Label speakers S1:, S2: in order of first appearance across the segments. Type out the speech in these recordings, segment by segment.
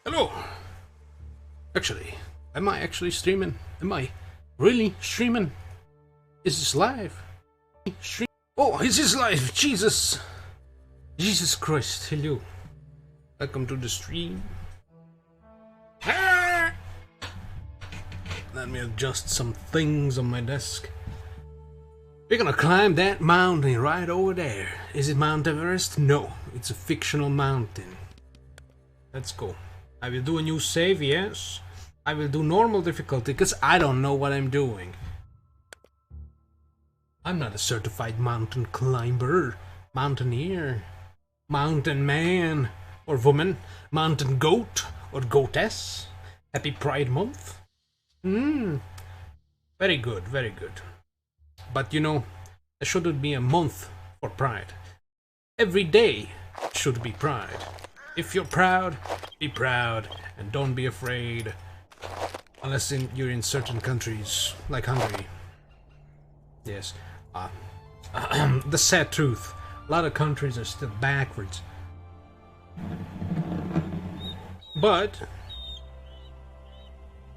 S1: Hello. Actually, am I actually streaming? Am I really streaming? Is this live? Stream? Oh, is this live? Jesus. Jesus Christ. Hello. Welcome to the stream. Ah! Let me adjust some things on my desk. We're gonna climb that mountain right over there. Is it Mount Everest? No, it's a fictional mountain. Let's go. I will do a new save, yes. I will do normal difficulty, because I don't know what I'm doing. I'm not a certified mountain climber, mountaineer, mountain man, or woman, mountain goat, or goatess. Happy Pride Month. Very good, very good. But you know, there shouldn't be a month for pride. Every day should be pride. If you're proud, be proud, and don't be afraid. Unless you're in certain countries, like Hungary. Yes. The sad truth, a lot of countries are still backwards. But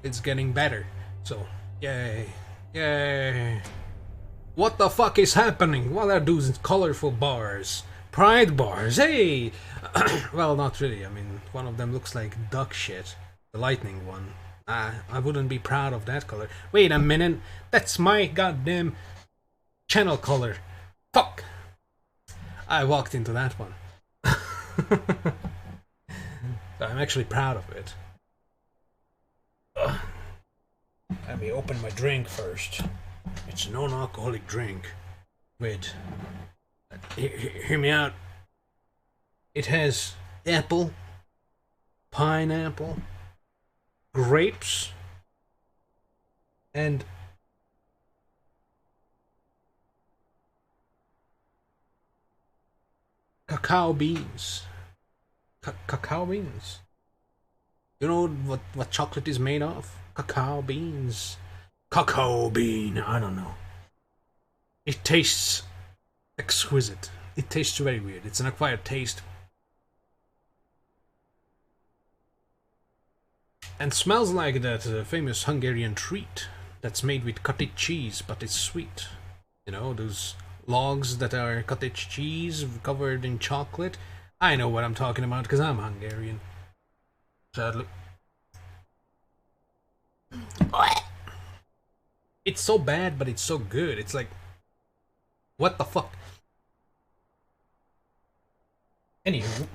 S1: it's getting better. So, yay. Yay. What the fuck is happening? What are those colorful bars? Pride bars, hey! Well, not really. I mean, one of them looks like duck shit. The lightning one. I wouldn't be proud of that color. Wait a minute. That's my goddamn channel color. Fuck! I walked into that one. I'm actually proud of it. Let me open my drink first. It's a non-alcoholic drink. Wait. Hear me out. It has apple, pineapple, grapes, and cacao beans. Cacao beans. You know what chocolate is made of? Cacao beans. Cacao bean. I don't know. It tastes exquisite. It tastes very weird. It's an acquired taste. And smells like that famous Hungarian treat that's made with cottage cheese, but it's sweet. You know, those logs that are cottage cheese covered in chocolate. I know what I'm talking about because I'm Hungarian. Sadly. It's so bad, but it's so good. It's like, what the fuck? Anywho,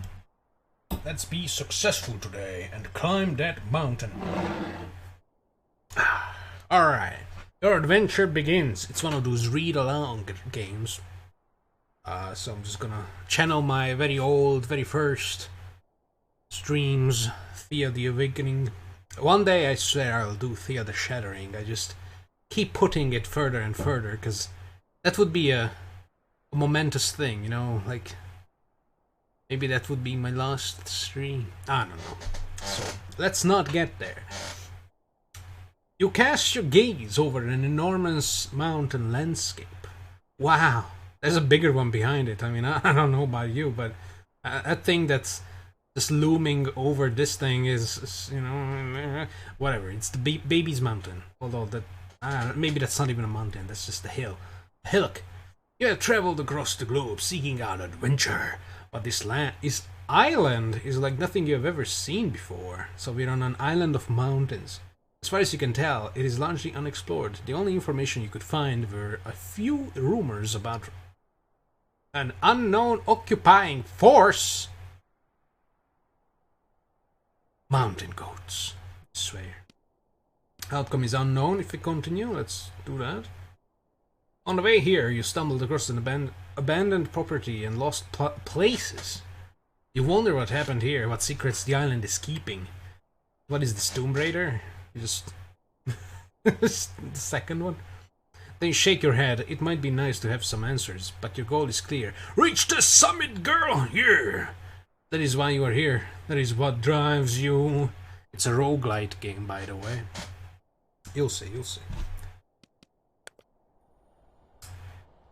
S1: let's be successful today and climb that mountain. Alright, your adventure begins. It's one of those read-along games. So I'm just gonna channel my very old, very first streams, Thea the Awakening. One day I swear I'll do Thea the Shattering. I just keep putting it further and further, because that would be a momentous thing, you know, like maybe that would be my last stream. I don't know. So let's not get there. You cast your gaze over an enormous mountain landscape. Wow, there's a bigger one behind it. I mean, I don't know about you, but that thing that's just looming over this thing is, you know, whatever. It's the baby's mountain. Although that maybe that's not even a mountain. That's just a hill. A hillock. You have traveled across the globe seeking out adventure, but this island is like nothing you have ever seen before. So we're on an island of mountains. As far as you can tell, it is largely unexplored. The only information you could find were a few rumors about an unknown occupying force. Mountain goats, I swear. Outcome is unknown if we continue. Let's do that. On the way here, you stumbled across an abandoned property and lost places. You wonder what happened here, what secrets the island is keeping. What is this, Tomb Raider? You just... the second one? Then you shake your head. It might be nice to have some answers, but your goal is clear. Reach the summit, girl! Yeah! That is why you are here. That is what drives you. It's a roguelite game, by the way. You'll see, you'll see.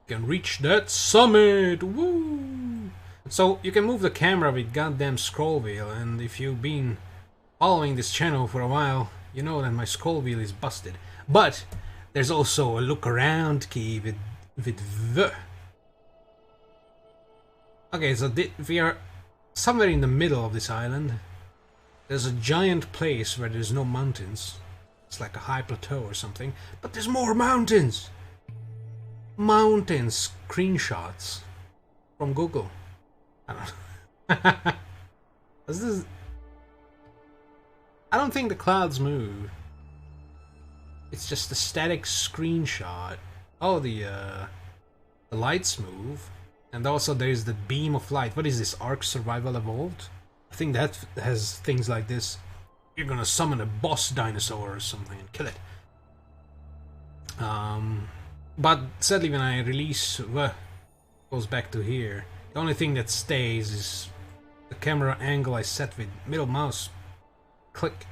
S1: Can reach that summit! Woo! So you can move the camera with goddamn scroll wheel, and if you've been following this channel for a while, you know that my scroll wheel is busted. But there's also a look around key with the. Okay, so we are somewhere in the middle of this island. There's a giant place where there's no mountains. It's like a high plateau or something. But there's more mountains! Mountain screenshots from Google. I don't know. I don't think the clouds move. It's just a static screenshot. Oh, the lights move. And also there's the beam of light. What is this? Ark Survival Evolved? I think that has things like this. You're gonna summon a boss dinosaur or something and kill it. But sadly when I release goes back to here, the only thing that stays is the camera angle I set with middle mouse click.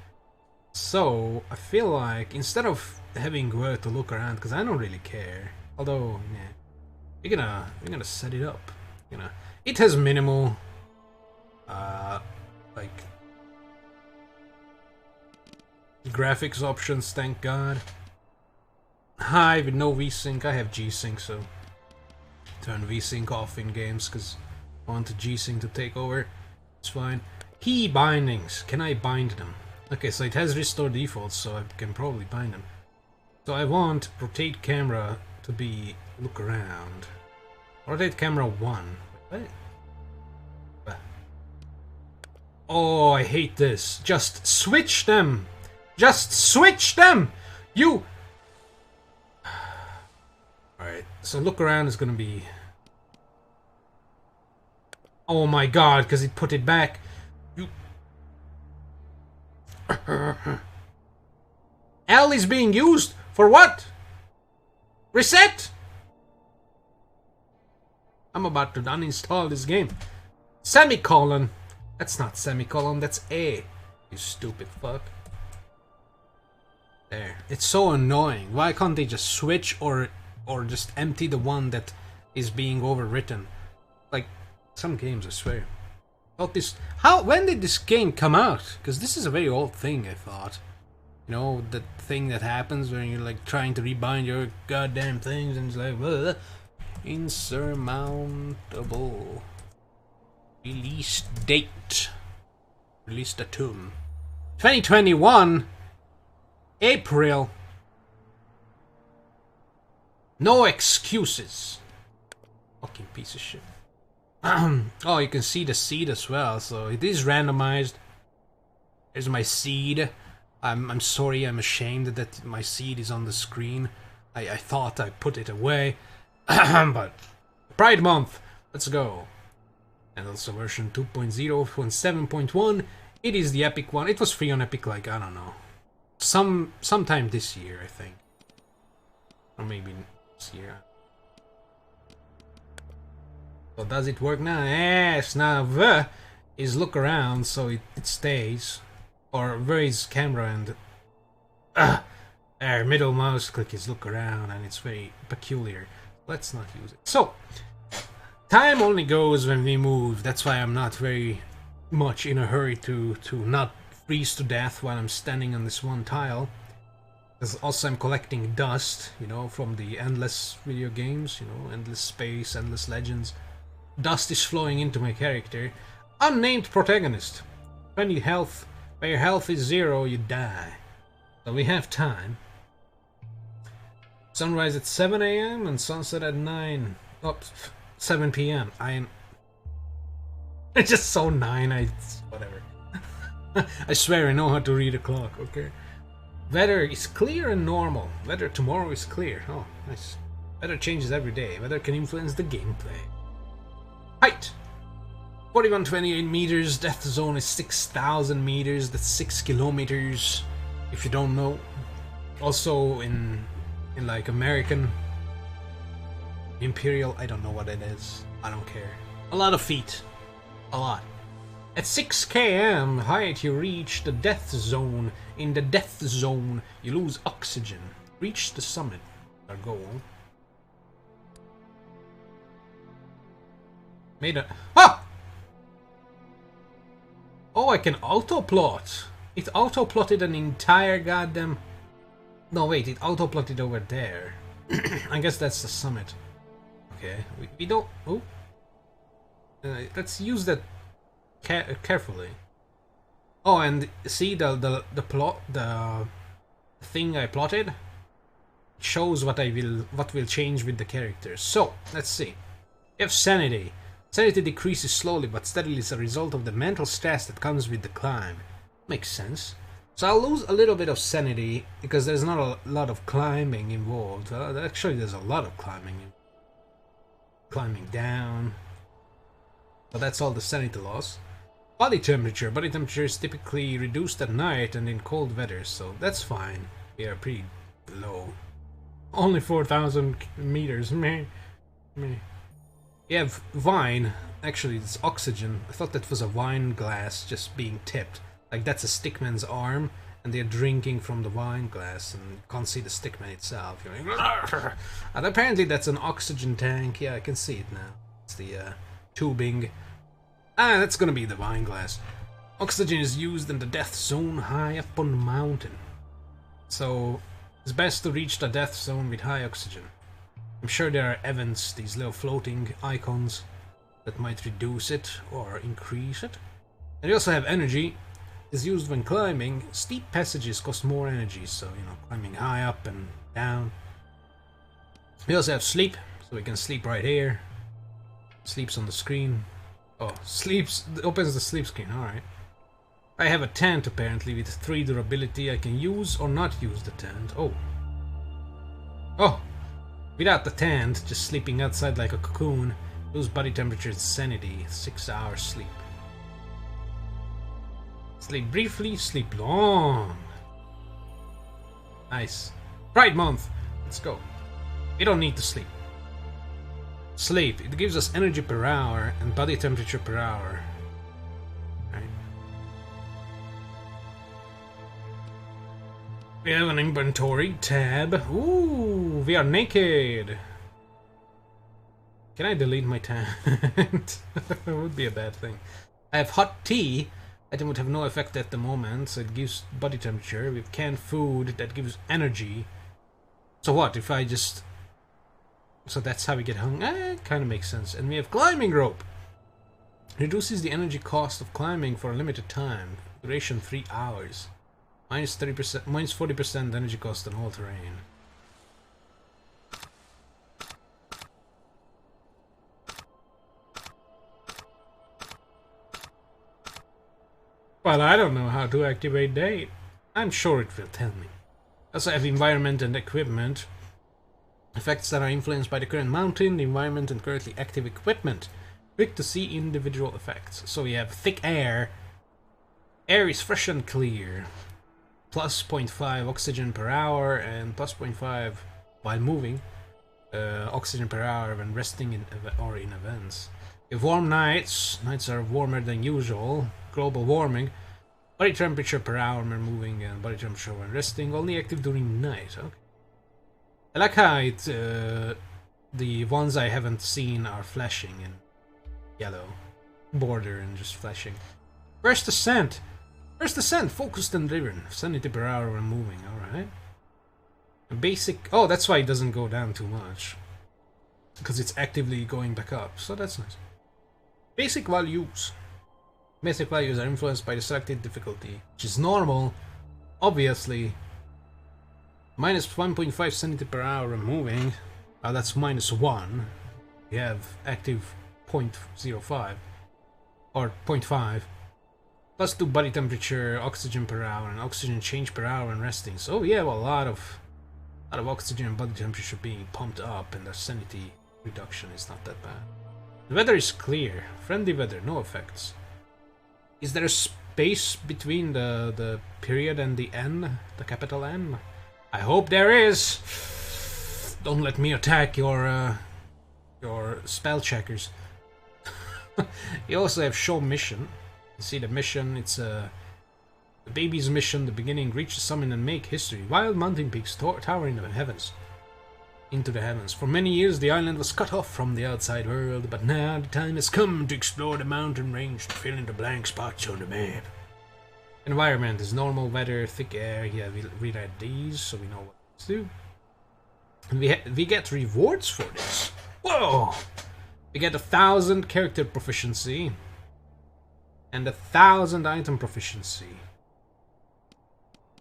S1: So I feel like instead of having to look around, because I don't really care, although yeah, we're gonna set it up. You know, it has minimal like graphics options, thank God. High with no VSync. I have G-Sync, so turn VSync off in games because I want the G-Sync to take over. It's fine. Key bindings. Can I bind them? Okay, so it has restore defaults, so I can probably bind them. So I want rotate camera to be look around. Rotate camera 1. What? Oh, I hate this. Just switch them. Just switch them. You. Alright, so look around is gonna be. Oh my god, because it put it back. You. L is being used for what? Reset. I'm about to uninstall this game. Semicolon. That's not semicolon, that's A. You stupid fuck. There. It's so annoying. Why can't they just switch or just empty the one that is being overwritten? Like some games, I swear. When did this game come out? Because this is a very old thing, I thought. You know, the thing that happens when you're like trying to rebind your goddamn things and it's like, ugh. Insurmountable. Release date. Release datum. 2021. April. No excuses. Fucking piece of shit. Oh, you can see the seed as well, so it is randomized. Here's my seed. I'm sorry, I'm ashamed that my seed is on the screen. I thought I put it away. But Pride Month, let's go. And also version 2.0.7.1. It is the epic one. It was free on Epic, like, I don't know. Sometime this year, I think. Or maybe this year. So does it work now? Yes, now the is look around so it stays. Or where is camera and there, middle mouse click is look around and it's very peculiar. Let's not use it. So time only goes when we move. That's why I'm not very much in a hurry to not freeze to death while I'm standing on this one tile. Because also I'm collecting dust, you know, from the endless video games, you know, endless space, endless legends. Dust is flowing into my character. Unnamed protagonist. 20 health. When your health is 0, you die. So we have time. Sunrise at 7 AM and sunset at 9. Oh, 7 PM. I just saw 9. Whatever. I swear I know how to read a clock, okay? Weather is clear and normal. Weather tomorrow is clear. Oh, nice. Weather changes every day. Weather can influence the gameplay. Height! 4128 meters. Death zone is 6,000 meters. That's 6 kilometers. If you don't know. Also in like American Imperial, I don't know what it is. I don't care. A lot of feet. A lot. At 6 km height you reach the death zone. In the death zone you lose oxygen. Reach the summit. Our goal. Made a... Ah! Oh, I can auto-plot. It auto-plotted an entire goddamn... No, wait, it auto-plotted over there. I guess that's the summit. Okay, we don't... Oh. Let's use that carefully. Oh, and see the plot, the thing I plotted shows what will change with the characters. So let's see. We have sanity. Sanity decreases slowly but steadily as a result of the mental stress that comes with the climb. Makes sense. So I'll lose a little bit of sanity because there's not a lot of climbing involved. Actually, there's a lot of climbing. Climbing down. But that's all the sanity loss. Body temperature. Body temperature is typically reduced at night and in cold weather, so that's fine. We are pretty low. Only 4,000 meters. Meh. Meh. We have wine. Actually, it's oxygen. I thought that was a wine glass just being tipped. Like that's a stickman's arm, and they're drinking from the wine glass, and you can't see the stickman itself. You're like, and apparently that's an oxygen tank. Yeah, I can see it now. It's the tubing. Ah, that's gonna be the wine glass. Oxygen is used in the death zone high up on the mountain. So it's best to reach the death zone with high oxygen. I'm sure there are events, these little floating icons, that might reduce it or increase it. And we also have energy. Is used when climbing. Steep passages cost more energy, so you know, climbing high up and down. We also have sleep, so we can sleep right here. Sleeps on the screen. Oh, sleeps opens the sleep screen. All right. I have a tent apparently with 3 durability. I can use or not use the tent. Oh. Oh. Without the tent, just sleeping outside like a cocoon. Lose body temperature and sanity. 6 hours sleep. Sleep briefly, sleep long. Nice. Pride month. Let's go. We don't need to sleep. Sleep. It gives us energy per hour and body temperature per hour. Right. We have an inventory tab. Ooh, we are naked. Can I delete my tent? That would be a bad thing. I have hot tea. Item would have no effect at the moment, so it gives body temperature. We have canned food that gives energy. So what if I just... So that's how we get hung. Kind of makes sense. And we have climbing rope. Reduces the energy cost of climbing for a limited time. Duration 3 hours. Minus 30%, minus 40% energy cost on all terrain. Well, I don't know how to activate that. I'm sure it will tell me. Also have environment and equipment. Effects that are influenced by the current mountain, the environment, and currently active equipment. Quick to see individual effects. So we have thick air. Air is fresh and clear. Plus 0.5 oxygen per hour and plus 0.5 while moving. Oxygen per hour when resting in events. We have warm nights. Nights are warmer than usual. Global warming. Body temperature per hour when moving and body temperature when resting. Only active during night. Okay. I like how it, the ones I haven't seen are flashing in yellow border and just flashing. First ascent. First ascent. Focused and driven. Sanity per hour when moving. Alright. Basic. Oh, that's why it doesn't go down too much. Because it's actively going back up. So that's nice. Basic values. Basic values are influenced by the selected difficulty, which is normal, obviously. Minus 1.5 sanity per hour when moving. That's minus 1. We have active 0.05 or 0.5. Plus 2 body temperature, oxygen per hour, and oxygen change per hour when resting. So yeah, well, a lot of oxygen and body temperature being pumped up, and the sanity reduction is not that bad. The weather is clear, friendly weather, no effects. Is there a space between the period and the N, the capital N? I hope there is. Don't let me attack your spell checkers. You also have show mission. You see the mission. It's the baby's mission. The beginning. Reach the summit and make history. Wild mountain peaks towering in the heavens. Into the heavens. For many years the island was cut off from the outside world, but now the time has come to explore the mountain range to fill in the blank spots on the map. Environment is normal weather, thick air. Yeah, we read these so we know what to do. And we get rewards for this. Whoa! We get 1,000 character proficiency and 1,000 item proficiency.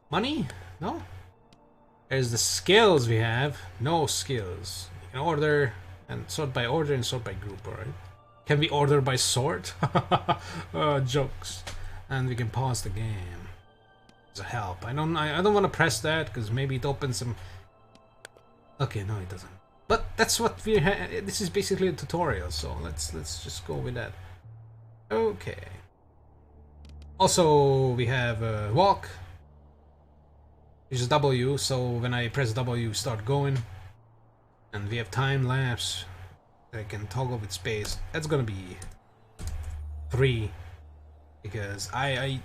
S1: Money? No. There's the skills we have. No skills. You can order and sort by order and sort by group, alright? Can we order by sort? Jokes. And we can pause the game. As a help. I don't want to press that because maybe it opens some. Okay, no, it doesn't. But that's what we have. This is basically a tutorial, so let's just go with that. Okay. Also, we have walk, which is W. So when I press W, start going, and we have time lapse. I can toggle with space. That's gonna be 3 because I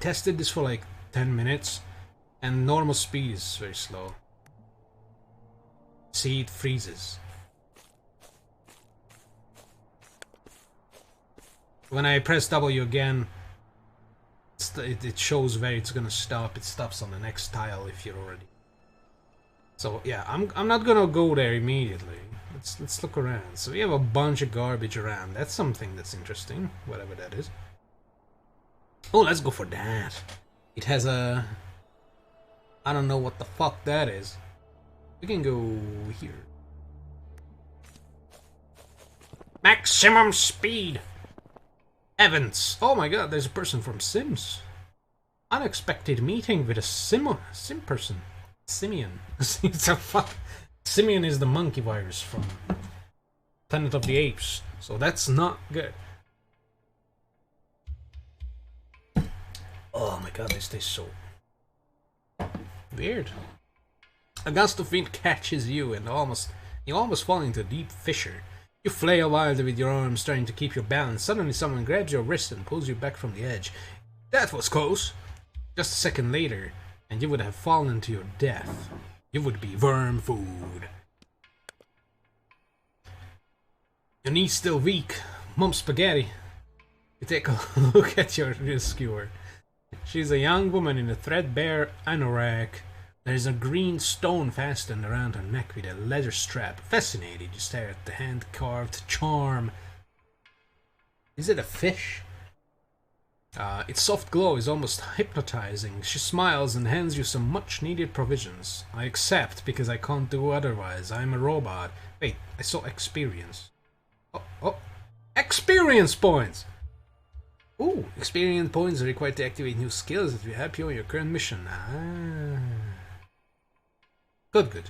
S1: tested this for like 10 minutes, and normal speed is very slow. See, it freezes. When I press W again, it shows where it's gonna stop. It stops on the next tile if you're already. So yeah, I'm not gonna go there immediately. Let's look around. So we have a bunch of garbage around. That's something that's interesting, whatever that is. Oh, let's go for that. It has a. I don't know what the fuck that is. We can go here. Maximum speed. Events. Oh my god, there's a person from Sims. Unexpected meeting with a sim person. Simeon. It's a fuck. Simeon is the monkey virus from Planet of the Apes. So that's not good. Oh my god, this tastes so weird. A gust of wind catches you and you almost fall into a deep fissure. You flail wildly with your arms trying to keep your balance. Suddenly someone grabs your wrist and pulls you back from the edge. That was close. Just a second later, and you would have fallen to your death. You would be worm food. Your knee's still weak. Mom spaghetti. You take a look at your rescuer. She's a young woman in a threadbare anorak. There's a green stone fastened around her neck with a leather strap. Fascinated, you stare at the hand-carved charm. Is it a fish? Its soft glow is almost hypnotizing. She smiles and hands you some much-needed provisions. I accept, because I can't do otherwise. I'm a robot. Wait, I saw experience. Oh. Experience points! Ooh, experience points are required to activate new skills that will help you on your current mission. Good.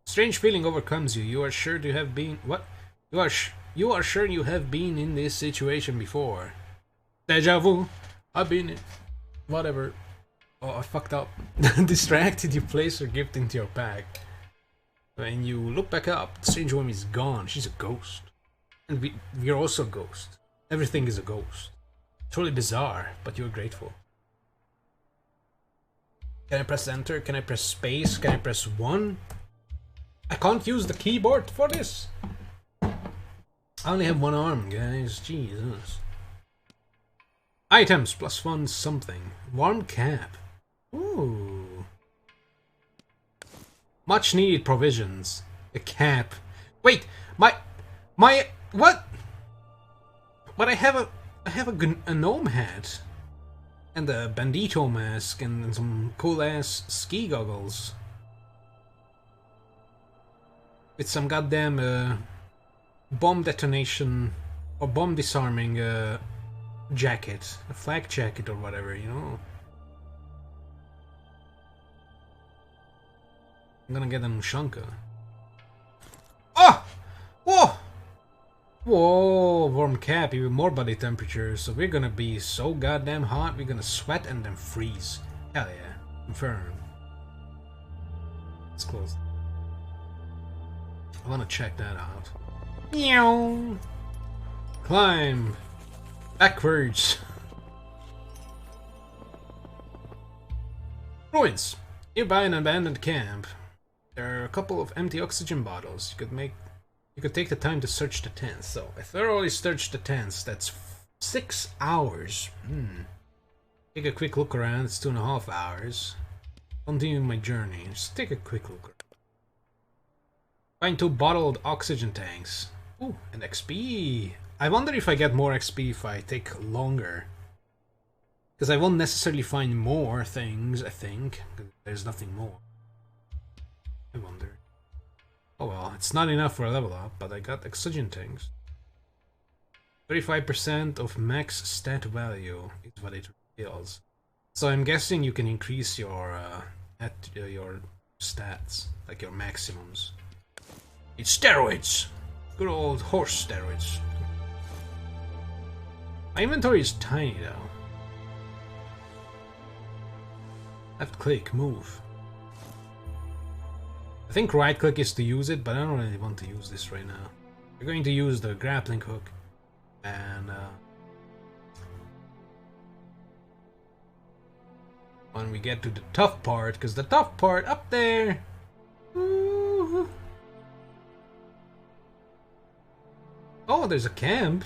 S1: Strange feeling overcomes you. You are sure to have been... What? You are sure you have been in this situation before. Deja vu. I've been in... Whatever. Oh, I fucked up. Distracted, you place her gift into your bag. When you look back up, the strange woman is gone. She's a ghost. And we're also a ghost. Everything is a ghost. Truly bizarre, but you're grateful. Can I press enter? Can I press space? Can I press 1? I can't use the keyboard for this. I only have one arm, guys. Jesus. Items +1 something. Warm cap. Ooh. Much needed provisions. A cap. Wait, my what? But I have a gnome hat. And a bandito mask and some cool ass ski goggles. With some goddamn bomb detonation or bomb disarming jacket. A flak jacket or whatever, you know. I'm gonna get a Mushanka. Oh! Whoa! Whoa, warm cap, even more body temperature, so we're gonna be so goddamn hot, we're gonna sweat and then freeze. Hell yeah, confirmed. It's closed. I wanna check that out. Meow! Climb! Backwards! Ruins! Nearby an abandoned camp. There are a couple of empty oxygen bottles. You could take the time to search the tents. So I thoroughly searched the tents. That's 6 hours. Take a quick look around. It's 2.5 hours. Continue my journey. Just take a quick look around. Find 2 bottled oxygen tanks. Ooh, and XP. I wonder if I get more XP if I take longer. Because I won't necessarily find more things, I think. There's nothing more. I wonder. Oh well, it's not enough for a level up, but I got oxygen tanks. 35% of max stat value is what it reveals. So I'm guessing you can increase your your stats, like your maximums. It's steroids! Good old horse steroids. My inventory is tiny though. Left click, move. I think right click is to use it, but I don't really want to use this right now. We're going to use the grappling hook and when we get to the tough part, because the tough part up there. Ooh. Oh, there's a camp.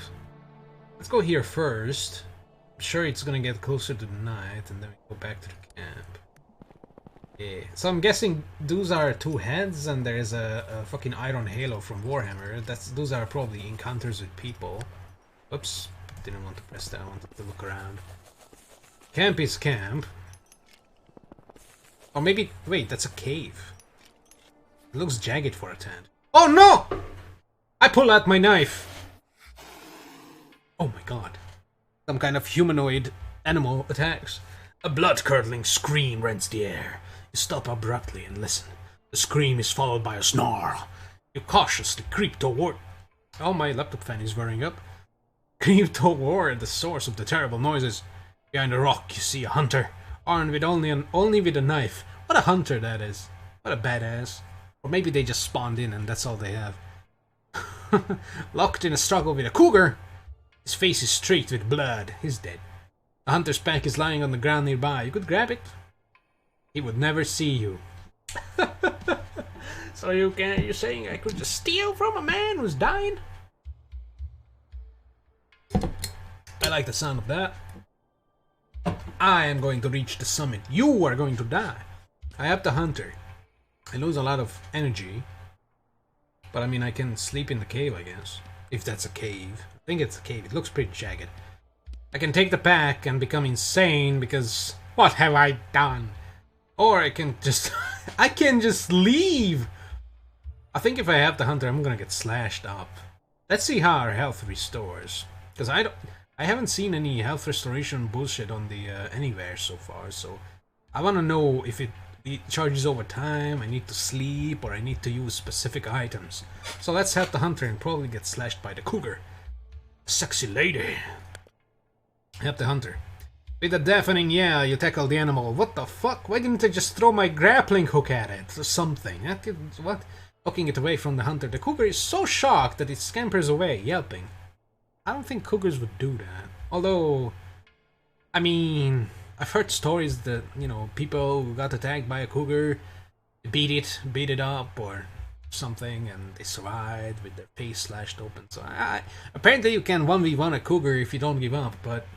S1: Let's go here first. I'm sure it's gonna get closer to the night and then we go back to the camp. Yeah. So I'm guessing those are 2 heads and there's a fucking iron halo from Warhammer. Those are probably encounters with people. Oops, didn't want to press that, I wanted to look around. Camp is camp. Or maybe, wait, that's a cave. It looks jagged for a tent. Oh no! I pull out my knife. Oh my god. Some kind of humanoid animal attacks. A blood-curdling scream rends the air. You stop abruptly and listen. The scream is followed by a snarl. You cautiously creep toward... Oh, my laptop fan is whirring up. Creep toward the source of the terrible noises. Behind a rock you see a hunter, armed with only with a knife. What a hunter that is. What a badass. Or maybe they just spawned in and that's all they have. Locked in a struggle with a cougar. His face is streaked with blood. He's dead. The hunter's pack is lying on the ground nearby. You could grab it. He would never see you. So you're saying I could just steal from a man who's dying? I like the sound of that. I am going to reach the summit. You are going to die. I have the hunter. I lose a lot of energy. But I mean, I can sleep in the cave, I guess. If that's a cave. I think it's a cave. It looks pretty jagged. I can take the pack and become insane because... What have I done? Or I can just... I can just leave! I think if I have the hunter, I'm gonna get slashed up. Let's see how our health restores. Because I haven't seen any health restoration bullshit on the anywhere so far, so... I wanna know if it charges over time, I need to sleep, or I need to use specific items. So let's have the hunter and probably get slashed by the cougar. Sexy lady. Help the hunter. With a deafening yell, you tackle the animal. What the fuck? Why didn't I just throw my grappling hook at it? Or something. What? Hooking it away from the hunter. The cougar is so shocked that it scampers away, yelping. I don't think cougars would do that. Although, I mean, I've heard stories that, you know, people who got attacked by a cougar beat it up or something, and they survived with their face slashed open. So apparently you can 1v1 a cougar if you don't give up, but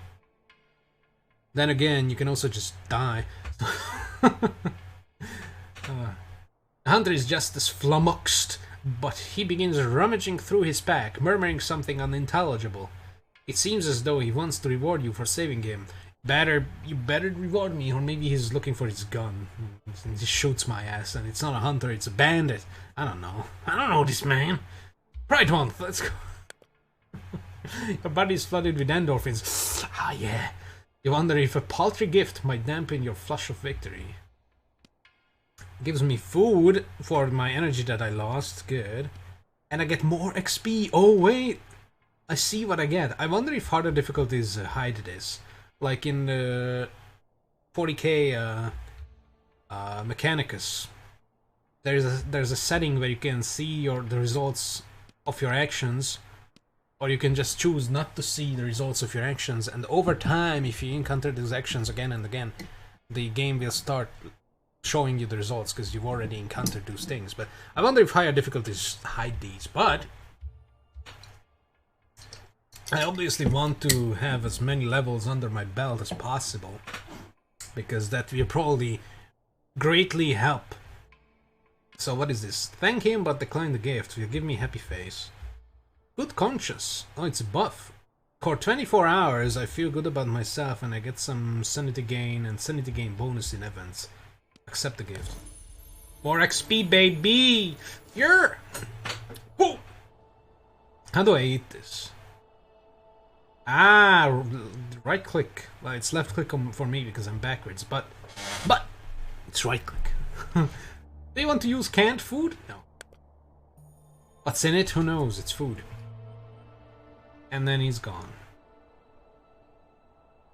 S1: then again, you can also just die. The hunter is just as flummoxed, but he begins rummaging through his pack, murmuring something unintelligible. It seems as though he wants to reward you for saving him. You better reward me, or maybe he's looking for his gun. He shoots my ass, and it's not a hunter, it's a bandit. I don't know this man. Pride Month, let's go. Your body's flooded with endorphins. Ah, yeah. You wonder if a paltry gift might dampen your flush of victory. Gives me food for my energy that I lost. Good. And I get more XP. Oh, wait. I see what I get. I wonder if harder difficulties hide this. Like in the 40k Mechanicus. There's a setting where you can see the results of your actions. Or you can just choose not to see the results of your actions. And over time, if you encounter those actions again and again, the game will start showing you the results because you've already encountered those things. But I wonder if higher difficulties hide these. But I obviously want to have as many levels under my belt as possible. because that will probably greatly help. So what is this? Thank him but decline the gift. Will give me happy face. Good conscience. Oh, it's a buff. For 24 hours I feel good about myself and I get some sanity gain and sanity gain bonus in events. Accept the gift. More XP, baby! Yeah! Whoa! How do I eat this? Ah, right click. Well, it's left click for me because I'm backwards, but it's right click. Do you want to use canned food? No. What's in it? Who knows? It's food. And then he's gone.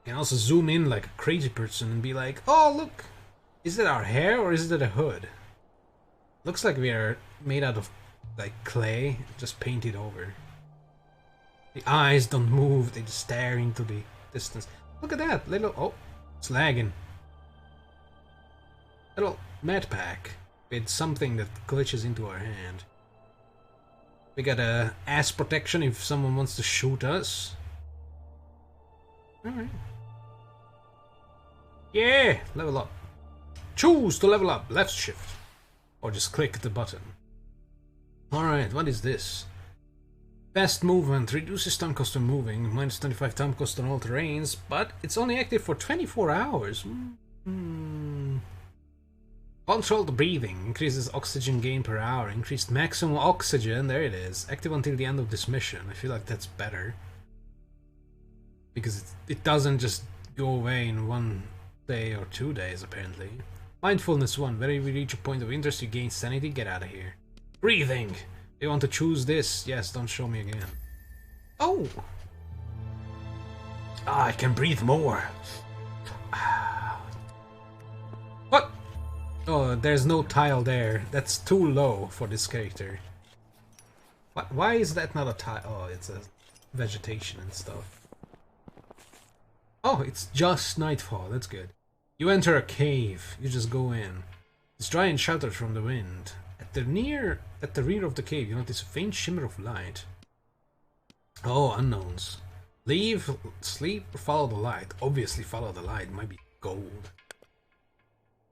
S1: You can also zoom in like a crazy person and be like, oh look! Is it our hair or is it a hood? Looks like we are made out of like clay, just painted over. The eyes don't move, they just stare into the distance. Look at that little, oh, it's lagging. Little med pack with something that glitches into our hand. We got a ass protection if someone wants to shoot us. Alright. Yeah, level up. Choose to level up, left shift. Or just click the button. Alright, what is this? Fast movement reduces time cost of moving, minus 25 time cost on all terrains, but it's only active for 24 hours. Controlled breathing increases oxygen gain per hour, increased maximum oxygen, there it is, active until the end of this mission. I feel like that's better. Because it doesn't just go away in 1 day or 2 days apparently. Mindfulness 1, whenever you reach a point of interest you gain sanity, get out of here. Breathing! You want to choose this? Yes, don't show me again. Oh! Ah, I can breathe more. What? Oh, there's no tile there. That's too low for this character. What? Why is that not a tile? Oh, it's a vegetation and stuff. Oh, it's just nightfall. That's good. You enter a cave. You just go in. It's dry and sheltered from the wind. At the rear of the cave, you notice a faint shimmer of light. Oh, unknowns. Leave, sleep, or follow the light. Obviously follow the light. It might be gold.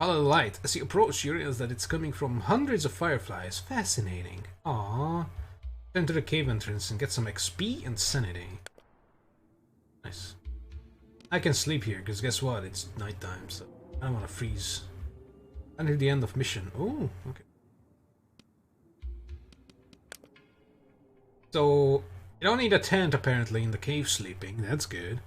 S1: Follow the light. As you approach, you realize that it's coming from hundreds of fireflies. Fascinating. Aww. Enter the cave entrance and get some XP and sanity. Nice. I can sleep here, because guess what? It's nighttime, so I don't want to freeze. Until the end of mission. Oh, okay. So, you don't need a tent apparently in the cave sleeping, that's good.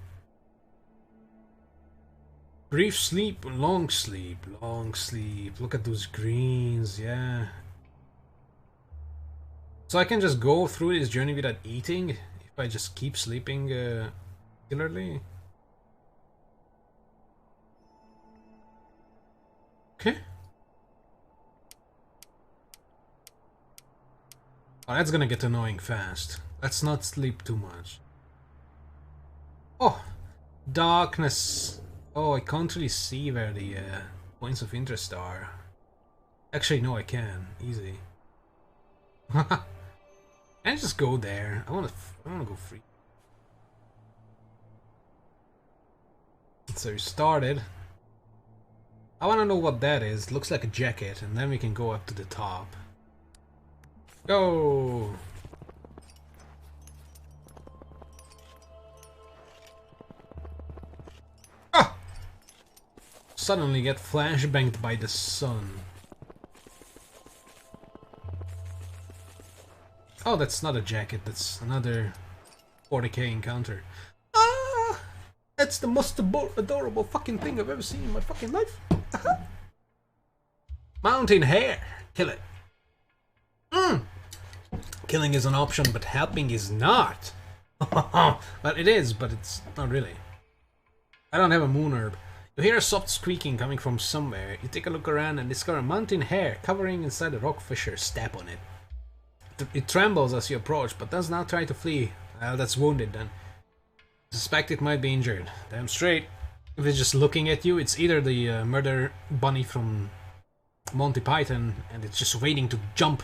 S1: Brief sleep, long sleep, long sleep. Look at those greens, yeah. So I can just go through this journey without eating if I just keep sleeping regularly. Okay. Oh, that's gonna get annoying fast. Let's not sleep too much. Oh, darkness. Oh, I can't really see where the points of interest are. Actually, no, I can. Easy. And just go there. I wanna go free. So we started. I wanna know what that is. Looks like a jacket, and then we can go up to the top. Go! Ah! Suddenly get flashbanged by the sun. Oh, that's not a jacket, that's another 40k encounter. Ah! That's the most adorable fucking thing I've ever seen in my fucking life. Mountain hare! Kill it. Killing is an option, but helping is not. Well, it is, but it's not really. I don't have a moon herb. You hear a soft squeaking coming from somewhere. You take a look around and discover a mountain hare covering inside a rock fissure. Step on it. It trembles as you approach, but does not try to flee. Well, that's wounded then. Suspect it might be injured. Damn straight. If it's just looking at you, it's either the murder bunny from Monty Python and it's just waiting to jump.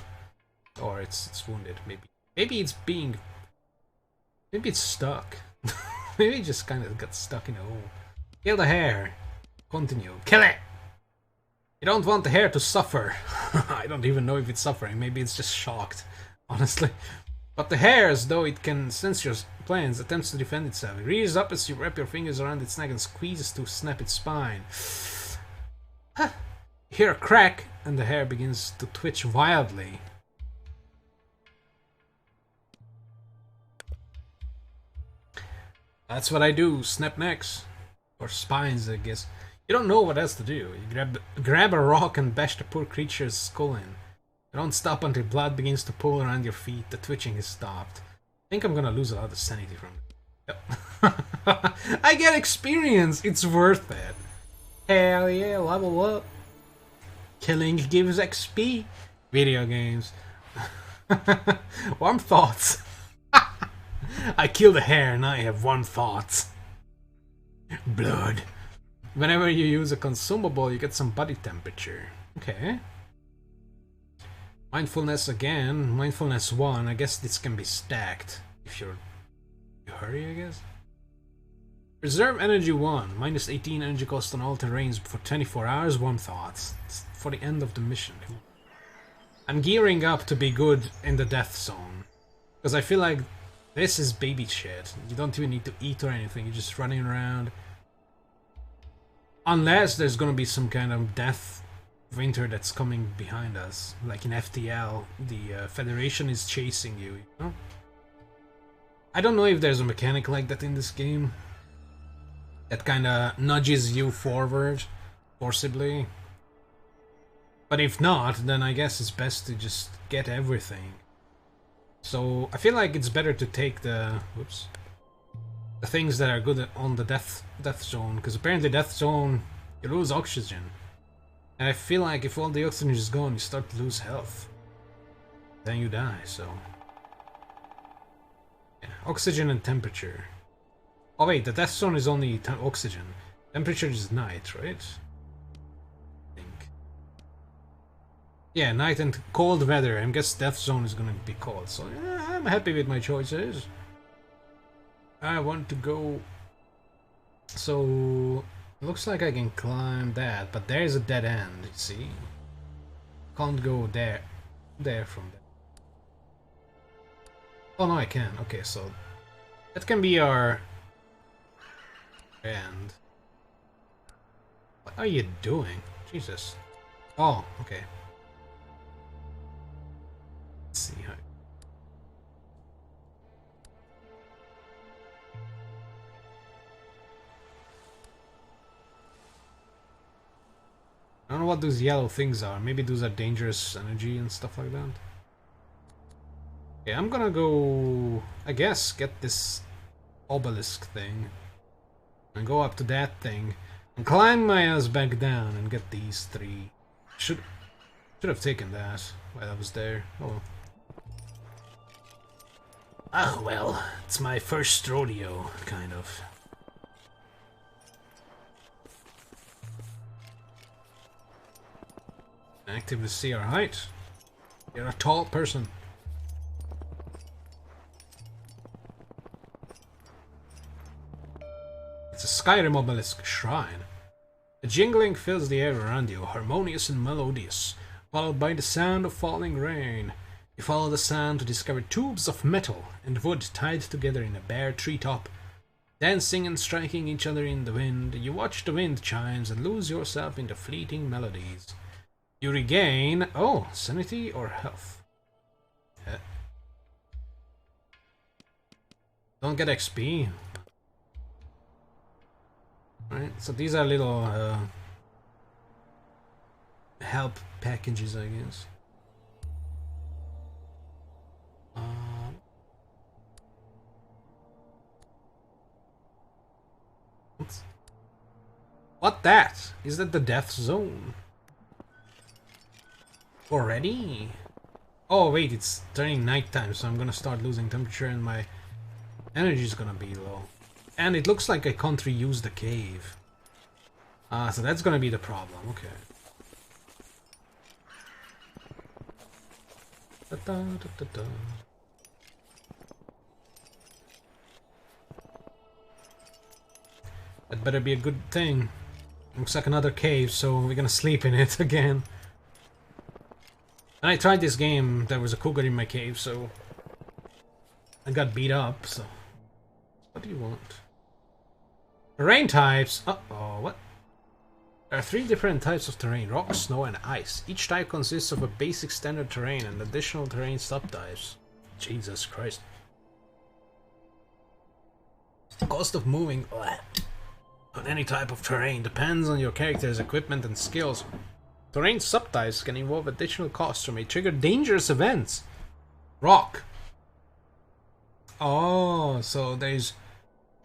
S1: Or it's wounded, maybe. Maybe it's stuck. Maybe it just kind of got stuck in a hole. Kill the hare. Continue. Kill it! You don't want the hare to suffer. I don't even know if it's suffering. Maybe it's just shocked, honestly. But the hare, as though it can sense your plans, attempts to defend itself. It rears up as you wrap your fingers around its neck and squeezes to snap its spine. You hear a crack, and the hare begins to twitch wildly. That's what I do, snap necks. Or spines, I guess. You don't know what else to do. You grab a rock and bash the poor creature's skull in. You don't stop until blood begins to pool around your feet. The twitching has stopped. I think I'm gonna lose a lot of sanity from it. Yep. I get experience! It's worth it. Hell yeah, level up. Killing gives XP. Video games. Warm thoughts. I killed a hare and I have warm thoughts. Blood. Whenever you use a consumable, you get some body temperature. Okay. Mindfulness again. Mindfulness 1. I guess this can be stacked. If you hurry, I guess. Reserve energy 1. Minus 18 energy cost on all terrains for 24 hours. Warm thoughts. It's for the end of the mission. I'm gearing up to be good in the death zone. Because I feel like this is baby shit. You don't even need to eat or anything. You're just running around. Unless there's gonna be some kind of death winter that's coming behind us. Like in FTL, the Federation is chasing you, you know? I don't know if there's a mechanic like that in this game. That kinda nudges you forward, forcibly. But if not, then I guess it's best to just get everything. So I feel like it's better to take the the things that are good on the death zone, because apparently death zone you lose oxygen, and I feel like if all the oxygen is gone, you start to lose health. Then you die. So yeah, oxygen and temperature. Oh wait, the death zone is only oxygen. Temperature is night, right? Yeah, night and cold weather. I guess death zone is gonna be cold, so yeah, I'm happy with my choices. I want to go. So looks like I can climb that, but there's a dead end. You see, can't go there from there. Oh no, I can. Okay, so that can be our end. What are you doing? Jesus. Oh, okay. Let's see how. I don't know what those yellow things are. Maybe those are dangerous energy and stuff like that. Yeah, I'm gonna go, I guess, get this obelisk thing. And go up to that thing. And climb my ass back down and get these 3. Should have taken that while I was there. Oh well. Oh well, it's my first rodeo, kind of. Actively see our height. You're a tall person. It's a Skyrim obelisk shrine. A jingling fills the air around you, harmonious and melodious, followed by the sound of falling rain. You follow the sound to discover tubes of metal and wood tied together in a bare treetop, dancing and striking each other in the wind. You watch the wind chimes and lose yourself in the fleeting melodies. You regain, oh, sanity or health. Don't get XP. Alright, so these are little help packages, I guess. What that? Is that the death zone? Already? Oh wait, it's turning nighttime, so I'm gonna start losing temperature and my energy is gonna be low. And it looks like I can't reuse the cave. So that's gonna be the problem, okay. That better be a good thing. Looks like another cave, so we're gonna sleep in it again. And I tried this game, there was a cougar in my cave, so I got beat up, so... What do you want? Terrain types! Uh-oh, what? There are 3 different types of terrain, rock, snow, and ice. Each type consists of a basic standard terrain and additional terrain subtypes. Jesus Christ. The cost of moving on any type of terrain depends on your character's equipment and skills. Terrain subtypes can involve additional costs or may trigger dangerous events. Rock. Oh, so there's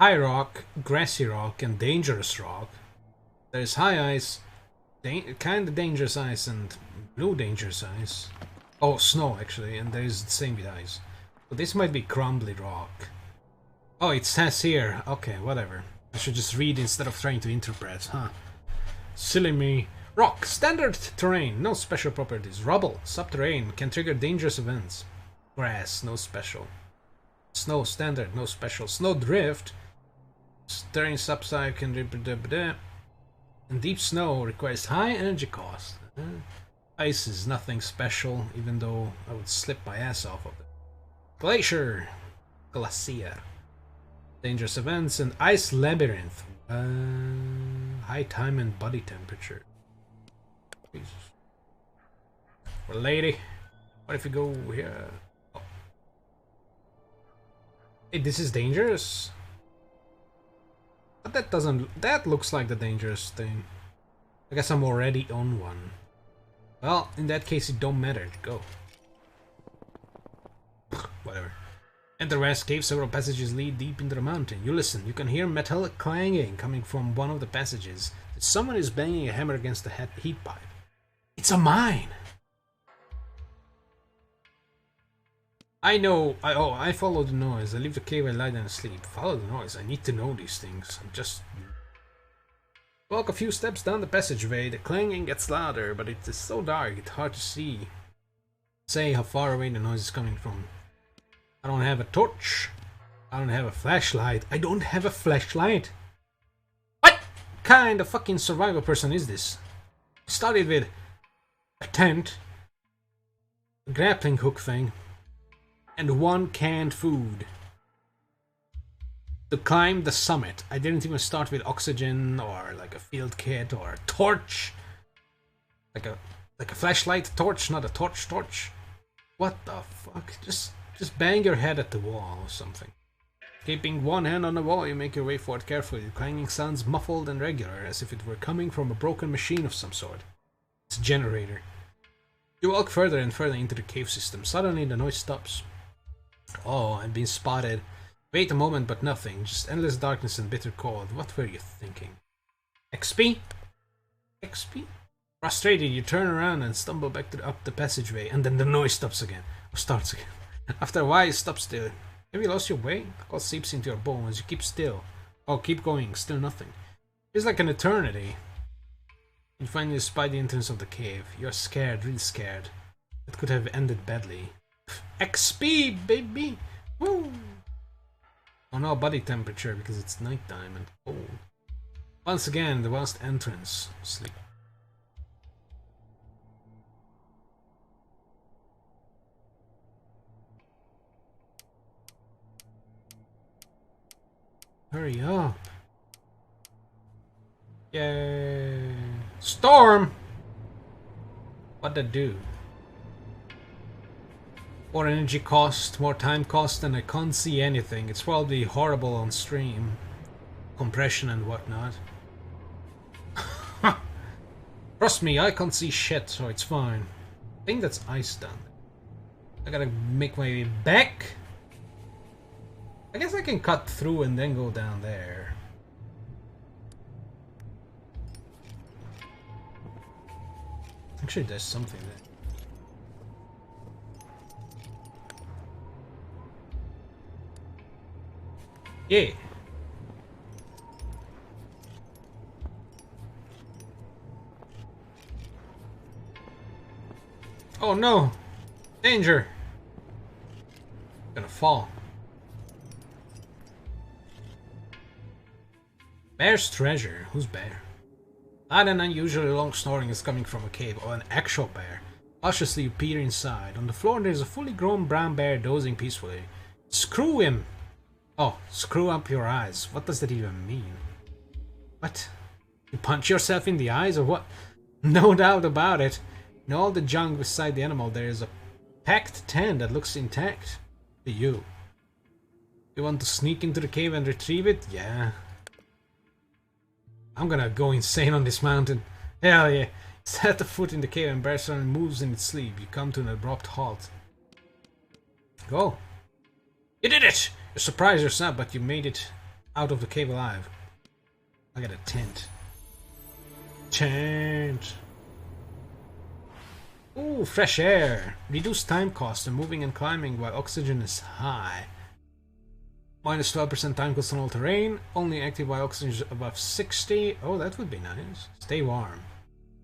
S1: high rock, grassy rock, and dangerous rock. There's high ice, kind of dangerous ice, and blue dangerous ice. Oh, snow actually, and there's the same with ice. So this might be crumbly rock. Oh, it says here. Okay, whatever. I should just read instead of trying to interpret, huh? Silly me. Rock, standard terrain, no special properties. Rubble, subterranean, can trigger dangerous events. Grass, no special. Snow, standard, no special. Snow drift, terrain subtype can... And deep snow requires high energy cost. Ice is nothing special, even though I would slip my ass off of it. Glacier, glacier. Dangerous events and ice labyrinth. High time and body temperature. Jesus. Well, lady, what if you go here? Oh. Hey, this is dangerous. But that doesn't. That looks like the dangerous thing. I guess I'm already on one. Well, in that case, it don't matter. Go. Whatever. Enter West Cave. Several passages lead deep into the mountain. You listen. You can hear metallic clanging coming from one of the passages. Someone is banging a hammer against the heat pipe. It's a mine. I know. I follow the noise. I leave the cave. I lie down and sleep. Follow the noise. I need to know these things. I'm just... Walk a few steps down the passageway. The clanging gets louder, but it is so dark it's hard to see. Say how far away the noise is coming from. I don't have a torch. I don't have a flashlight. I don't have a flashlight. What kind of fucking survival person is this? Started with a tent, a grappling hook thing, and 1 canned food. To climb the summit, I didn't even start with oxygen or like a field kit or a torch. Like a flashlight torch, not a torch. What the fuck? Just bang your head at the wall or something. Keeping one hand on the wall, you make your way forward carefully. The clanging sounds muffled and regular, as if it were coming from a broken machine of some sort. It's a generator. You walk further and further into the cave system. Suddenly the noise stops. Oh, I've been spotted. Wait a moment, but nothing. Just endless darkness and bitter cold. What were you thinking? XP? XP? Frustrated, you turn around and stumble back up the passageway, and then the noise stops again. Or starts again. After a while, you stop still. Have you lost your way? Cold seeps into your bones. You keep still. Oh, keep going. Still nothing. It's like an eternity. You finally spy the entrance of the cave. You're scared, really scared. It could have ended badly. XP, baby! Woo! Oh no, body temperature because it's nighttime and cold. Once again, the vast entrance. Sleep. Hurry up. Yay. Storm! What'd that do? More energy cost, more time cost, and I can't see anything. It's probably horrible on stream. Compression and whatnot. Trust me, I can't see shit, so it's fine. I think that's ice done. I gotta make my way back. I guess I can cut through and then go down there. Actually, there's something there. Yeah. Oh no! Danger! I'm gonna fall. Bear's treasure. Who's Bear? Loud and unusually long snoring is coming from a cave or an actual bear. Cautiously you peer inside. On the floor there is a fully grown brown bear dozing peacefully. Screw him! Oh, screw up your eyes. What does that even mean? What? You punch yourself in the eyes or what? No doubt about it. In all the junk beside the animal there is a packed tent that looks intact. To you. You want to sneak into the cave and retrieve it? Yeah. I'm gonna go insane on this mountain. Hell yeah. Set the foot in the cave and bear suddenly moves in its sleep. You come to an abrupt halt. Go. You did it! You're surprised yourself, but you made it out of the cave alive. I got a tent. Tent. Ooh, fresh air. Reduced time cost and moving and climbing while oxygen is high. Minus 12% time cost on all terrain. Only active while oxygen is above 60. Oh, that would be nice. Stay warm.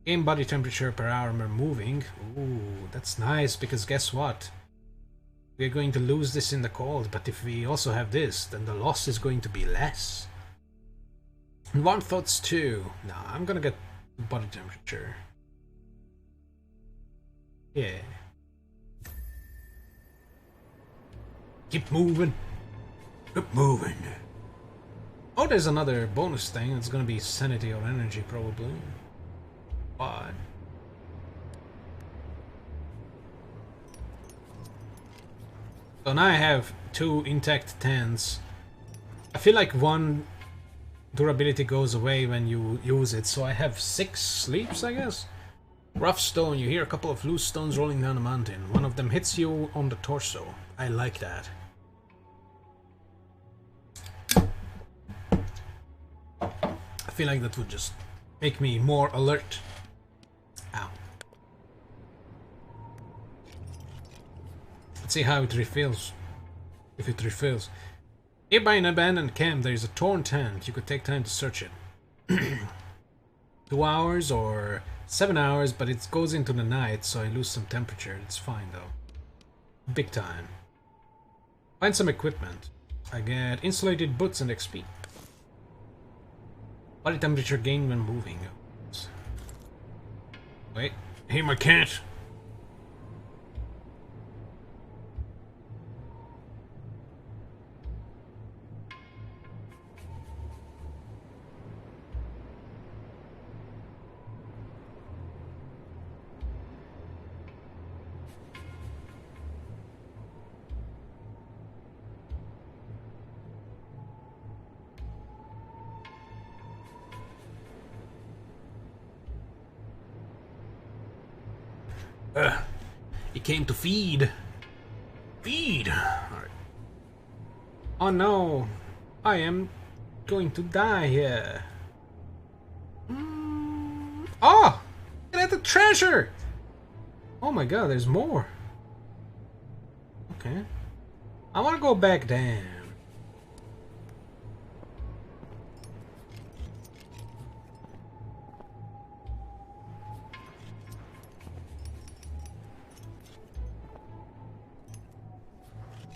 S1: Gain body temperature per hour we're moving. Ooh, that's nice because guess what? We're going to lose this in the cold, but if we also have this, then the loss is going to be less. And warm thoughts too. Nah, I'm gonna get body temperature. Yeah. Keep moving. Keep moving. Oh, there's another bonus thing. It's gonna be sanity or energy, probably. Why? So now I have 2 intact tents. I feel like one durability goes away when you use it, so I have 6 sleeps, I guess. Rough stone. You hear a couple of loose stones rolling down the mountain. One of them hits you on the torso. I like that. I feel like that would just make me more alert. Ow. Let's see how it refills. If it refills. Nearby an abandoned camp there is a torn tent. You could take time to search it. 2 hours or 7 hours, but it goes into the night, so I lose some temperature. It's fine though. Big time. Find some equipment. I get insulated boots and XP. Body temperature gain when moving. Wait. Hey, my cat! He came to feed. Feed! Alright. Oh no! I am going to die here. Oh! Get at the treasure! Oh my god, there's more. Okay. I wanna go back down.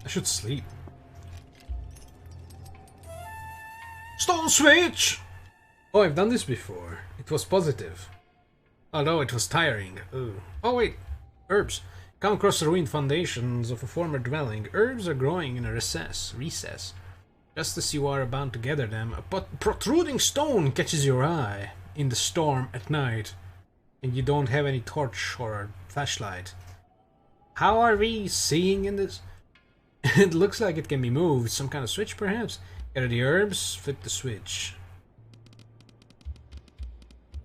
S1: I should sleep. Stone switch! Oh, I've done this before. It was positive. Although it was tiring. Ooh. Oh wait, herbs. Come across the ruined foundations of a former dwelling. Herbs are growing in a recess. Just as you are about to gather them, a protruding stone catches your eye in the storm at night, and you don't have any torch or flashlight. How are we seeing in this? It looks like it can be moved. Some kind of switch, perhaps? Gather the herbs, flip the switch.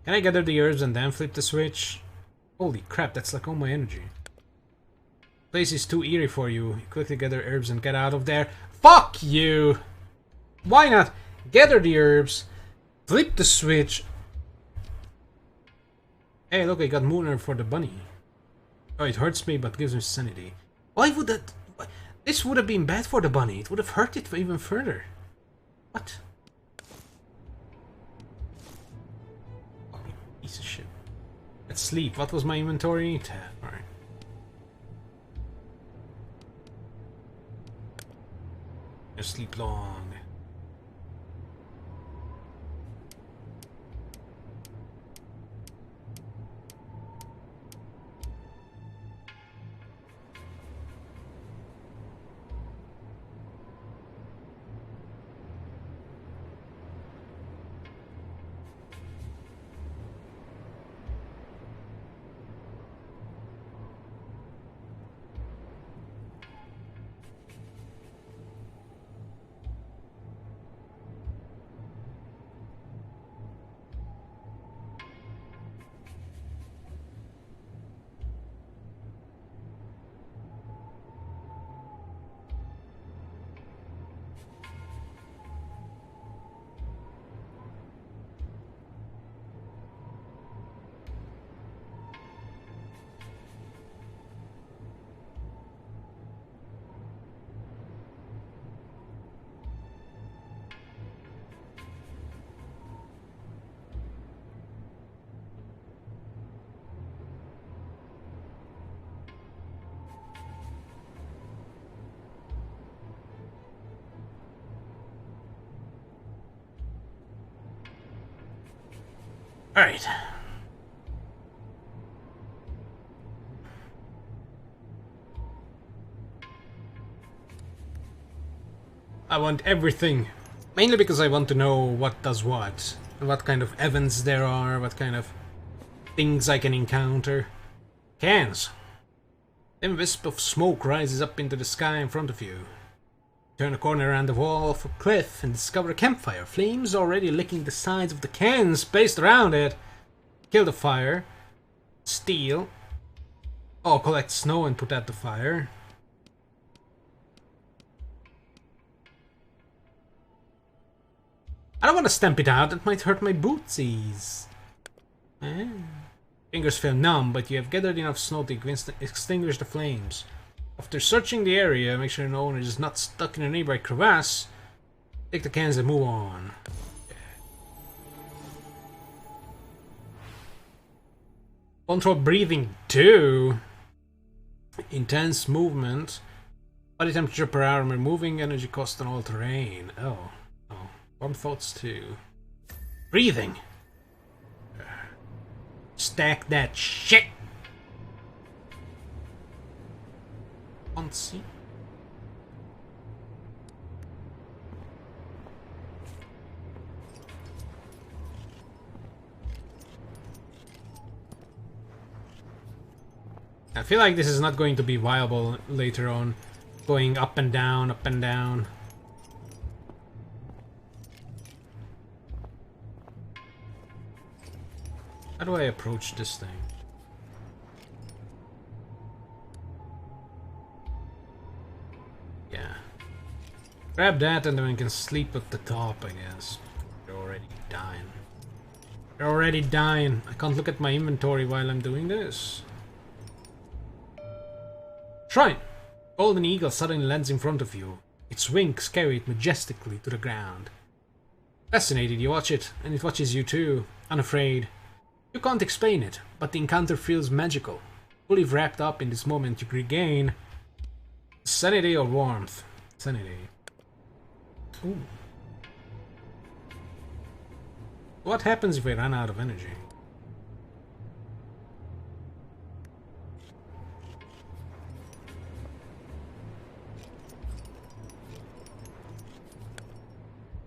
S1: Can I gather the herbs and then flip the switch? Holy crap, that's like all my energy. Place is too eerie for you. You quickly gather herbs and get out of there. Fuck you! Why not? Gather the herbs, flip the switch. Hey, look, I got moon herb for the bunny. Oh, it hurts me, but gives me sanity. Why would that... This would have been bad for the bunny. It would have hurt it even further. What? Oh, piece of shit. Let's sleep. What was my inventory? 10. Alright. Let's sleep long. Alright. I want everything. Mainly because I want to know what does what kind of events there are, what kind of things I can encounter. Cans. Then a wisp of smoke rises up into the sky in front of you. Turn a corner around the wall of a cliff and discover a campfire. Flames already licking the sides of the cans placed around it. Kill the fire. Steal. Oh, collect snow and put out the fire. I don't want to stamp it out, it might hurt my bootsies. Fingers feel numb, but you have gathered enough snow to extinguish the flames. After searching the area, make sure no one is not stuck in a nearby crevasse. Take the cans and move on. Control breathing 2. Intense movement. Body temperature per hour, moving energy cost on all terrain. Oh. Warm thoughts too. Breathing. Stack that shit. Fancy. I feel like this is not going to be viable later on. Going up and down, up and down. How do I approach this thing? Yeah. Grab that and then we can sleep at the top, I guess. You're already dying. You're already dying. I can't look at my inventory while I'm doing this. Shrine! Golden eagle suddenly lands in front of you. Its wings carry it majestically to the ground. Fascinated, you watch it, and it watches you too, unafraid. You can't explain it, but the encounter feels magical. Fully wrapped up in this moment, you regain sanity or warmth. Sanity. Ooh. What happens if I run out of energy?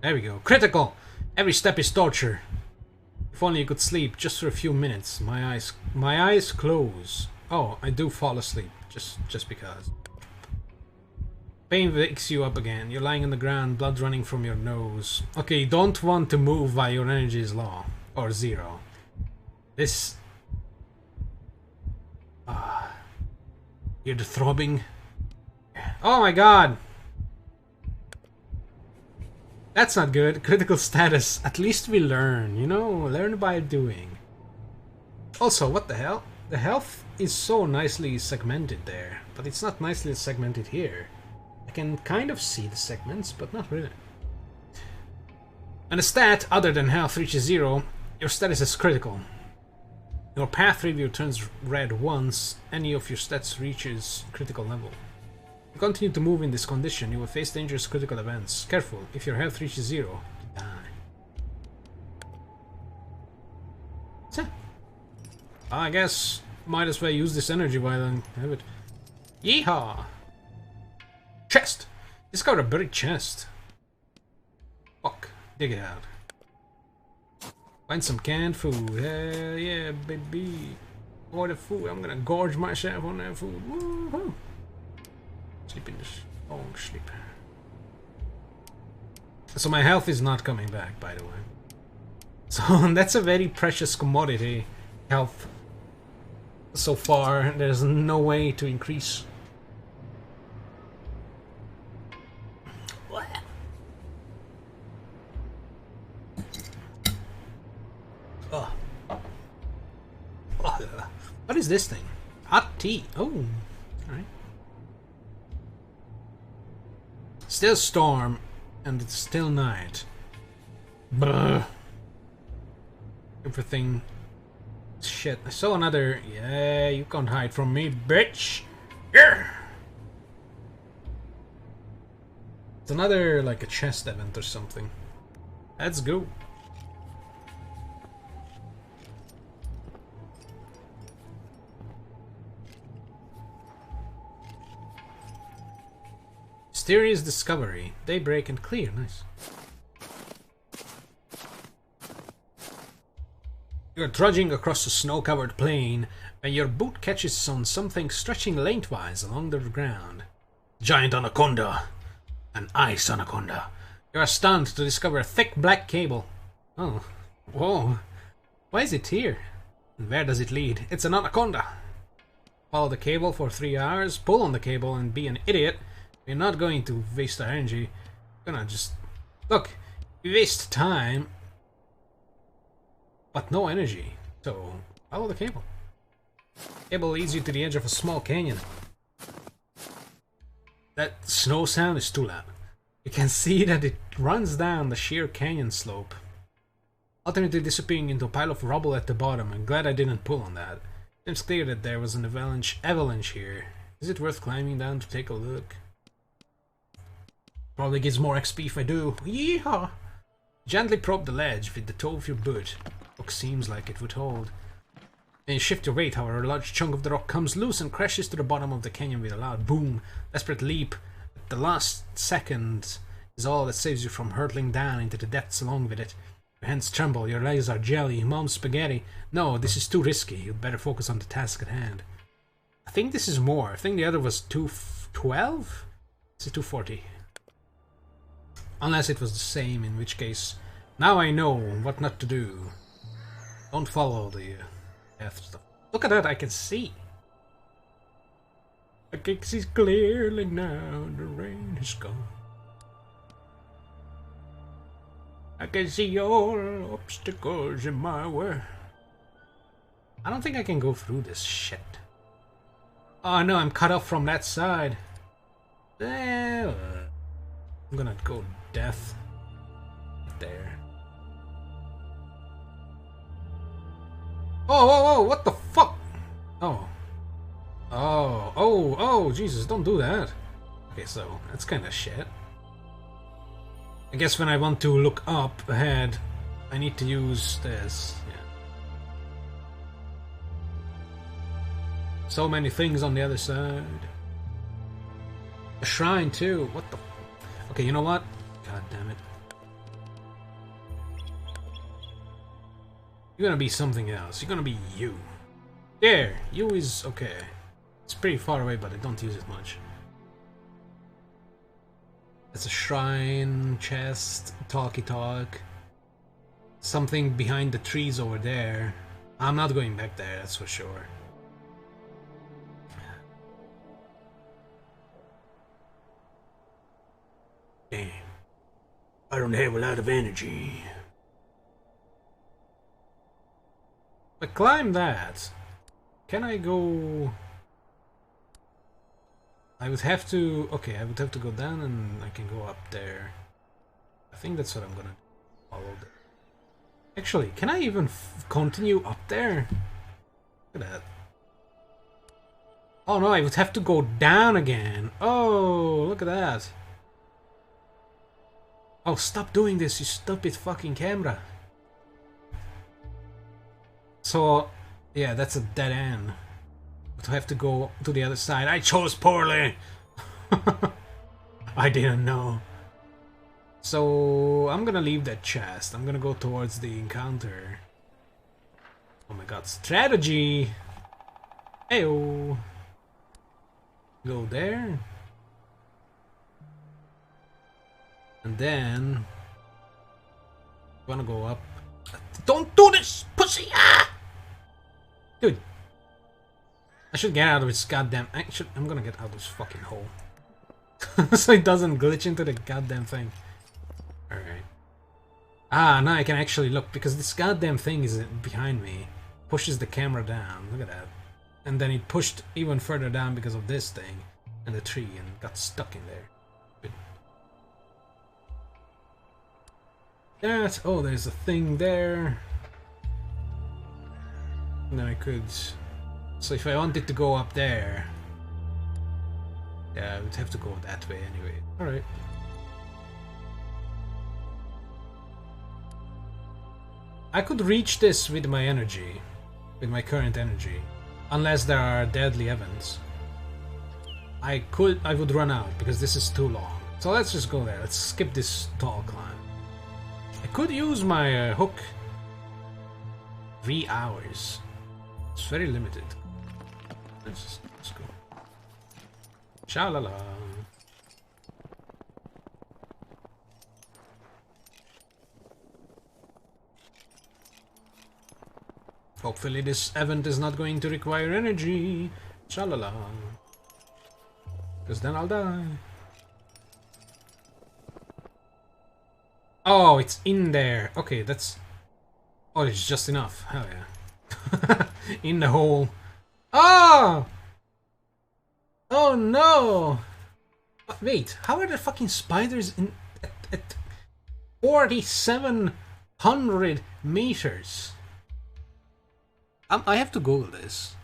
S1: There we go. Critical! Every step is torture. If only you could sleep just for a few minutes. My eyes close. Oh, I do fall asleep. Just because. Pain wakes you up again. You're lying on the ground, blood running from your nose. Okay, you don't want to move while your energy is low. Or zero. This... Hear the throbbing? Oh my god! That's not good. Critical status. At least we learn, you know? Learn by doing. Also, what the hell? The health is so nicely segmented there, but it's not nicely segmented here. I can kind of see the segments, but not really. And a stat other than health reaches 0, your status is critical. Your path review turns red once any of your stats reaches critical level. If you continue to move in this condition, you will face dangerous critical events. Careful, if your health reaches 0, you die. So, I guess might as well use this energy while I have it. Yeehaw! Chest! Discover a buried chest. Fuck. Dig it out. Find some canned food. Hell yeah, baby. All the food. I'm gonna gorge myself on that food. Woohoo! Sleep in this long sleep. So my health is not coming back, by the way. So that's a very precious commodity. Health. So far, there's no way to increase. Oh. What is this thing? Hot tea. Oh, alright. Still storm, and it's still night. Brr. Everything. Shit. I saw another. Yeah, you can't hide from me, bitch. Yeah. It's another, like a chest event or something. Let's go. Mysterious discovery. Daybreak and clear. Nice. You're trudging across a snow-covered plain when your boot catches on something stretching lengthwise along the ground. Giant anaconda. An ice anaconda. You are stunned to discover a thick black cable. Oh. Whoa. Why is it here? And where does it lead? It's an anaconda. Follow the cable for 3 hours, pull on the cable and be an idiot. You're not going to waste our energy. You're gonna just... Look, you waste time, but no energy. So, follow the cable. Cable leads you to the edge of a small canyon. That snow sound is too loud. You can see that it runs down the sheer canyon slope, ultimately disappearing into a pile of rubble at the bottom. I'm glad I didn't pull on that. Seems clear that there was an avalanche here. Is it worth climbing down to take a look? Probably gives more XP if I do. Yeehaw! Gently probe the ledge with the toe of your boot. Rock seems like it would hold. Then you shift your weight, however, a large chunk of the rock comes loose and crashes to the bottom of the canyon with a loud boom. Desperate leap. At the last second is all that saves you from hurtling down into the depths along with it. Your hands tremble, your legs are jelly, mom's spaghetti. No, this is too risky. You'd better focus on the task at hand. I think this is more. I think the other was 212? It's a 240. Unless it was the same, in which case... Now I know what not to do. Don't follow the path stuff. Look at that, I can see. I can see clearly now, the rain is gone. I can see all obstacles in my way. I don't think I can go through this shit. Oh no, I'm cut off from that side. I'm gonna go death. There. Oh, whoa, whoa, what the fuck? Oh. Oh, Jesus, don't do that. Okay, so, that's kinda shit. I guess when I want to look up ahead, I need to use this. Yeah. So many things on the other side. A shrine too. What the? Okay, you know what? God damn it. You're gonna be something else. You're gonna be you. There. You is okay. It's pretty far away, but I don't use it much. It's a shrine, chest, talkie talk. Something behind the trees over there. I'm not going back there, that's for sure. Damn. I don't have a lot of energy. But climb that. Can I go... I would have to... Okay, I would have to go down and I can go up there. I think that's what I'm gonna follow. Actually, can I even continue up there? Look at that. Oh no, I would have to go down again. Oh, look at that. Oh, stop doing this, you stupid fucking camera. So, yeah, that's a dead end. To have to go to the other side. I chose poorly. I didn't know. So I'm gonna leave that chest. I'm gonna go towards the encounter. Oh my god, strategy. Ayo. Go there. And then wanna go up. Don't do this, pussy! Ah! Dude. I should get out of this goddamn... I'm gonna get out of this fucking hole. So it doesn't glitch into the goddamn thing. Alright. Ah, now I can actually look, because this goddamn thing is behind me. Pushes the camera down. Look at that. And then it pushed even further down because of this thing. And the tree, and got stuck in there. Good. That... Oh, there's a thing there. And then I could... So if I wanted to go up there... Yeah, I would have to go that way anyway. Alright. I could reach this with my energy. With my current energy. Unless there are deadly events. I would run out, because this is too long. So let's just go there. Let's skip this tall climb. I could use my hook. 3 hours. It's very limited. Let's go. Sha-la-la. Hopefully this event is not going to require energy. Sha-la-la. Because then I'll die. Oh, it's in there. Okay, that's... Oh, it's just enough. Hell yeah. In the hole. Oh! Oh no! Wait, how are the fucking spiders in... at 4,700 meters? I have to Google this.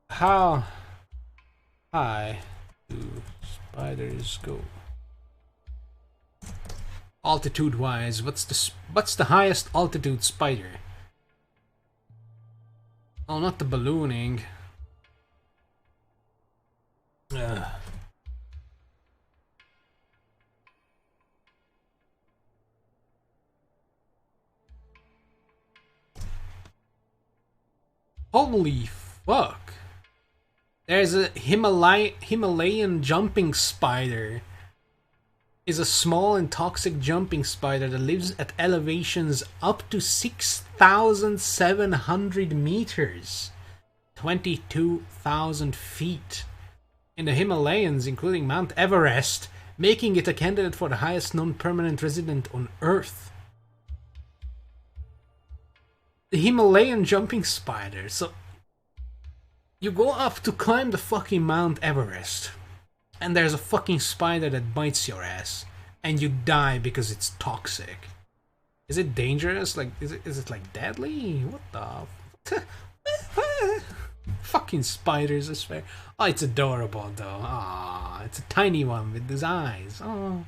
S1: How high do spiders go? Altitude-wise, what's the highest altitude spider? Oh, not the ballooning. Holy fuck! There's a Himalayan jumping spider. Is a small and toxic jumping spider that lives at elevations up to 6,700 meters, 22,000 feet, in the Himalayas, including Mount Everest, making it a candidate for the highest non-permanent resident on Earth. The Himalayan jumping spider. So you go up to climb the fucking Mount Everest, and there's a fucking spider that bites your ass, and you die because it's toxic. Is it dangerous? Like, is it like deadly? What the? Fucking spiders, I swear. Oh, it's adorable though. Ah, it's a tiny one with these eyes. Oh.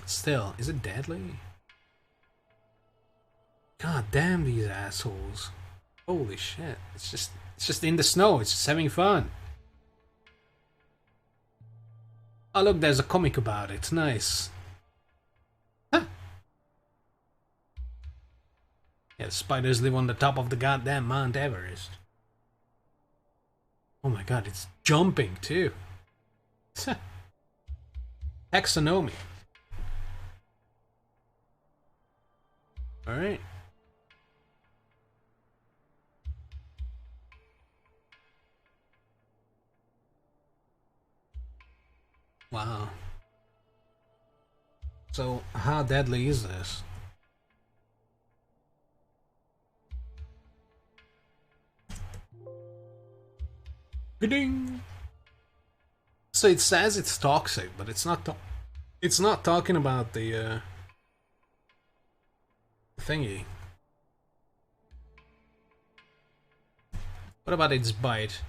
S1: Still, is it deadly? God damn these assholes. Holy shit. It's just in the snow. It's just having fun. Oh look, there's a comic about it. Nice. Huh. Yeah, the spiders live on the top of the goddamn Mount Everest. Oh my god, it's jumping too. Taxonomy. Alright. Wow. So, how deadly is this? Ding. So it says it's toxic, but it's not. It's not talking about the thingy. What about its bite?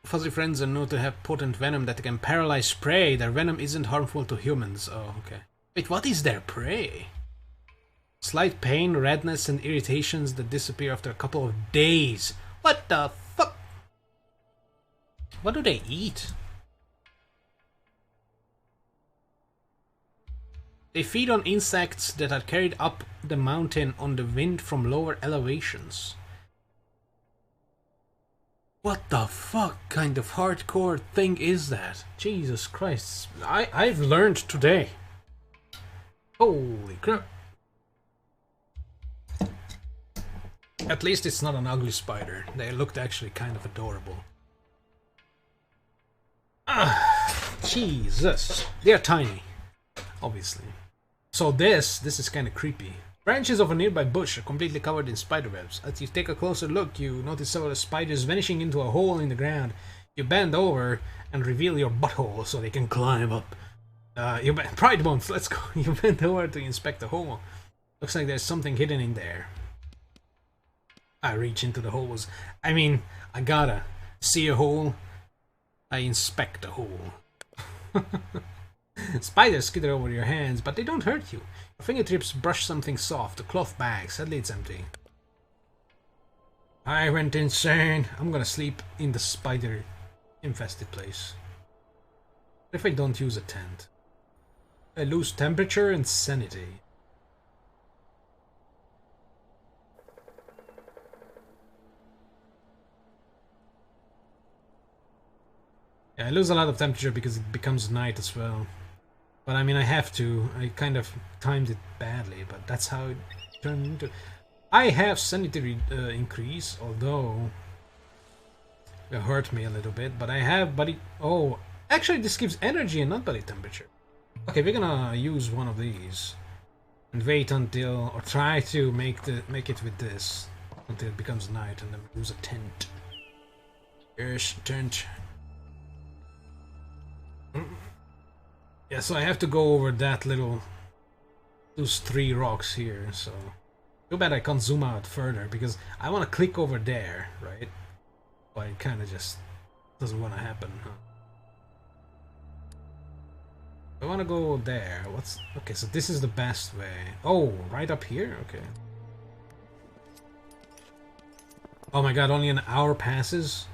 S1: Fuzzy friends are known to have potent venom that can paralyze prey. Their venom isn't harmful to humans. Oh, okay. Wait, what is their prey? Slight pain, redness, and irritations that disappear after a couple of days. What the fuck? What do they eat? They feed on insects that are carried up the mountain on the wind from lower elevations. What the fuck kind of hardcore thing is that? Jesus Christ. I've learned today. Holy crap. At least it's not an ugly spider. They looked actually kind of adorable. Ah, Jesus. They're tiny, obviously. So this is kind of creepy. Branches of a nearby bush are completely covered in spiderwebs. As you take a closer look, you notice several spiders vanishing into a hole in the ground. You bend over and reveal your butthole so they can climb up. Pride month, let's go. You bend over to inspect the hole. Looks like there's something hidden in there. I reach into the holes. I mean, I gotta see a hole. I inspect the hole. Spiders skitter over your hands, but they don't hurt you. Your fingertips brush something soft, a cloth bag. Sadly, it's empty. I went insane. I'm gonna sleep in the spider infested place. What if I don't use a tent? I lose temperature and sanity. Yeah, I lose a lot of temperature because it becomes night as well. But I mean, I have to. I kind of timed it badly, but that's how it turned into. I have sanity increase, although it hurt me a little bit. But I have body. Oh, actually, this gives energy and not body temperature. Okay, we're gonna use one of these and wait until, or try to make it with this until it becomes night, and then use a tent. Here's a tent. Yeah, so I have to go over that those 3 rocks here, so too bad I can't zoom out further because I want to click over there, right? But it kind of just doesn't want to happen, huh? I want to go there. Okay, so this is the best way. Oh, right up here? Okay. Oh my god, only an hour passes?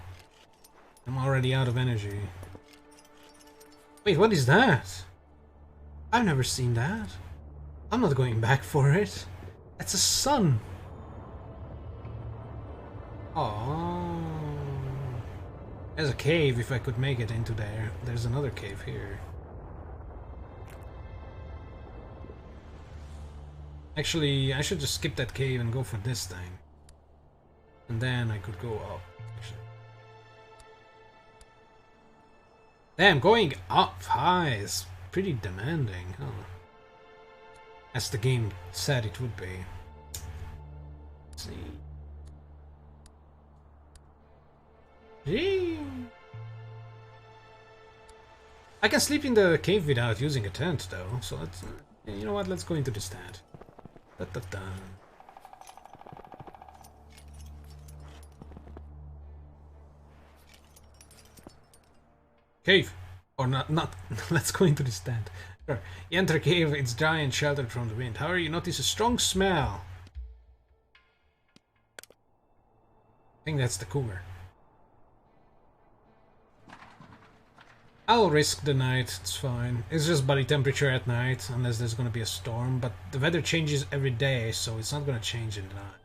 S1: I'm already out of energy. Wait, what is that? I've never seen that. I'm not going back for it. It's a sun. Oh, there's a cave if I could make it into there. There's another cave here. Actually, I should just skip that cave and go for this thing. And then I could go up. Actually. Damn, going up high is pretty demanding, huh? As the game said it would be. Let's see. Gee. I can sleep in the cave without using a tent, though. So let's, you know what? Let's go into this tent. Da, da, da. Cave, or not? Let's go into this tent. Sure. You enter a cave. It's dry and sheltered from the wind. However, you notice a strong smell. I think that's the cougar. I'll risk the night, it's fine. It's just body temperature at night, unless there's gonna be a storm, but the weather changes every day, so it's not gonna change in the night.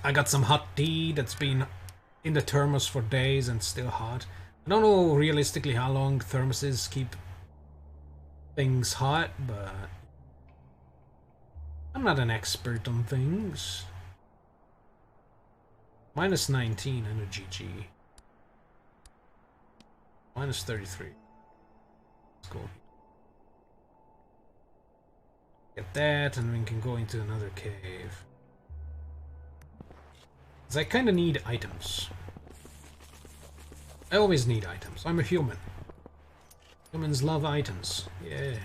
S1: I got some hot tea that's been in the thermos for days and still hot. I don't know realistically how long thermoses keep things hot, but I'm not an expert on things. Minus 19 energy G. Minus 33. Let's go. Get that, and we can go into another cave. Because I kind of need items. I always need items. I'm a human. Humans love items. Yeah.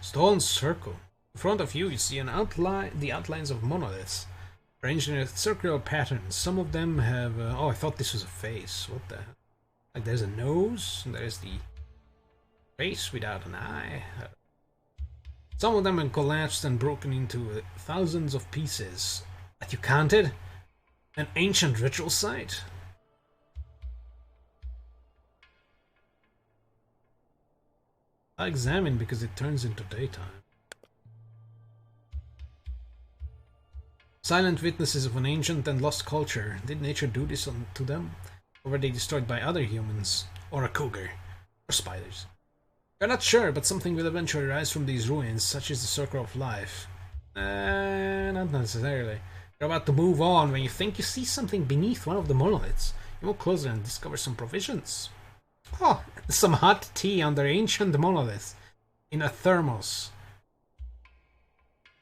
S1: Stone circle. In front of you, you see an outline, the outlines of monoliths. Arranged in a circular pattern. Some of them have... oh, I thought this was a face. What the hell? Like, there's a nose, and there's the face without an eye. Some of them have collapsed and broken into thousands of pieces. That you counted? An ancient ritual site? I'll examine because it turns into daytime. Silent witnesses of an ancient and lost culture. Did nature do this to them? Or were they destroyed by other humans? Or a cougar? Or spiders? We're not sure, but something will eventually rise from these ruins, such as the circle of life. Not necessarily. You're about to move on when you think you see something beneath one of the monoliths. You move closer and discover some provisions. Oh, some hot tea under ancient monoliths. In a thermos.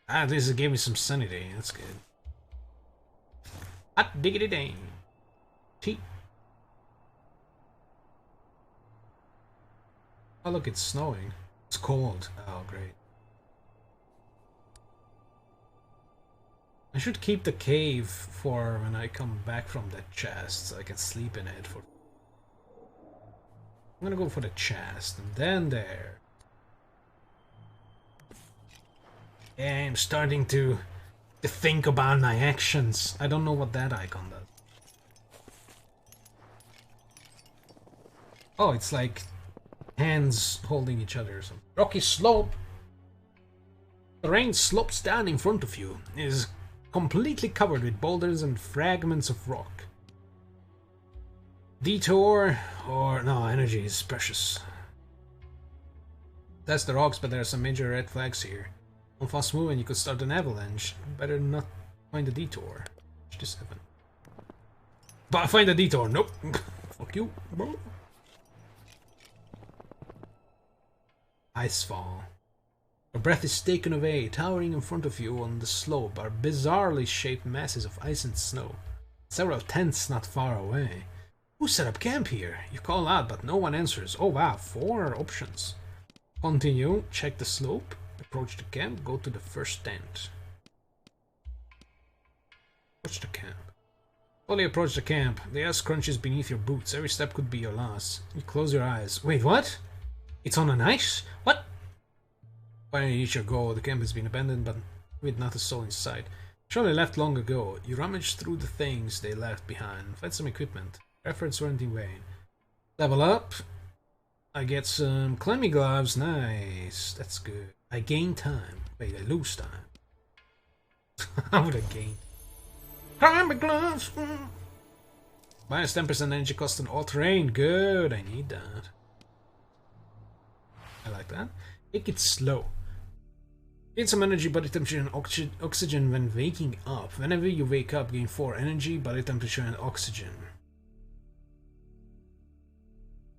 S1: Ah, this gave me some sanity. That's good. Hot diggity dang. Tea. Oh look, it's snowing. It's cold. Oh great. I should keep the cave for when I come back from that chest so I can sleep in it for... I'm gonna go for the chest and then there. Yeah, I'm starting to think about my actions. I don't know what that icon does. Oh, it's like hands holding each other or something. Rocky slope. The terrain slopes down in front of you. It is completely covered with boulders and fragments of rock. Detour or no, energy is precious. That's the rocks, but there are some major red flags here. On fast moving, you could start an avalanche. Better not find a detour. Just happen. But find a detour. Nope. Fuck you, bro. Icefall. Your breath is taken away. Towering in front of you on the slope are bizarrely shaped masses of ice and snow. Several tents not far away. Who set up camp here? You call out, but no one answers. Oh wow, 4 options. Continue, check the slope, approach the camp, go to the first tent. Approach the camp. Slowly approach the camp. The ice crunches beneath your boots. Every step could be your last. You close your eyes. Wait, what? It's on an ice? What? Finally you reach your goal. The camp has been abandoned, but with not a soul in sight. Surely left long ago. You rummage through the things they left behind. Find some equipment. Efforts weren't in vain. Level up. I get some climbing gloves. Nice. That's good. I gain time. Wait, I lose time. How would I gain? Climbing gloves. Minus 10% energy cost on all terrain. Good. I need that. I like that. Take it slow. Gain some energy, body temperature, and oxygen when waking up. Whenever you wake up, gain 4 energy, body temperature, and oxygen.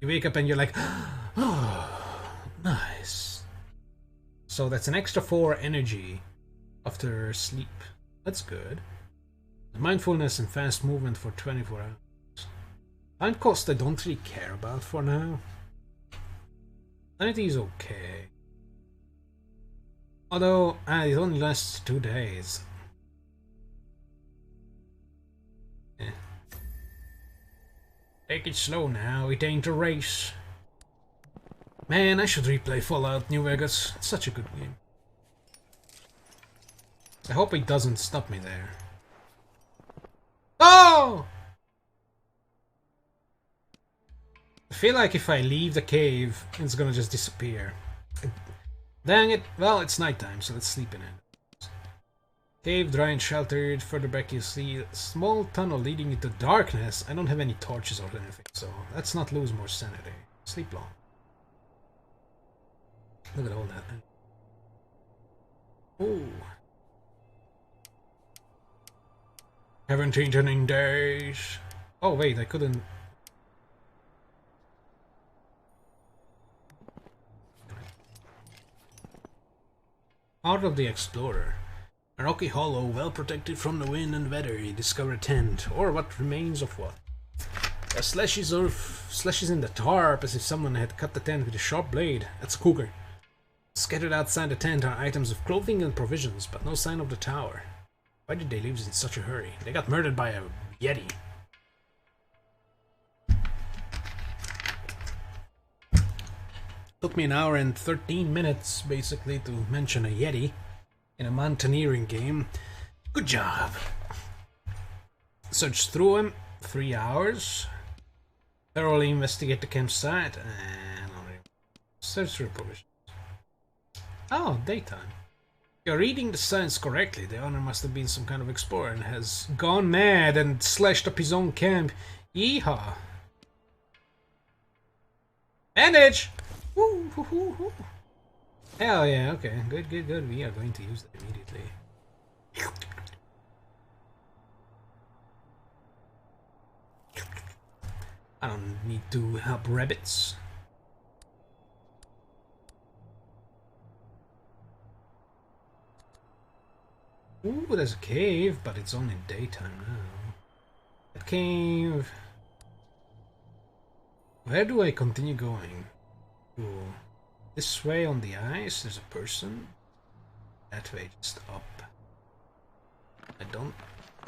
S1: You wake up and you're like, oh, nice. So that's an extra 4 energy after sleep. That's good. Mindfulness and fast movement for 24 hours. Time cost I don't really care about for now. Sanity is okay. Although, it only lasts 2 days. Yeah. Take it slow now, it ain't a race. Man, I should replay Fallout New Vegas. It's such a good game. I hope it doesn't stop me there. Oh! I feel like if I leave the cave, it's gonna just disappear. Dang it. Well, it's nighttime, so let's sleep in it. Cave, dry and sheltered. Further back you see a small tunnel leading into darkness. I don't have any torches or anything, so let's not lose more sanity. Sleep long. Look at all that. Ooh. Haven't eaten in days. Oh wait, I couldn't. Heart of the Explorer. A rocky hollow, well protected from the wind and weather. You discover a tent, or what remains of what. There are slashes in the tarp, as if someone had cut the tent with a sharp blade. That's a cougar. Scattered outside the tent are items of clothing and provisions, but no sign of the tower. Why did they leave in such a hurry? They got murdered by a yeti. Took me an hour and 13 minutes, basically, to mention a yeti in a mountaineering game. Good job. Search through him, 3 hours. Thoroughly investigate the campsite, and search for provisions. Oh, daytime. You're reading the signs correctly. The owner must have been some kind of explorer and has gone mad and slashed up his own camp. Yeehaw. Bandage! Woo, woo, woo, woo. Hell yeah, okay. Good, good, good. We are going to use that immediately. I don't need to help rabbits. Ooh, there's a cave, but it's only daytime now. A cave. Where do I continue going? Ooh. This way on the ice, there's a person. That way, just up. I don't.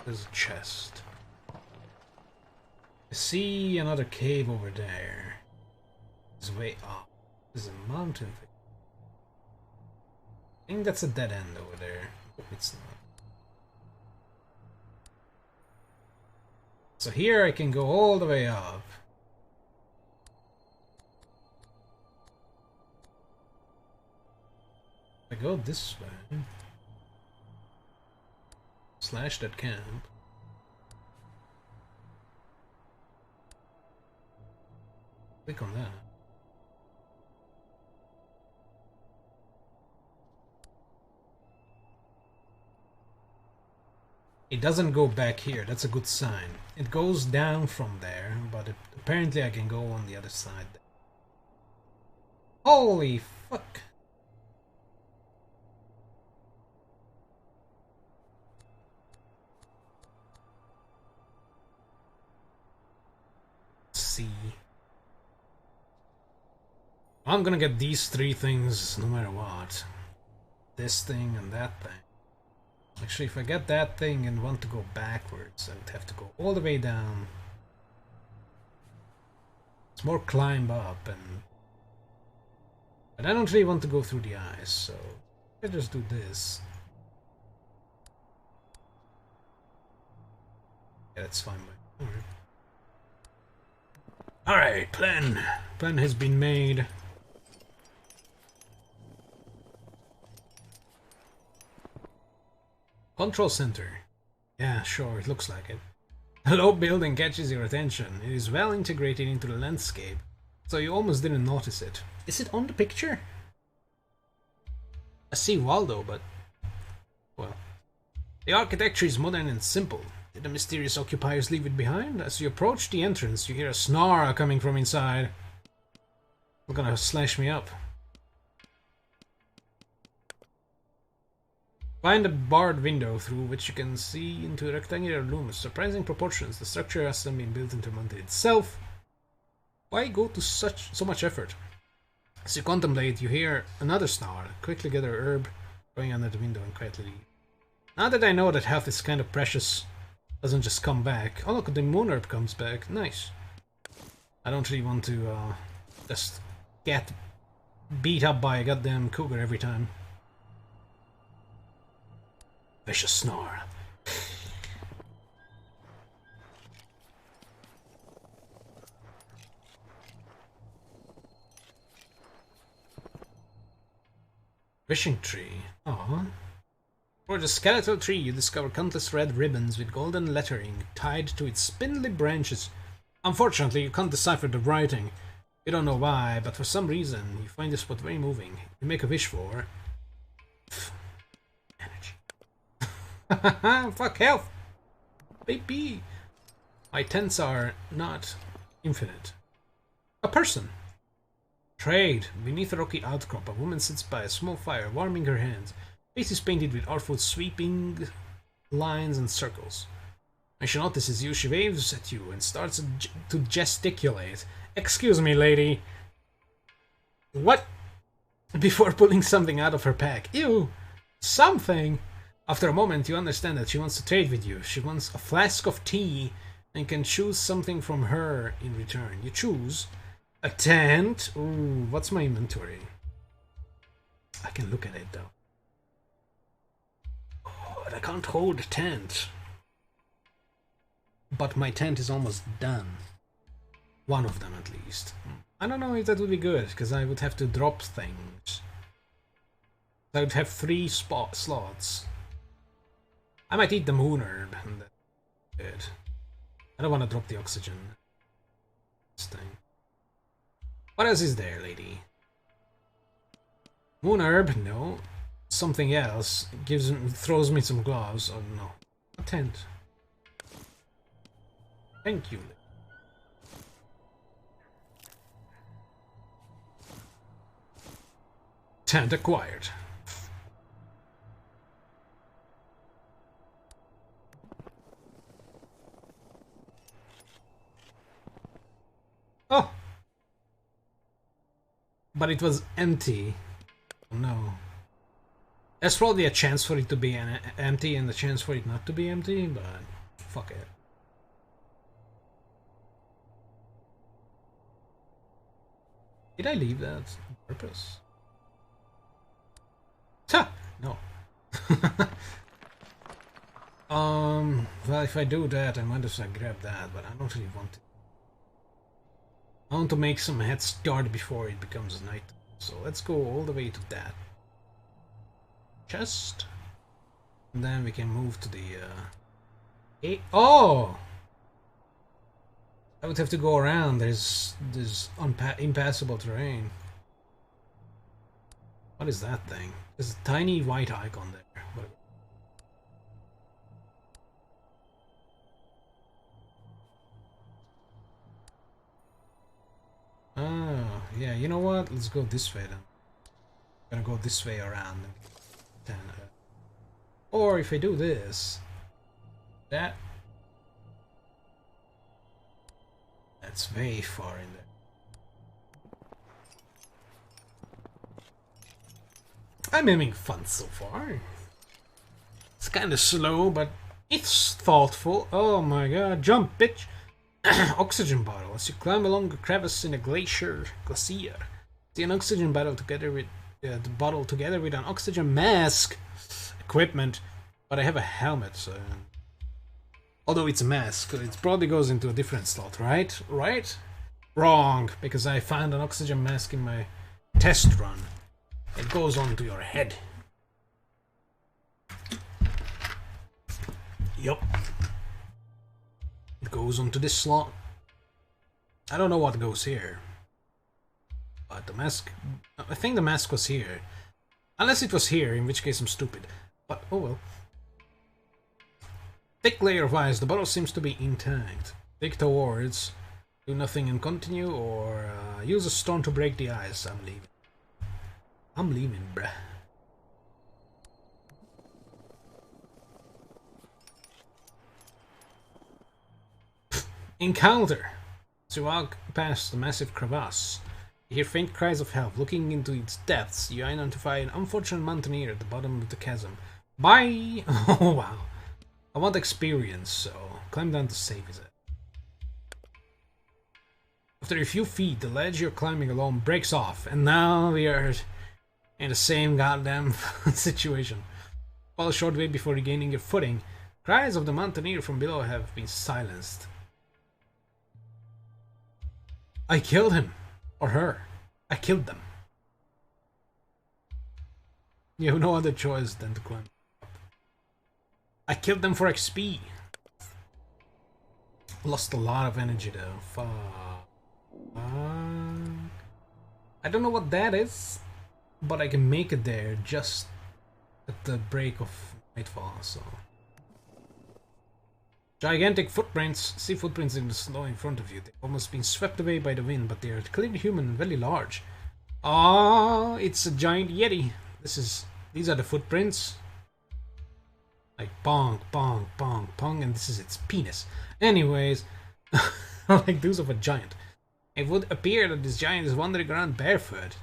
S1: There's a chest. I see another cave over there. It's way up. There's a mountain thing. I think that's a dead end over there. Hope it's not. So here I can go all the way up. If I go this way, slash that camp. Click on that. It doesn't go back here, that's a good sign. It goes down from there, but apparently I can go on the other side. Holy fuck! See. I'm gonna get these three things no matter what. This thing and that thing. Actually, if I get that thing and want to go backwards, I would have to go all the way down. It's more climb up, but I don't really want to go through the ice, so I just do this. Yeah, that's fine. Alright, plan. Plan has been made. Control center. Yeah, sure, it looks like it. A low building catches your attention. It is well integrated into the landscape, so you almost didn't notice it. Is it on the picture? I see Waldo, but... well... The architecture is modern and simple. Did the mysterious occupiers leave it behind? As you approach the entrance, you hear a snarl coming from inside. They're gonna slash me up. Find a barred window through which you can see into a rectangular room of surprising proportions. The structure has then been built into the mountain itself. Why go to so much effort? As you contemplate, you hear another snarl. Quickly gather a herb, going under the window and quietly leave. Now that I know that health is kind of precious, doesn't just come back. Oh look, the moon herb comes back. Nice. I don't really want to just get beat up by a goddamn cougar every time. Vicious snarl. Fishing tree. Aww. For the skeletal tree, you discover countless red ribbons with golden lettering tied to its spindly branches. Unfortunately, you can't decipher the writing. You don't know why, but for some reason, you find this spot very moving. You make a wish for... energy. Fuck health! Baby! My tents are not infinite. A person. Trade. Beneath a rocky outcrop, a woman sits by a small fire, warming her hands. Face is painted with artful sweeping lines and circles. When she notices you, she waves at you and starts to gesticulate. Excuse me, lady. What? Before pulling something out of her pack. Ew! Something! After a moment, you understand that she wants to trade with you. She wants a flask of tea and can choose something from her in return. You choose a tent. Ooh, what's my inventory? I can look at it though. Oh, I can't hold a tent. But my tent is almost done. One of them at least. I don't know if that would be good, because I would have to drop things. I would have 3 slots. I might eat the moon herb, and that's good. I don't want to drop the oxygen. This thing. What else is there, lady? Moon herb? No. Something else. Throws me some gloves. Oh no. A tent. Thank you. Tent acquired. Oh! But it was empty. Oh no. There's probably a chance for it to be empty and a chance for it not to be empty, but fuck it. Did I leave that on purpose? Ha! No. Well, if I do that, I might as well grab that, but I don't really want to. I want to make some head start before it becomes night. So let's go all the way to that chest. And then we can move to the oh! I would have to go around. There's impassable terrain. What is that thing? There's a tiny white icon there. What? Oh, yeah, you know what? Let's go this way then. I'm gonna go this way around. Then, or if I do this, that's way far in there. I'm having fun so far. It's kinda slow, but it's thoughtful. Oh my god, jump, bitch! Oxygen bottle. As you climb along a crevice in a glacier, see an oxygen bottle together with the bottle together with an oxygen mask equipment. But I have a helmet, so although it's a mask, it probably goes into a different slot, right? Right? Wrong, because I found an oxygen mask in my test run. It goes onto your head. Yup. It goes onto this slot. I don't know what goes here. But the mask... I think the mask was here. Unless it was here, in which case I'm stupid. But, oh well. Thick layer of ice. The bottle seems to be intact. Dig towards. Do nothing and continue, or use a stone to break the ice. I'm leaving. I'm leaving, bruh. Encounter! As you walk past the massive crevasse, you hear faint cries of help. Looking into its depths, you identify an unfortunate mountaineer at the bottom of the chasm. Bye! Oh wow. I want experience, so climb down to save his head. After a few feet, the ledge you're climbing along breaks off, and now we are in the same goddamn situation. Fall a short way before regaining your footing. Cries of the mountaineer from below have been silenced. I killed him. Or her. I killed them. You have no other choice than to climb up. I killed them for XP. Lost a lot of energy though. Fuck. I don't know what that is, but I can make it there just at the break of nightfall, so... Gigantic footprints. See footprints in the snow in front of you. They've almost been swept away by the wind, but they are clearly human and very large. Ah, it's a giant yeti. These are the footprints. Like bong, bong, bong, bong, and this is its penis. Anyways, like those of a giant. It would appear that this giant is wandering around barefoot.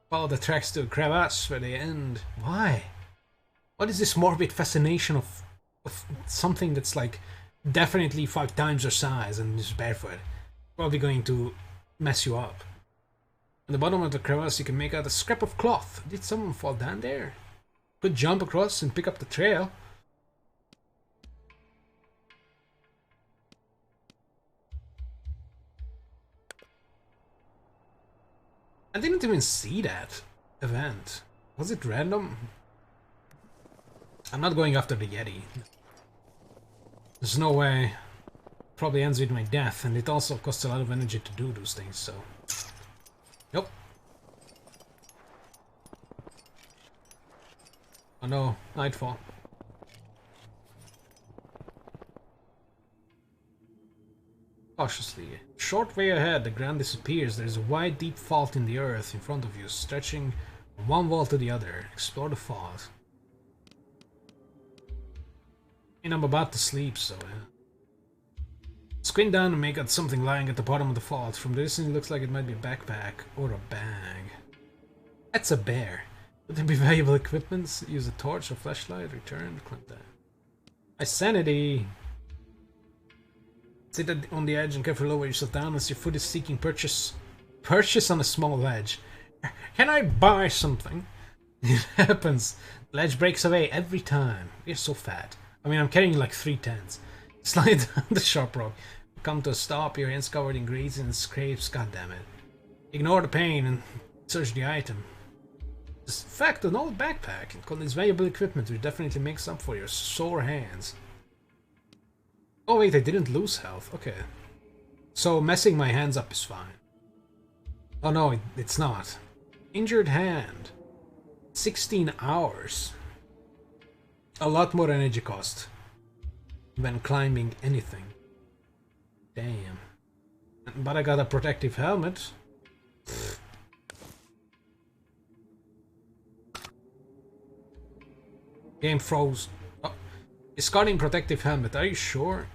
S1: Follow the tracks to a crevasse where they end. Why? What is this morbid fascination of something that's like definitely 5 times your size and is barefoot? Probably going to mess you up. At the bottom of the crevasse you can make out a scrap of cloth. Did someone fall down there? Could jump across and pick up the trail. I didn't even see that event. Was it random? I'm not going after the Yeti. There's no way. Probably ends with my death, and it also costs a lot of energy to do those things, so... Yep. Oh no, nightfall. Cautiously. Short way ahead, the ground disappears. There is a wide, deep fault in the earth in front of you, stretching from one wall to the other. Explore the fault. And I'm about to sleep, so yeah. Squint down and make out something lying at the bottom of the fault. From the distance it looks like it might be a backpack or a bag. That's a bear. Would there be valuable equipment? Use a torch or flashlight. Return. Climb down. My sanity. Sit on the edge and carefully lower yourself down as your foot is seeking purchase. Purchase on a small ledge. Can I buy something? It happens. The ledge breaks away every time. We're so fat. I mean, I'm carrying like 3 tents. Slide down the sharp rock. Come to a stop, your hands covered in grease and scrapes. God damn it. Ignore the pain and search the item. In fact, an old backpack and contains valuable equipment which definitely makes up for your sore hands. Oh wait, I didn't lose health. Okay. So messing my hands up is fine. Oh no, it's not. Injured hand. 16 hours. A lot more energy cost when climbing anything. Damn. But I got a protective helmet. Game froze. Oh. Discarding protective helmet, are you sure?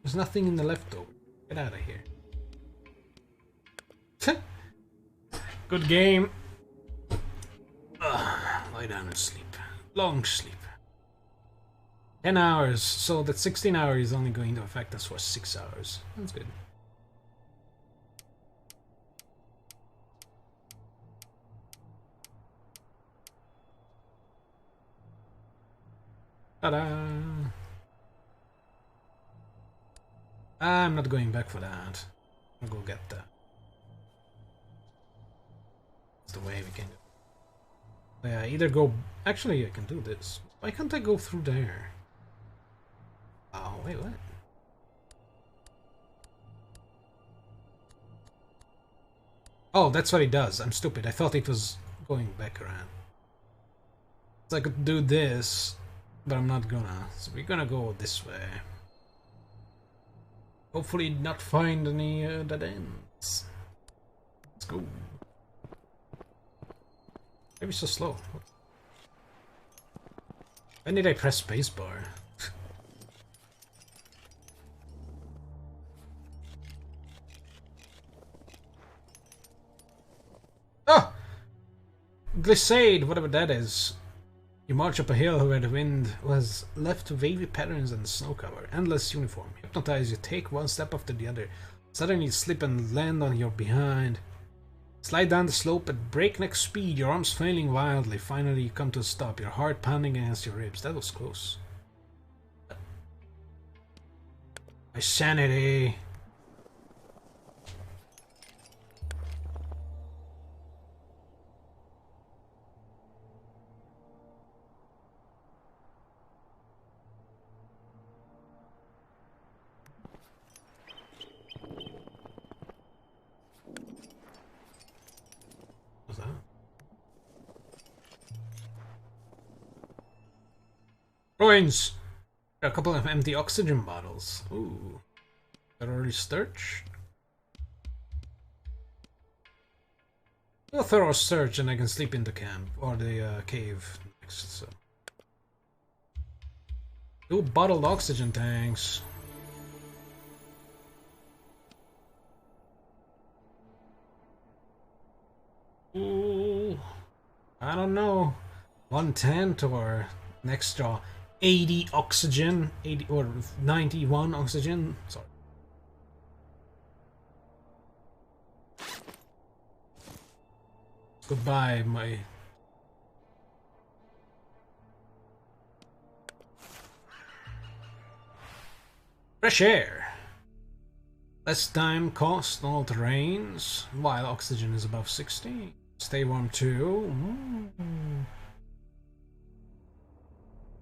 S1: There's nothing in the leftover. Get out of here. Good game. Lie down and sleep. Long sleep. 10 hours. So that 16 hours is only going to affect us for 6 hours. That's good. Ta-da! I'm not going back for that. I'll go get that. That's the way we can go. Yeah, either go... Actually, I can do this. Why can't I go through there? Oh, wait, what? Oh, that's what it does. I'm stupid. I thought it was going back around. So I could do this, but I'm not gonna. So we're gonna go this way. Hopefully not find any dead ends. Let's go. Maybe so slow. When did I press spacebar? Oh! Glissade, whatever that is. You march up a hill where the wind was left to wavy patterns and snow cover. Endless uniform. Hypnotize, you take one step after the other. Suddenly you slip and land on your behind. Slide down the slope at breakneck speed, your arms flailing wildly. Finally you come to a stop, your heart pounding against your ribs. That was close. My sanity. What's that? Ruins! A couple of empty oxygen bottles. Ooh. Got already searched? A thorough search and I can sleep in the camp or the cave next. So. 2 bottled oxygen tanks. Ooh, I don't know. 1 tent or an extra 80 oxygen, 80 or 91 oxygen. Sorry. Goodbye, my... Fresh air. Less time cost on all terrains, while oxygen is above 60. Stay warm too.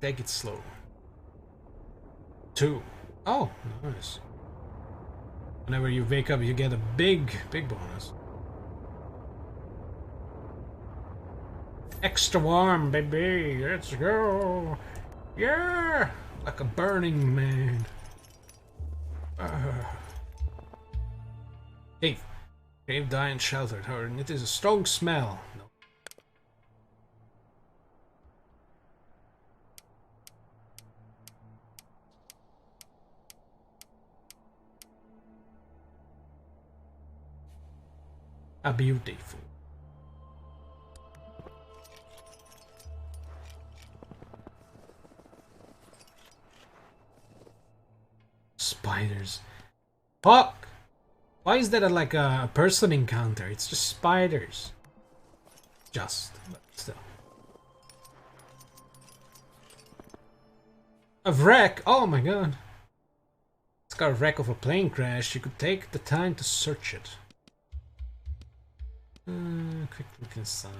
S1: Take it slow. 2. Oh, nice. Whenever you wake up, you get a big bonus. Extra warm, baby. Let's go. Yeah, like a burning man. Cave. Cave, die and sheltered her, and it is a strong smell. No. A beautiful. Spiders. Fuck! Why is that like a person encounter? It's just spiders. Just, but still. A wreck? Oh my god. It's got a wreck of a plane crash. You could take the time to search it. Quick look inside.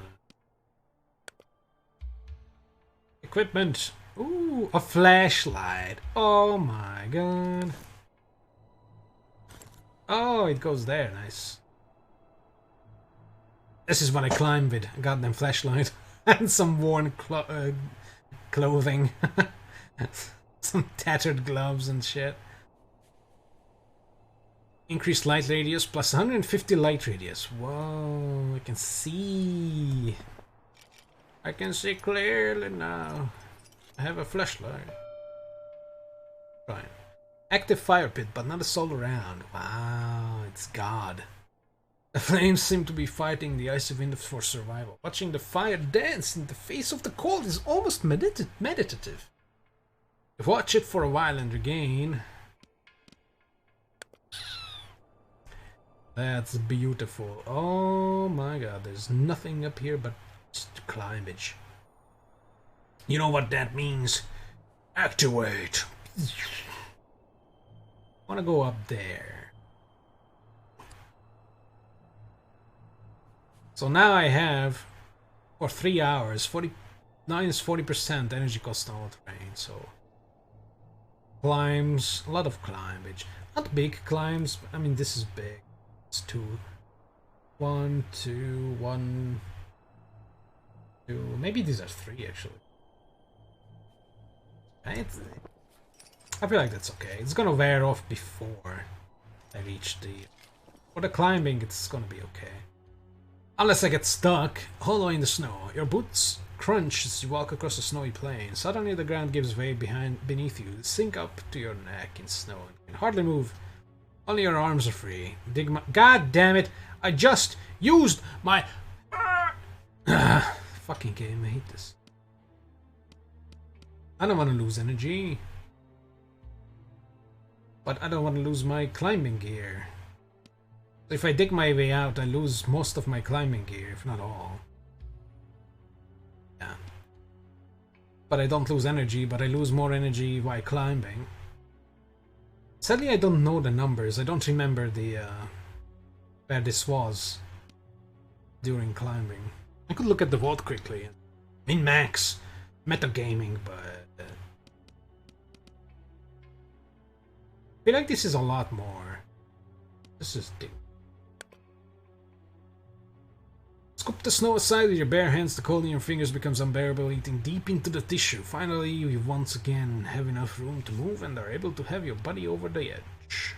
S1: Equipment. Ooh, a flashlight. Oh my god. Oh, it goes there. Nice. This is what I climb with. A goddamn flashlight. And some worn clothing. Some tattered gloves and shit. Increased light radius plus 150 light radius. Whoa, I can see. I can see clearly now. I have a flashlight. Right. Active fire pit, but not a soul around. Wow, it's God. The flames seem to be fighting the icy wind for survival. Watching the fire dance in the face of the cold is almost meditative. Watch it for a while and regain. That's beautiful. Oh my god, there's nothing up here but just climbage. You know what that means? Activate. Wanna go up there. So now I have for 3 hours 40% energy cost on all terrain, so climbs, a lot of climbage. Not big climbs, I mean this is big. It's 2. 1, 2, 1, 2. Maybe these are 3 actually. Right? I feel like that's okay. It's gonna wear off before I reach the... For the climbing, it's gonna be okay. Unless I get stuck, hollow in the snow. Your boots crunch as you walk across a snowy plain. Suddenly the ground gives way beneath you. Sink up to your neck in snow and you can hardly move. Only your arms are free. Dig my... God damn it! I just used my... Fucking game, I hate this. I don't want to lose energy. But I don't want to lose my climbing gear. If I dig my way out, I lose most of my climbing gear, if not all. Yeah. But I don't lose energy, but I lose more energy while climbing. Sadly, I don't know the numbers. I don't remember the where this was during climbing. I could look at the vault quickly. Min-max metagaming, but I feel like this is a lot more. This is deep. Scoop the snow aside with your bare hands. The cold in your fingers becomes unbearable, eating deep into the tissue. Finally, you once again have enough room to move and are able to have your body over the edge.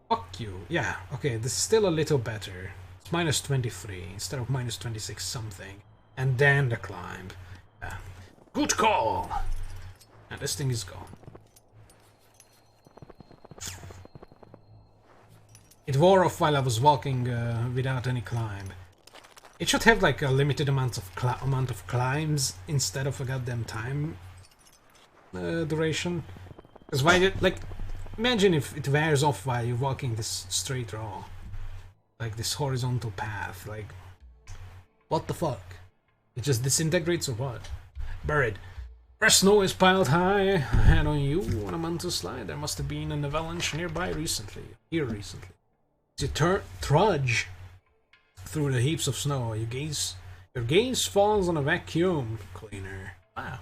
S1: Fuck you. Yeah, okay, this is still a little better. It's minus 23 instead of minus 26 something. And then the climb. Yeah. Good call! And this thing is gone. It wore off while I was walking without any climb. It should have like a limited amount of climbs instead of a goddamn time duration. Because why did, like, imagine if it wears off while you're walking this straight row, like this horizontal path. Like, what the fuck? It just disintegrates or what? Buried. Fresh snow is piled high ahead on you on a mountain slide. There must have been an avalanche nearby recently. Here recently. As you trudge through the heaps of snow, your gaze falls on a vacuum cleaner. Wow.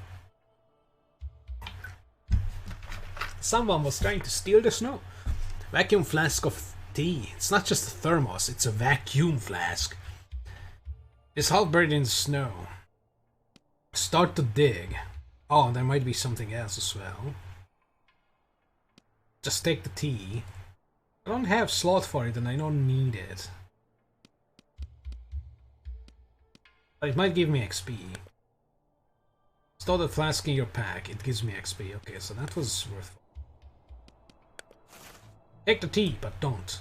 S1: Someone was trying to steal the snow. Vacuum flask of tea. It's not just a thermos, it's a vacuum flask. It's half buried in the snow. Start to dig. Oh, there might be something else as well. Just take the tea. I don't have slot for it and I don't need it. But it might give me XP. Store the flask in your pack. It gives me XP. Okay, so that was worth it. Take the tea, but don't.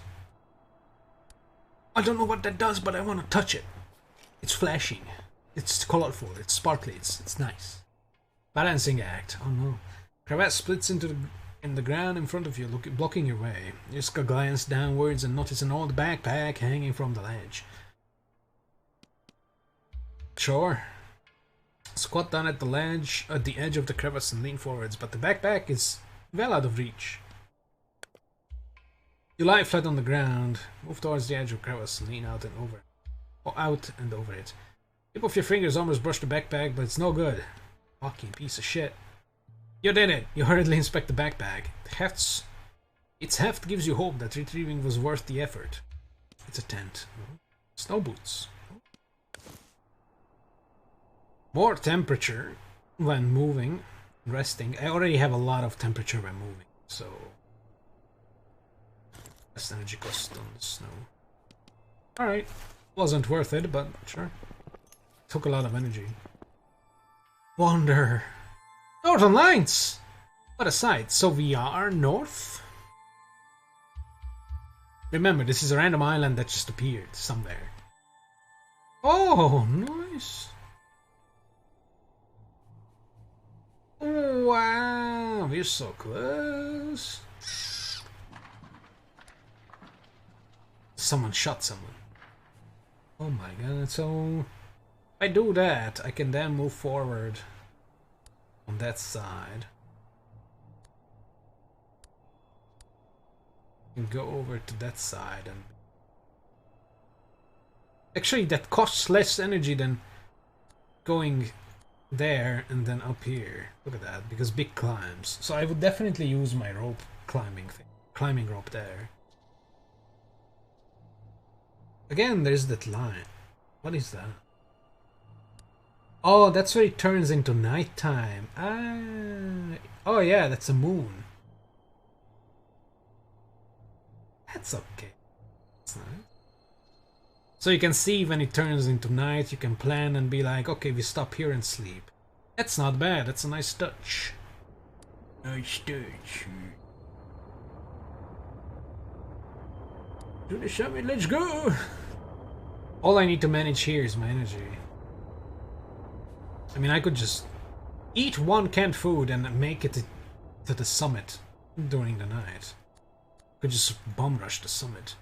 S1: I don't know what that does, but I want to touch it. It's flashing. It's colorful. It's sparkly. It's nice. Balancing act. Oh no. Crevasse splits into the in the ground in front of you, blocking your way. Yiska glanced downwards and noticed an old backpack hanging from the ledge. Sure. Squat down at the ledge, at the edge of the crevice and lean forwards, but the backpack is well out of reach. You lie flat on the ground, move towards the edge of the crevice and lean out and over it. Tip of your fingers almost brush the backpack, but it's no good. Fucking piece of shit. You did it! You hurriedly inspect the backpack. Its heft gives you hope that retrieving was worth the effort. It's a tent. Snow boots. More temperature when moving, resting. I already have a lot of temperature when moving, so less energy cost on the snow. Alright, wasn't worth it, but sure. Took a lot of energy. Wonder. Northern Lights! What a sight. So we are north? Remember, this is a random island that just appeared somewhere. Oh, nice. Wow, we're so close. Someone shot someone. Oh my god, so if I do that, I can then move forward on that side. And go over to that side and actually that costs less energy than going there and then up here. Look at that, because big climbs. So I would definitely use my rope climbing rope there. Again, there's that line. What is that? Oh, that's where it turns into nighttime. Oh yeah, that's a moon. That's okay. That's nice. So you can see when it turns into night, you can plan and be like, okay, we stop here and sleep. That's not bad, that's a nice touch. Nice touch. To the summit, let's go! All I need to manage here is my energy. I mean, I could just eat one canned food and make it to the summit during the night. Could just bum rush the summit.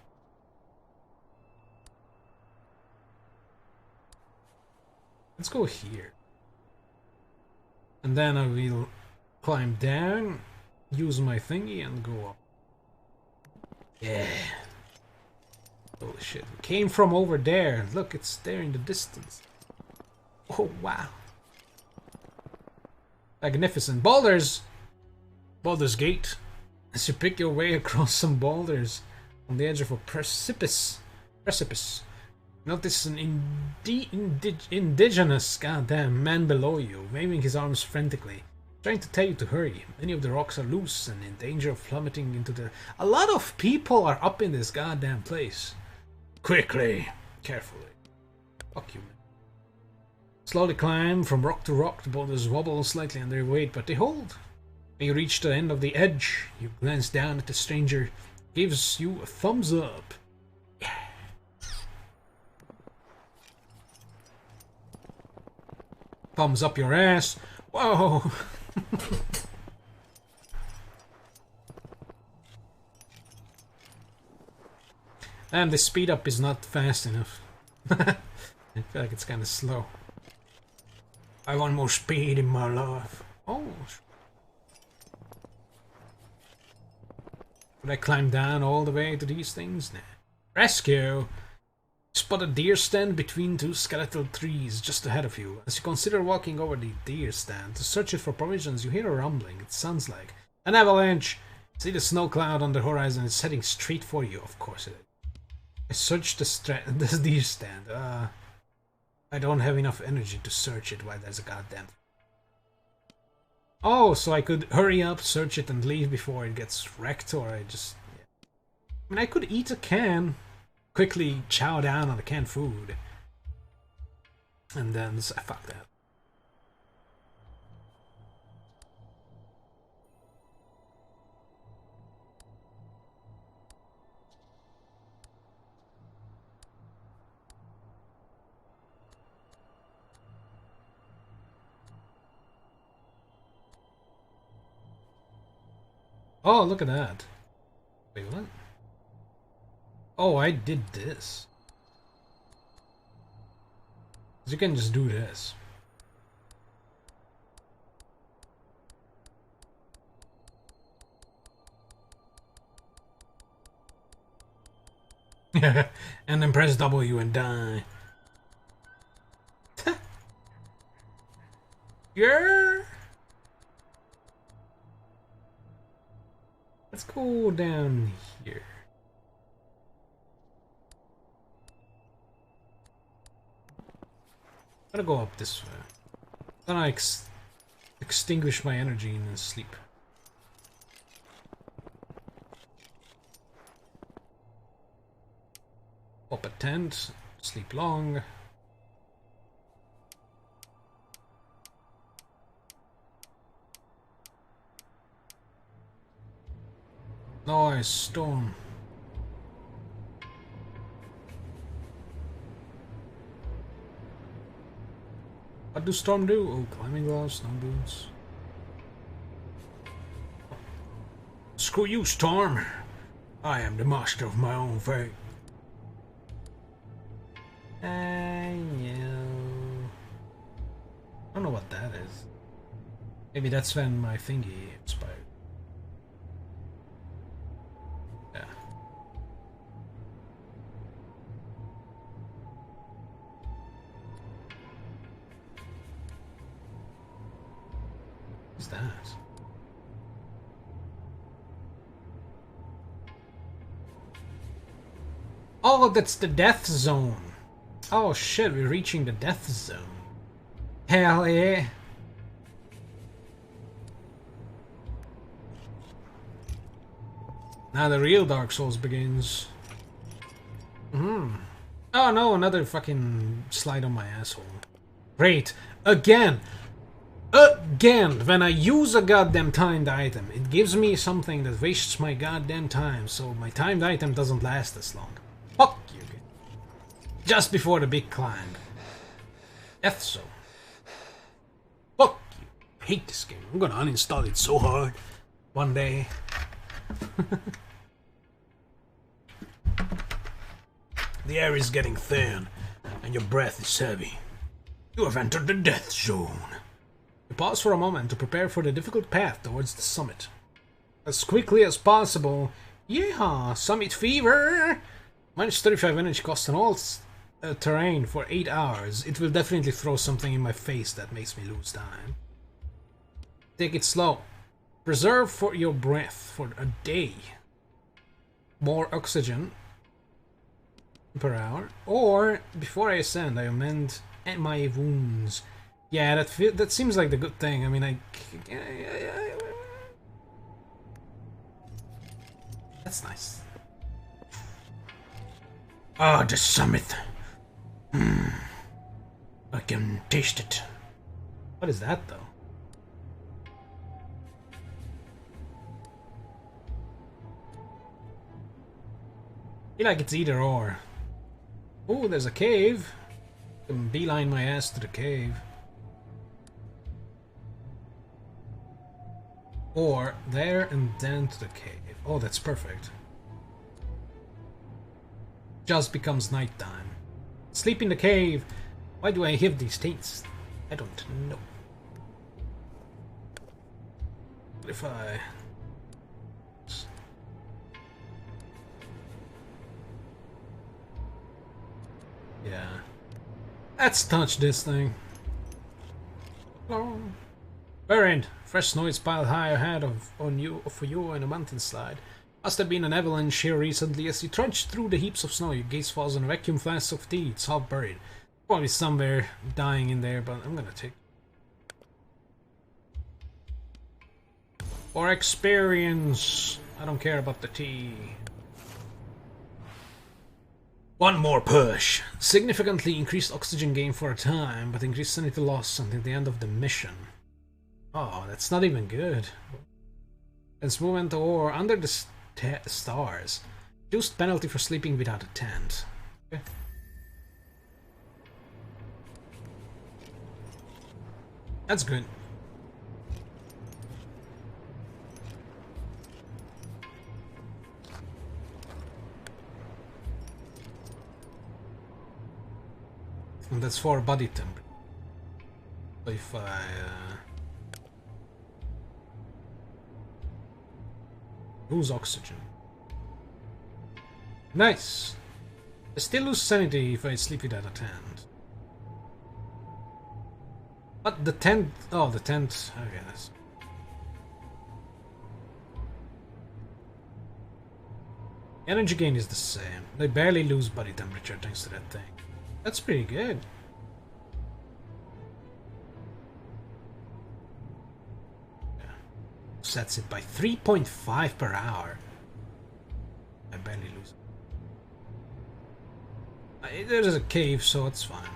S1: Let's go here. And then I will climb down, use my thingy and go up. Yeah. Holy shit. We came from over there. Look, it's there in the distance. Oh, wow. Magnificent. Boulders! Baldur's Gate. As you pick your way across some boulders on the edge of a precipice. Notice an indigenous goddamn man below you, waving his arms frantically, trying to tell you to hurry. Many of the rocks are loose and in danger of plummeting into the... A lot of people are up in this goddamn place. Quickly, carefully. Fuck you, man. Slowly climb from rock to rock. The boulders wobble slightly under your weight, but they hold. When you reach the end of the edge, you glance down at the stranger, gives you a thumbs up. Yeah. Thumbs up your ass. Whoa! And the speed up is not fast enough. I feel like it's kind of slow. I want more speed in my life. Oh. Would I climb down all the way to these things? Nah. Rescue! Spot a deer stand between two skeletal trees just ahead of you. As you consider walking over the deer stand to search it for provisions, you hear a rumbling. It sounds like an avalanche. See the snow cloud on the horizon. It's heading straight for you. Of course it is. I searched the deer stand. I don't have enough energy to search it while there's a goddamn... Oh, so I could hurry up, search it and leave before it gets wrecked, or I just... Yeah. I mean, I could eat a can, quickly chow down on the canned food, and then... Fuck that. Oh, look at that. Wait, what? Oh, I did this. You can just do this. And then press W and die. Yeah. Let's go down here. I'm gonna go up this way. Then I extinguish my energy in sleep. Up a tent, sleep long. Nice storm. What do storm do? Oh, climbing gloves, snow boots. Screw you, storm. I am the master of my own fate. I know. I don't know what that is. Maybe that's when my thingy expired. Yeah. What's that? Oh, that's the death zone. Oh shit, we're reaching the death zone. Hell yeah. Now the real Dark Souls begins. Oh no, another fucking slide on my asshole. Great. Again! Again! When I use a goddamn timed item, it gives me something that wastes my goddamn time, so my timed item doesn't last as long. Fuck you. Just before the big climb. Death Zone. Fuck you. I hate this game. I'm gonna uninstall it so hard. One day. The air is getting thin, and your breath is heavy. You have entered the death zone. You pause for a moment to prepare for the difficult path towards the summit. As quickly as possible. Yeehaw! Summit fever! Minus 35 energy cost on all terrain for 8 hours. It will definitely throw something in my face that makes me lose time. Take it slow. Preserve for your breath for a day. More oxygen per hour. Or, before I ascend, I amend my wounds. Yeah, that seems like the good thing. I mean, that's nice. Ah, the summit. I can taste it. What is that, though? I feel like it's either or. Oh, there's a cave. I can beeline my ass to the cave. Or there and then to the cave. Oh, that's perfect. Just becomes nighttime. Sleep in the cave. Why do I have these tastes? I don't know. What if I... Yeah. Let's touch this thing. Oh. Buried. Fresh snow is piled high ahead for you in a mountainslide. Must have been an avalanche here recently. As you trudge through the heaps of snow, your gaze falls on a vacuum flask of tea. It's half buried. Probably somewhere dying in there, but I'm gonna take... For experience! I don't care about the tea. One more push. Significantly increased oxygen gain for a time, but increased sanity loss until the end of the mission. Oh, that's not even good. Let's move into or under the stars. Reduced penalty for sleeping without a tent. Okay. That's good. And that's for body temperature. So if I... lose oxygen. Nice! I still lose sanity if I sleep without a tent. But the tent... oh, the tent... I guess. Energy gain is the same. They barely lose body temperature thanks to that thing. That's pretty good. Yeah. Sets it by 3.5 per hour. I barely lose it. There's a cave, so it's fine.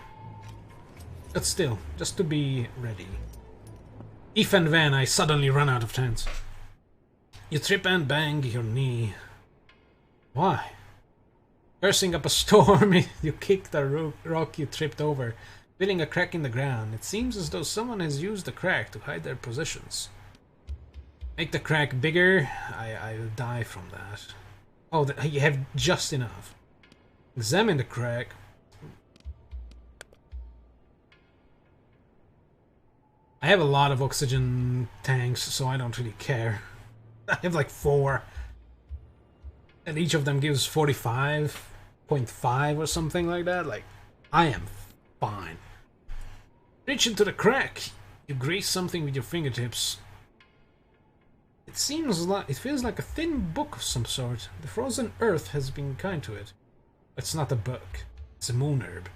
S1: But still, just to be ready. If and when I suddenly run out of tents. You trip and bang your knee. Why? Cursing up a storm, you kick the rock you tripped over, filling a crack in the ground. It seems as though someone has used the crack to hide their positions. Make the crack bigger, I will die from that. Oh, you have just enough. Examine the crack. I have a lot of oxygen tanks, so I don't really care. I have like 4. And each of them gives 45.5 or something like that. Like, I am fine. Reach into the crack. You graze something with your fingertips. It feels like a thin book of some sort. The frozen earth has been kind to it. It's not a book. It's a moon herb.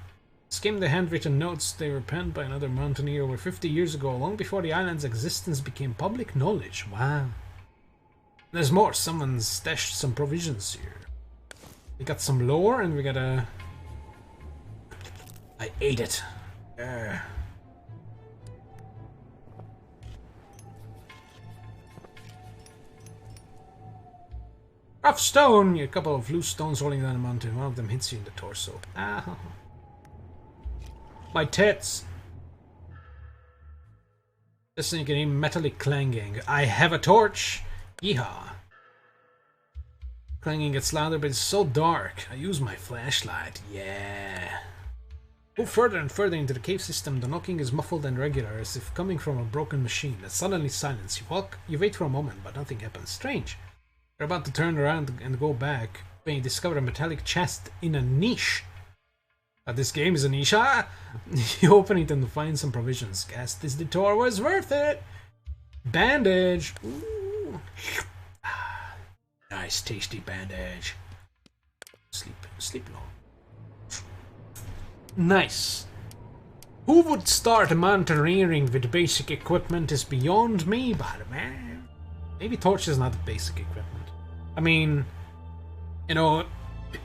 S1: Skim the handwritten notes. They were penned by another mountaineer over 50 years ago, long before the island's existence became public knowledge. Wow. There's more. Someone's stashed some provisions here. We got some lore and we got a... I ate it. Rough stone! A couple of loose stones rolling down the mountain. One of them hits you in the torso. Ah. My tits! Listen, you can hear metallic clanging. I have a torch! Yeehaw! Clanging gets louder, but it's so dark. I use my flashlight. Yeah! Move further and further into the cave system. The knocking is muffled and regular, as if coming from a broken machine. Then suddenly silence. You wait for a moment, but nothing happens. Strange. You're about to turn around and go back when you discover a metallic chest in a niche. This game is a niche. Ah! You open it and find some provisions. Guess this detour was worth it. Bandage. Ooh. Ah, nice, tasty bandage. Sleep long. Nice. Who would start mountaineering with basic equipment is beyond me, but man, maybe torch is not the basic equipment. I mean, you know,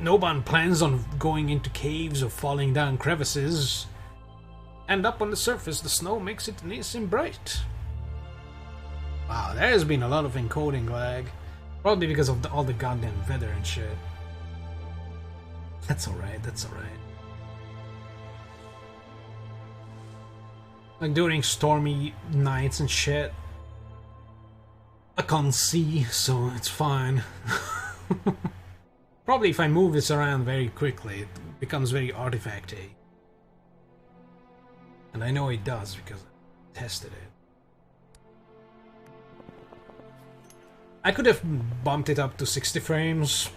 S1: no one plans on going into caves or falling down crevices. And up on the surface, the snow makes it nice and bright. Wow, there's been a lot of encoding lag. Probably because of all the goddamn weather and shit. That's alright, that's alright. Like during stormy nights and shit, I can't see, so it's fine. Probably if I move this around very quickly, it becomes very artifacty. And I know it does because I tested it. I could have bumped it up to 60 frames,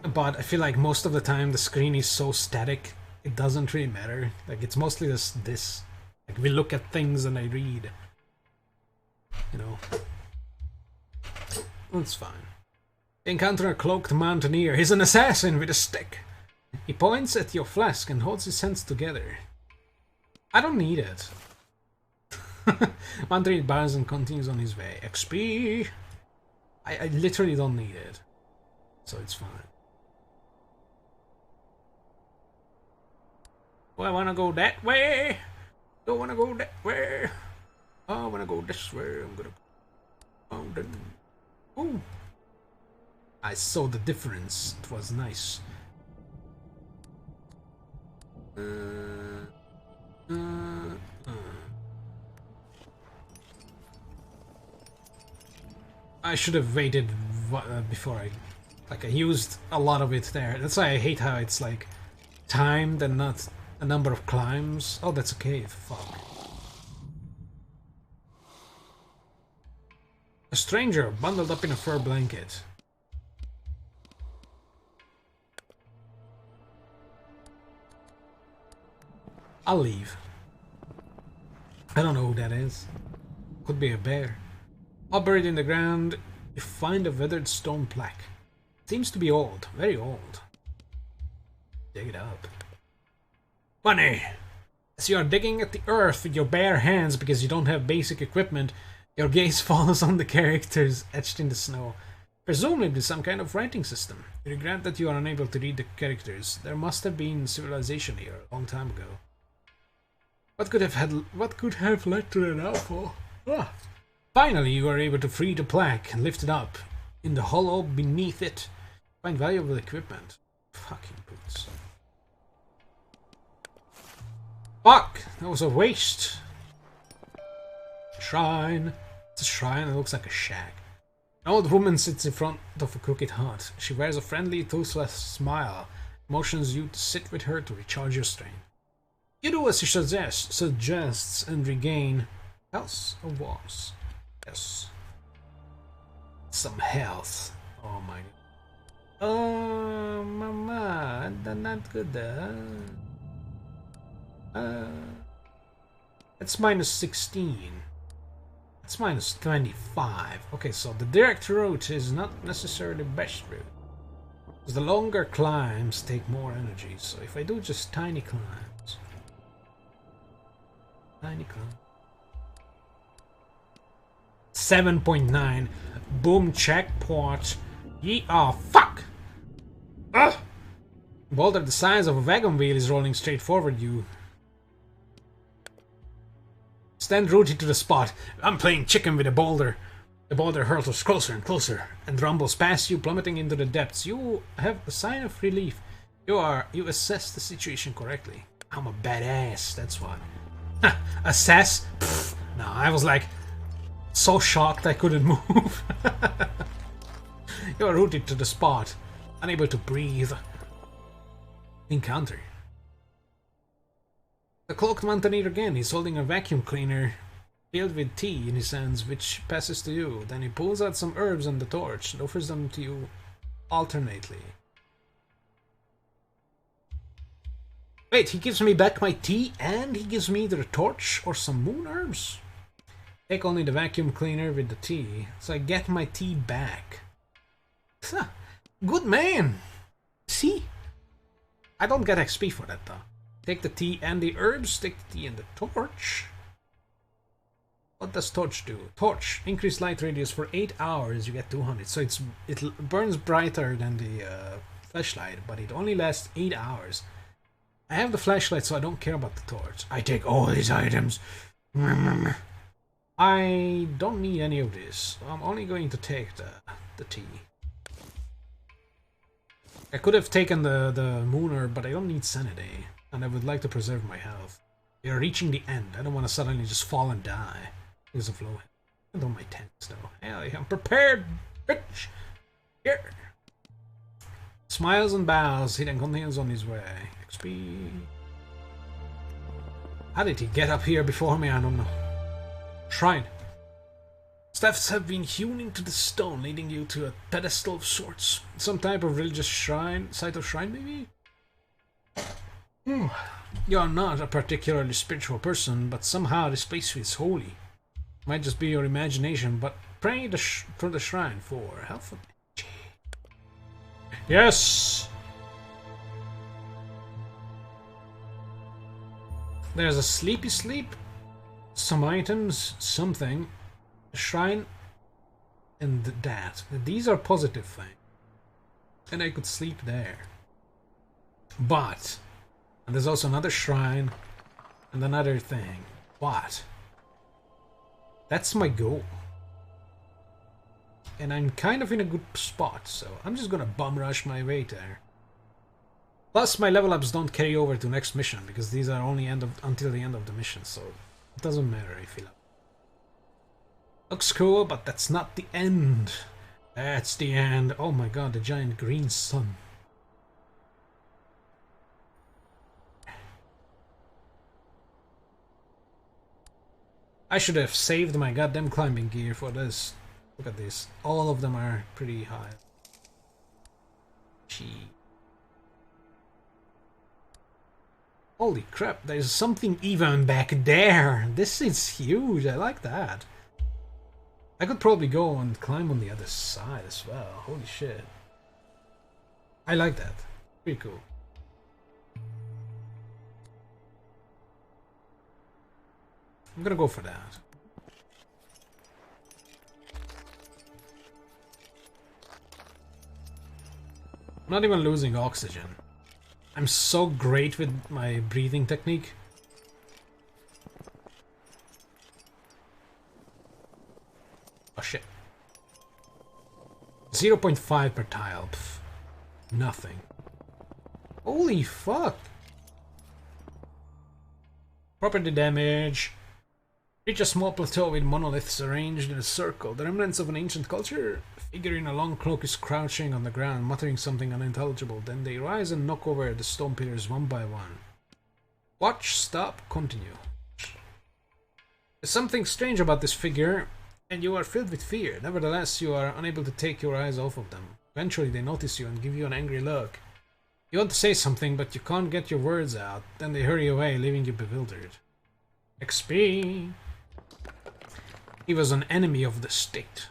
S1: but I feel like most of the time the screen is so static, it doesn't really matter. Like, it's mostly just this. Like, we look at things and I read. You know. That's fine. Encounter a cloaked mountaineer. He's an assassin with a stick. He points at your flask and holds his hands together. I don't need it. Mountaineer bows and continues on his way. XP! I literally don't need it. So it's fine. Oh, I wanna go that way! Don't wanna go that way! I wanna go this way. I'm gonna go mountain. Ooh! I saw the difference. It was nice. I should have waited before I used a lot of it there. That's why I hate how it's like timed and not A number of climbs. Oh, that's a cave. Fuck. A stranger bundled up in a fur blanket. I'll leave. I don't know who that is. Could be a bear. All buried in the ground, you find a weathered stone plaque. Seems to be old, very old. Dig it up. Funny! As you are digging at the earth with your bare hands because you don't have basic equipment, your gaze falls on the characters etched in the snow. Presumably some kind of writing system. You regret that you are unable to read the characters. There must have been civilization here a long time ago. What could have led to that outfall? Ah. Finally, you are able to free the plaque and lift it up. In the hollow beneath it, find valuable equipment. Fucking boots. Fuck! That was a waste. Shrine. It's a shrine. It looks like a shack. An old woman sits in front of a crooked hut. She wears a friendly, toothless smile. Motions you to sit with her to recharge your strength. You do as she suggests and regain health or was. Yes. Some health. Oh my. Oh, mama, not good. It's minus 16. It's minus 25. Okay, so the direct route is not necessarily the best route. Because the longer climbs take more energy. So if I do just tiny climbs. Tiny climb. 7.9. Boom, checkpoint. Oh, fuck! Ugh! Boulder the size of a wagon wheel is rolling straight forward you. Stand rooted to the spot. I'm playing chicken with a boulder. The boulder hurtles closer and closer and rumbles past you, plummeting into the depths. You have a sign of relief. You assess the situation correctly. I'm a badass, that's why. Assess? Pfft. No, I was like so shocked I couldn't move. You are rooted to the spot, unable to breathe. Encounter. The cloaked mountaineer again. He's holding a vacuum cleaner filled with tea in his hands, which passes to you. Then he pulls out some herbs and the torch and offers them to you alternately. Wait, he gives me back my tea and he gives me either a torch or some moon herbs? Take only the vacuum cleaner with the tea, so I get my tea back. Good man! See? I don't get XP for that though. Take the tea and the herbs, take the tea and the torch. What does torch do? Torch, increase light radius for 8 hours, you get 200. So it burns brighter than the flashlight, but it only lasts 8 hours. I have the flashlight, so I don't care about the torch. I take all these items. I don't need any of this. I'm only going to take the tea. I could have taken the moon herb, but I don't need sanity. And I would like to preserve my health. We are reaching the end. I don't want to suddenly just fall and die. Because of low health. I don't my tanks though. Hell yeah, I'm prepared, bitch! Here! Smiles and bows, he then continues on his way. XP. How did he get up here before me? I don't know. Shrine. Steps have been hewn into the stone, leading you to a pedestal of sorts. Some type of religious shrine, site of shrine maybe? You are not a particularly spiritual person, but somehow this place feels holy. Might just be your imagination, but pray for the shrine for health. Yes! There's a sleepy sleep, some items, something, a shrine, and that. These are positive things. And I could sleep there. But, and there's also another shrine, and another thing. What? That's my goal. And I'm kind of in a good spot, so I'm just gonna bum rush my way there. Plus, my level ups don't carry over to next mission, because these are only until the end of the mission, so it doesn't matter if you looks cool, but that's not the end. That's the end. Oh my god, the giant green sun. I should have saved my goddamn climbing gear for this. Look at this. All of them are pretty high. Gee. Holy crap, there's something even back there. This is huge. I like that. I could probably go and climb on the other side as well. Holy shit. I like that. Pretty cool. I'm gonna go for that. I'm not even losing oxygen. I'm so great with my breathing technique. Oh shit. 0.5 per tile. Pff, nothing. Holy fuck. Property damage. Reach a small plateau with monoliths arranged in a circle. The remnants of an ancient culture. A figure in a long cloak is crouching on the ground, muttering something unintelligible. Then they rise and knock over the stone pillars one by one. Watch, stop, continue. There's something strange about this figure, and you are filled with fear. Nevertheless, you are unable to take your eyes off of them. Eventually, they notice you and give you an angry look. You want to say something, but you can't get your words out. Then they hurry away, leaving you bewildered. XP. He was an enemy of the state.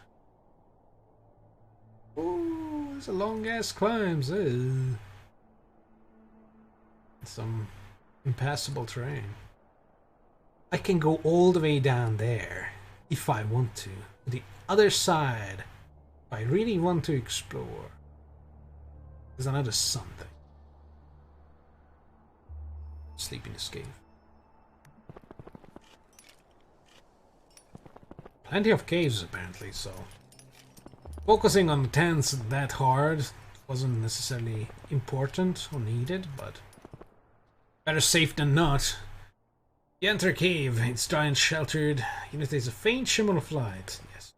S1: Oh, there's a long-ass climb. Some impassable terrain. I can go all the way down there if I want to. The other side, if I really want to explore. There's another something. Sleep in this cave. Plenty of caves apparently, so focusing on the tents that hard wasn't necessarily important or needed, but better safe than not. You enter a cave, it's dry and sheltered, yet there's a faint shimmer of light. Yes.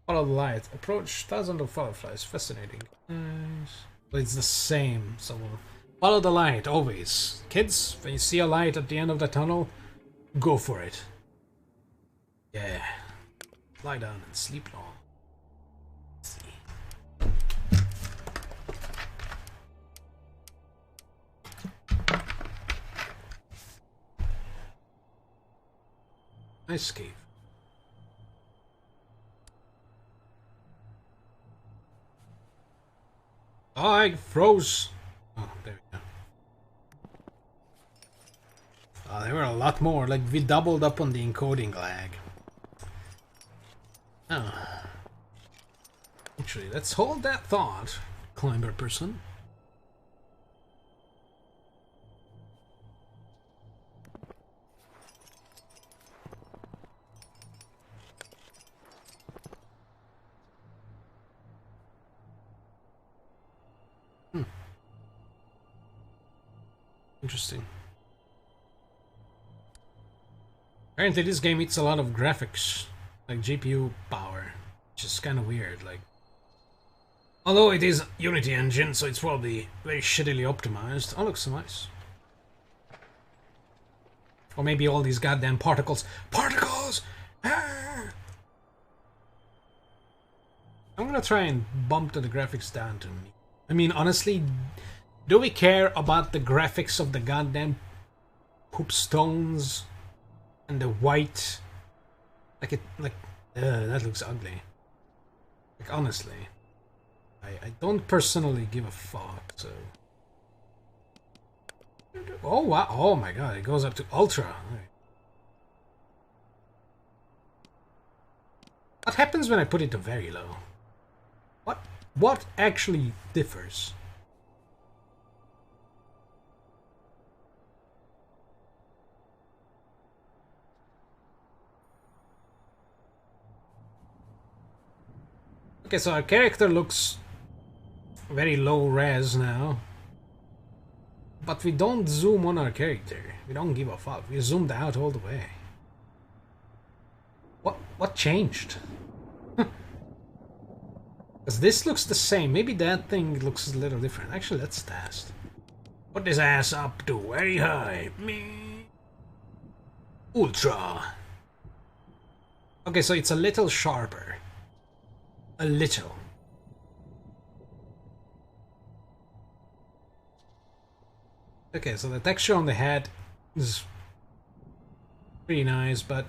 S1: Follow the light. Approach thousands of fireflies. Fascinating. Nice. But it's the same, so we'll follow the light, always. Kids, when you see a light at the end of the tunnel, go for it. Yeah. Lie down and sleep long. Let's see. Nice cave. Oh, I froze. Oh, there we go. Oh, there were a lot more. Like, we doubled up on the encoding lag. Oh. Actually, let's hold that thought, climber person. Interesting. Apparently this game eats a lot of graphics, like GPU power, which is kind of weird. Like, although it is Unity engine, so it's probably very shittily optimized. Oh, looks so nice. Or maybe all these goddamn particles. Particles! Ah! I'm gonna try and bump the graphics down to me. I mean, honestly, do we care about the graphics of the goddamn poop stones and the white? That looks ugly. Like, honestly, I don't personally give a fuck. So, oh wow, oh my god, it goes up to ultra. What happens when I put it to very low? What actually differs? Okay, so our character looks very low res now. But we don't zoom on our character. We don't give a fuck. We zoomed out all the way. What changed? Because this looks the same. Maybe that thing looks a little different. Actually, let's test. Put this ass up to very high. Me. Ultra. Okay, so it's a little sharper. A little. Okay, so the texture on the head is pretty nice, but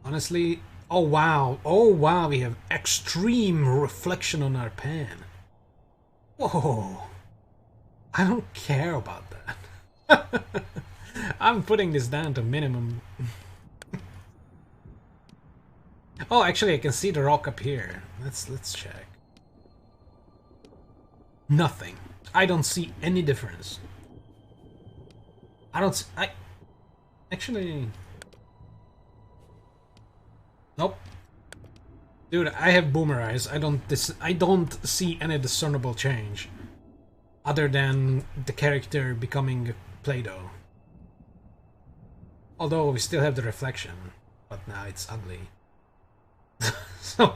S1: honestly, oh wow, we have extreme reflection on our pan. Whoa, I don't care about that. I'm putting this down to minimum. Oh, actually, I can see the rock up here. Let's check. Nothing. I don't see any difference. I actually. Nope. Dude, I have boomer eyes. I don't see any discernible change other than the character becoming Play-Doh. Although we still have the reflection, but now it's ugly. So,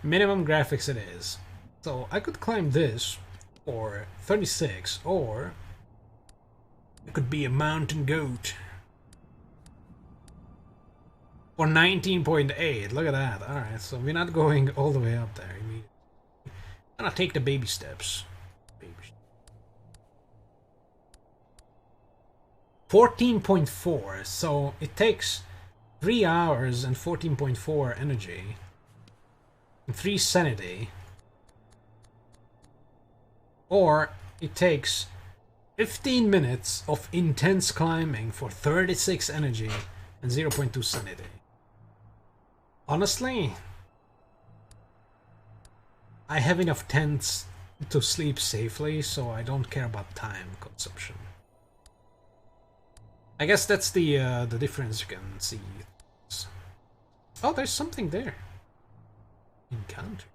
S1: minimum graphics it is. So I could climb this for 36, or it could be a mountain goat. Or 19.8, look at that. Alright, so we're not going all the way up there. I'm gonna take the baby steps. 14.4, so it takes 3 hours and 14.4 energy. And 3 sanity. Or it takes 15 minutes of intense climbing for 36 energy and 0.2 sanity. Honestly, I have enough tents to sleep safely, so I don't care about time consumption. I guess that's the difference you can see. Oh, there's something there. Encounter.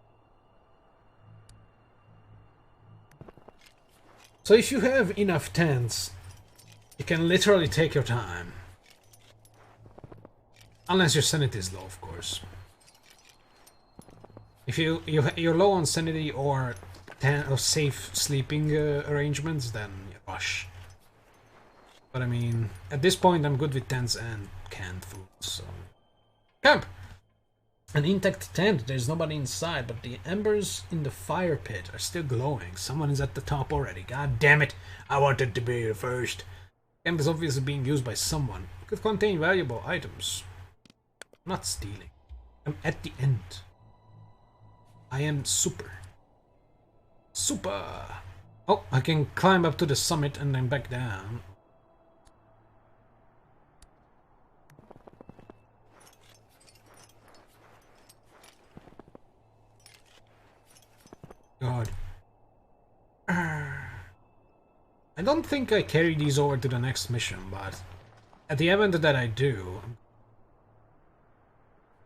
S1: So if you have enough tents, you can literally take your time. Unless your sanity is low, of course. If you're low on sanity or safe sleeping arrangements, then you rush. But I mean, at this point I'm good with tents and canned food, so... Camp! An intact tent, there's nobody inside, but the embers in the fire pit are still glowing. Someone is at the top already. God damn it, I wanted to be here first. Camp is obviously being used by someone. It could contain valuable items. I'm not stealing. I'm at the end. I am super. Super! Oh, I can climb up to the summit and then back down. God. I don't think I carry these over to the next mission, but at the event that I do,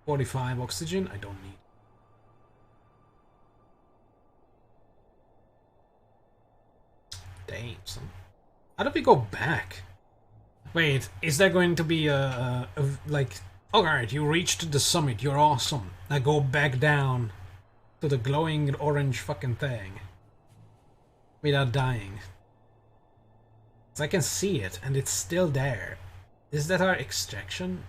S1: 45 oxygen, I don't need. Damn, son. How do we go back? Wait, is there going to be like... Alright, you reached the summit, you're awesome. Now go back down to the glowing orange fucking thing. Without dying. So I can see it, and it's still there. Is that our extraction?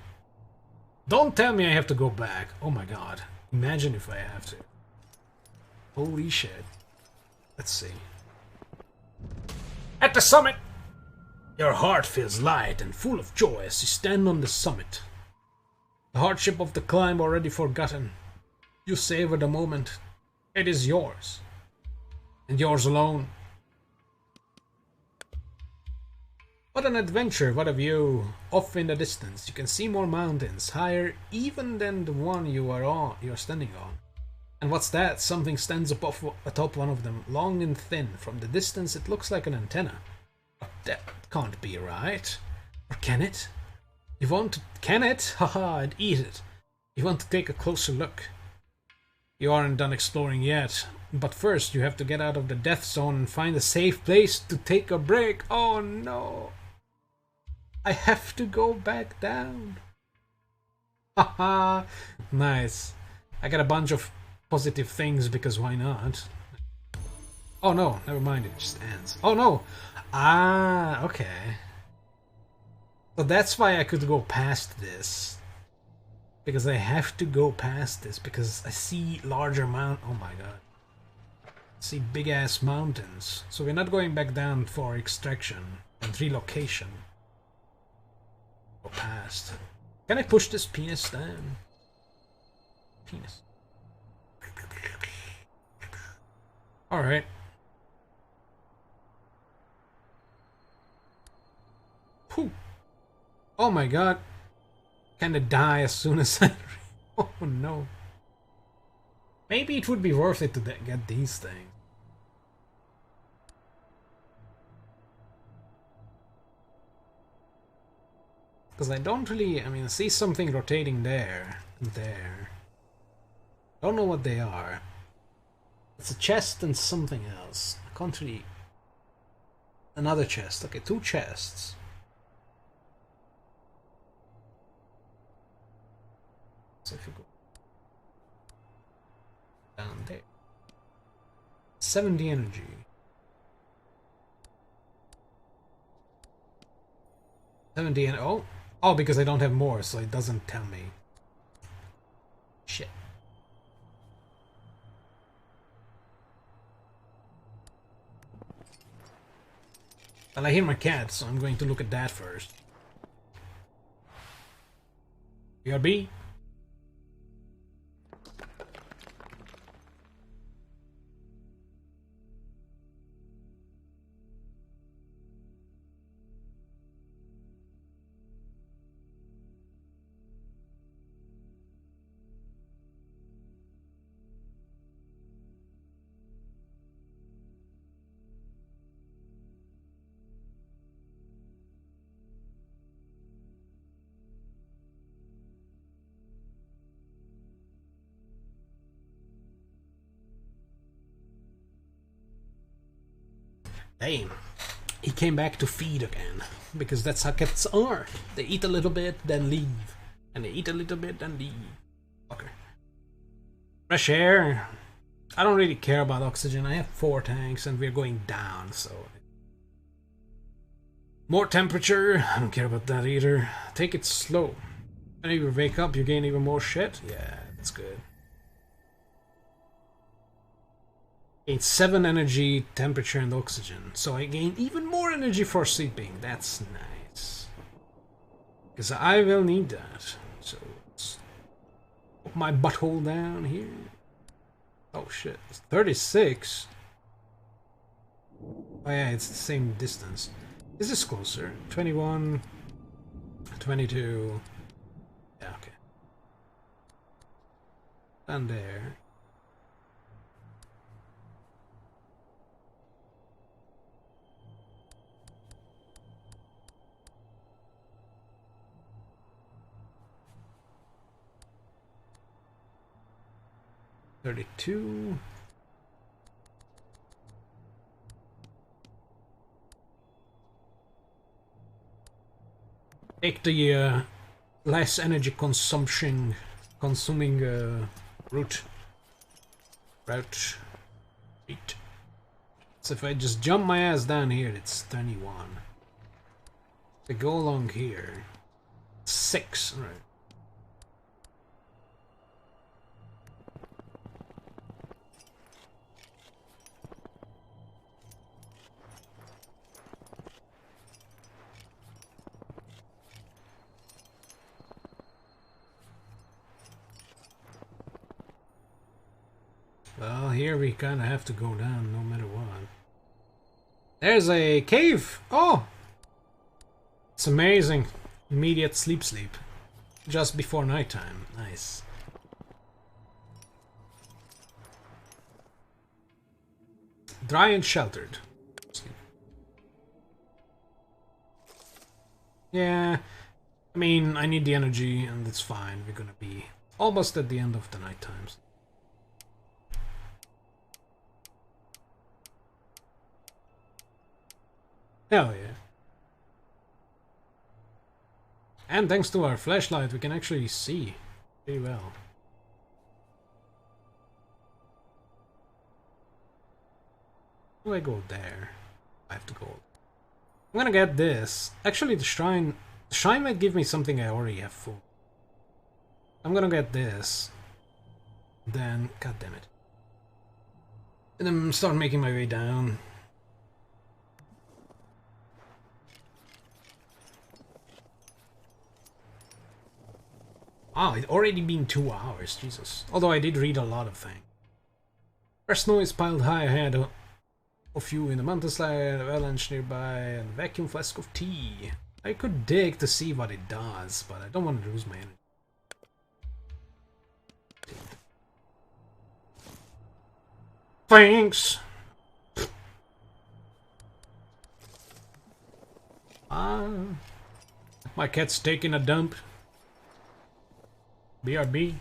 S1: Don't tell me I have to go back. Oh my god. Imagine if I have to. Holy shit. Let's see. At the summit! Your heart feels light and full of joy as you stand on the summit. The hardship of the climb already forgotten. You savor the moment. It is yours. And yours alone. What an adventure, what a view. Off in the distance, you can see more mountains, higher even than the one you're standing on. And what's that? Something stands atop one of them, long and thin. From the distance it looks like an antenna. But that can't be right. Or can it? Can it? Haha, and eat it. You want to take a closer look. You aren't done exploring yet. But first you have to get out of the death zone and find a safe place to take a break. Oh no. I have to go back down. Haha. Nice. I got a bunch of positive things because why not? Oh no, never mind, it just ends. Oh no! Ah, okay. So that's why I could go past this. Because I have to go past this because I see larger mount. Oh my god. I see big ass mountains. So we're not going back down for extraction and relocation. Go past. Can I push this penis down? Penis. Alright. Pooh. Oh my god. Kinda die as soon as I... Oh no. Maybe it would be worth it to get these things. Because I don't really... I mean, I see something rotating there. And there. Don't know what they are. It's a chest and something else. I can't really... Another chest. Okay, 2 chests. So if you go down there, 70 energy. 70 and oh, because I don't have more, so it doesn't tell me. Shit. Well, I hear my cat, so I'm going to look at that first. BRB. Damn. He came back to feed again. Because that's how cats are. They eat a little bit, then leave. And they eat a little bit, then leave. Okay. Fresh air. I don't really care about oxygen. I have 4 tanks and we're going down, so... More temperature. I don't care about that either. Take it slow. When you wake up, you gain even more shit. Yeah, that's good. Gain 7 energy, temperature, and oxygen. So I gain even more energy for sleeping. That's nice. Because I will need that. So let's put my butthole down here. Oh shit. It's 36. Oh yeah, it's the same distance. Is this closer? 21, 22. Yeah, okay. And there. $32. Take the less energy consuming route. So if I just jump my ass down here, it's 21. If I go along here, 6. Right. Well, here we kind of have to go down no matter what. There's a cave! Oh! It's amazing. Immediate sleep. Just before nighttime. Nice. Dry and sheltered. Yeah, I mean, I need the energy and it's fine. We're gonna be almost at the end of the night times. Hell yeah. And thanks to our flashlight, we can actually see pretty well. How do I go there? I have to go. I'm gonna get this. Actually, the shrine might give me something I already have full. I'm gonna get this. Then, god damn it. And then start making my way down. Oh, it's already been 2 hours, Jesus. Although I did read a lot of things. Fresh snow is piled high ahead of you in the mountainslide, avalanche nearby, and vacuum flask of tea. I could dig to see what it does, but I don't want to lose my energy. Thanks! My cat's taking a dump. BRB.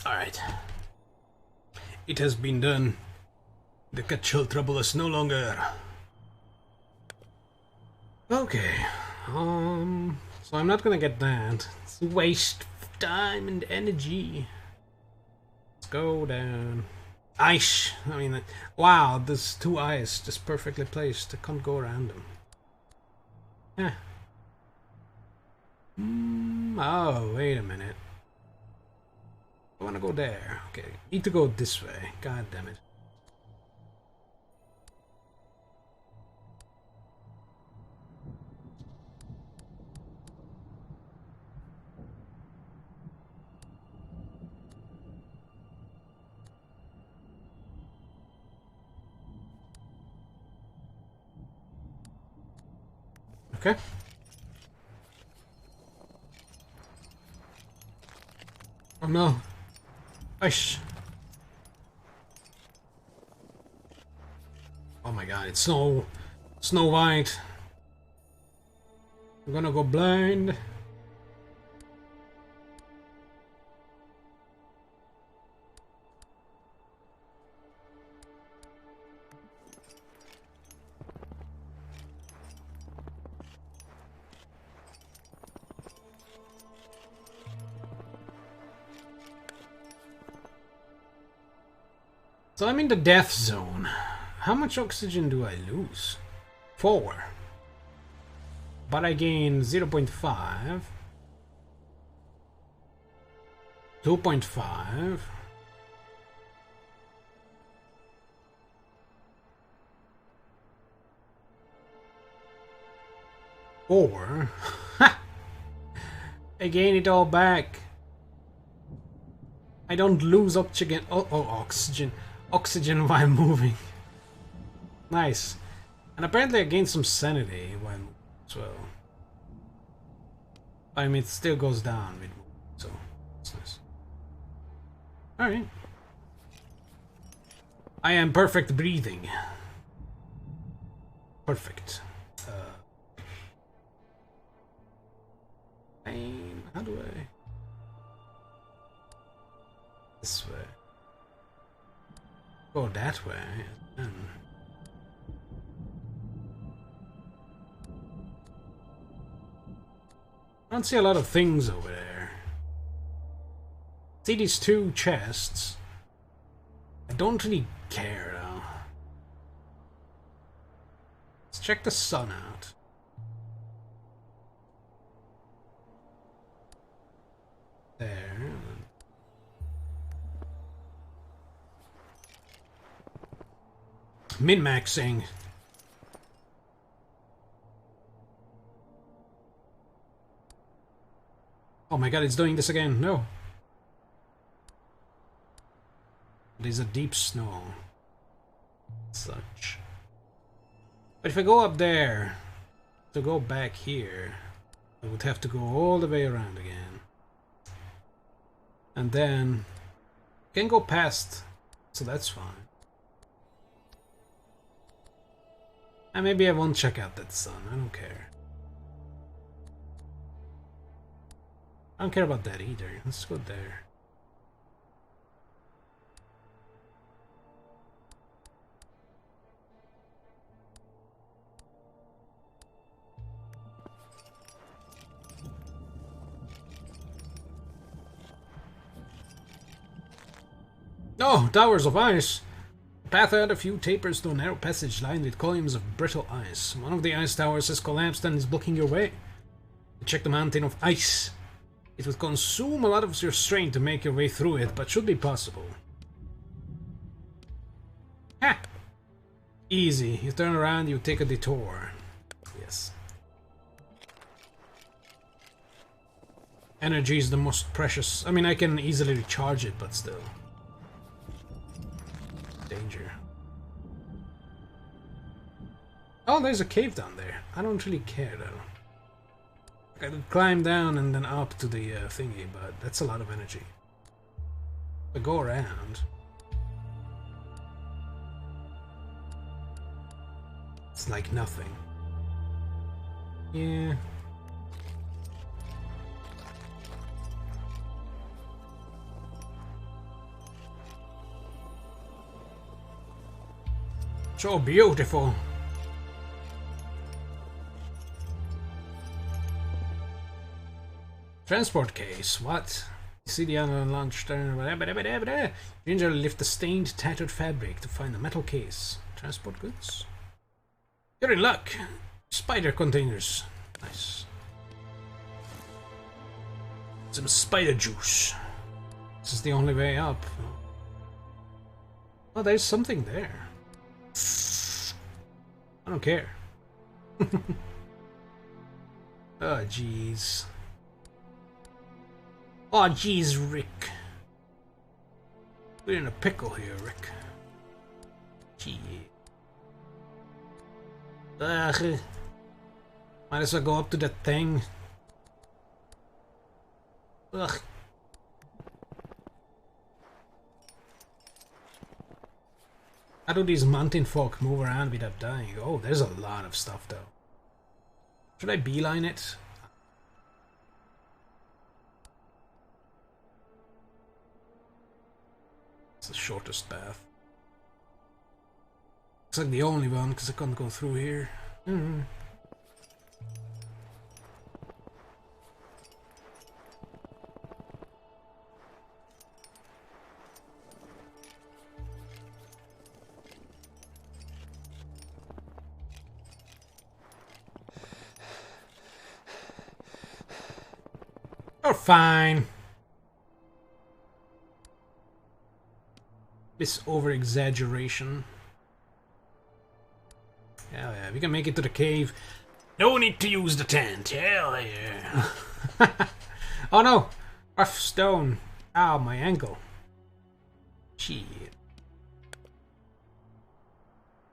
S1: Alright. It has been done. The catch-all trouble is no longer. Okay. So I'm not gonna get that. It's a waste of time and energy. Let's go down. Ice! I mean, wow, there's 2 eyes just perfectly placed. I can't go around them. Yeah. Oh, wait a minute. I wanna go there. Okay, need to go this way. God damn it. Okay. Oh no. Ice. Oh my god, it's Snow White. I'm gonna go blind. So I'm in the death zone. How much oxygen do I lose? 4. But I gain 0.5. 2.5. Or I gain it all back. I don't lose oxygen. Oxygen while moving. Nice. And apparently I gained some sanity while moving as well. I mean, it still goes down with moving, so it's nice. Alright. I am perfect breathing. Perfect. How do I... This way. Go that way. I don't see a lot of things over there. See these 2 chests. I don't really care though. Let's check the sun out. There. Min-maxing. Oh my god, it's doing this again. No. There's a deep snow. Such. But if I go up there, to go back here, I would have to go all the way around again. And then can go past, so that's fine. And maybe I won't check out that sun. I don't care. I don't care about that either. Let's go there. Oh, towers of ice! The path ahead of you tapers to a narrow passage lined with columns of brittle ice. One of the ice towers has collapsed and is blocking your way. Check the mountain of ice. It would consume a lot of your strength to make your way through it, but should be possible. Ha! Easy. You turn around, you take a detour. Yes. Energy is the most precious. I mean, I can easily recharge it, but still. Danger. Oh, there's a cave down there. I don't really care though. I could climb down and then up to the thingy, but that's a lot of energy. But go around. It's like nothing. Yeah. So beautiful. Transport case, what? See the unlaunched turn. Gingerly lift the stained, tattered fabric to find a metal case. Transport goods? You're in luck. Spider containers. Nice. Some spider juice. This is the only way up. Oh, there's something there. I don't care. Oh, jeez. Oh, jeez, Rick. We're in a pickle here, Rick. Gee. Ugh. Might as well go up to that thing. Ugh. How do these mountain folk move around without dying? Oh, there's a lot of stuff though. Should I beeline it? It's the shortest path. Looks like the only one because I can't go through here. You're fine. This over-exaggeration. Hell yeah, we can make it to the cave. No need to use the tent. Hell yeah. Oh no! Rough stone. Ow, my ankle. Shit.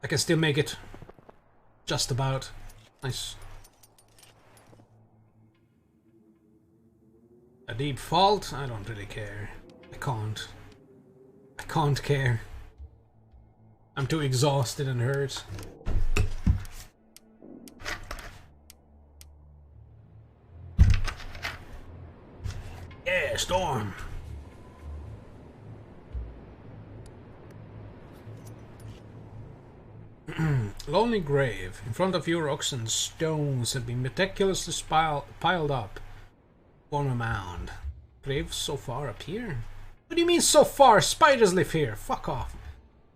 S1: I can still make it. Just about. Nice. A deep fault? I don't really care. I can't. I can't care. I'm too exhausted and hurt. Yeah, storm. Lonely grave. In front of you, rocks and stones have been meticulously piled up. Form a mound. Graves so far up here? What do you mean so far? Spiders live here. Fuck off.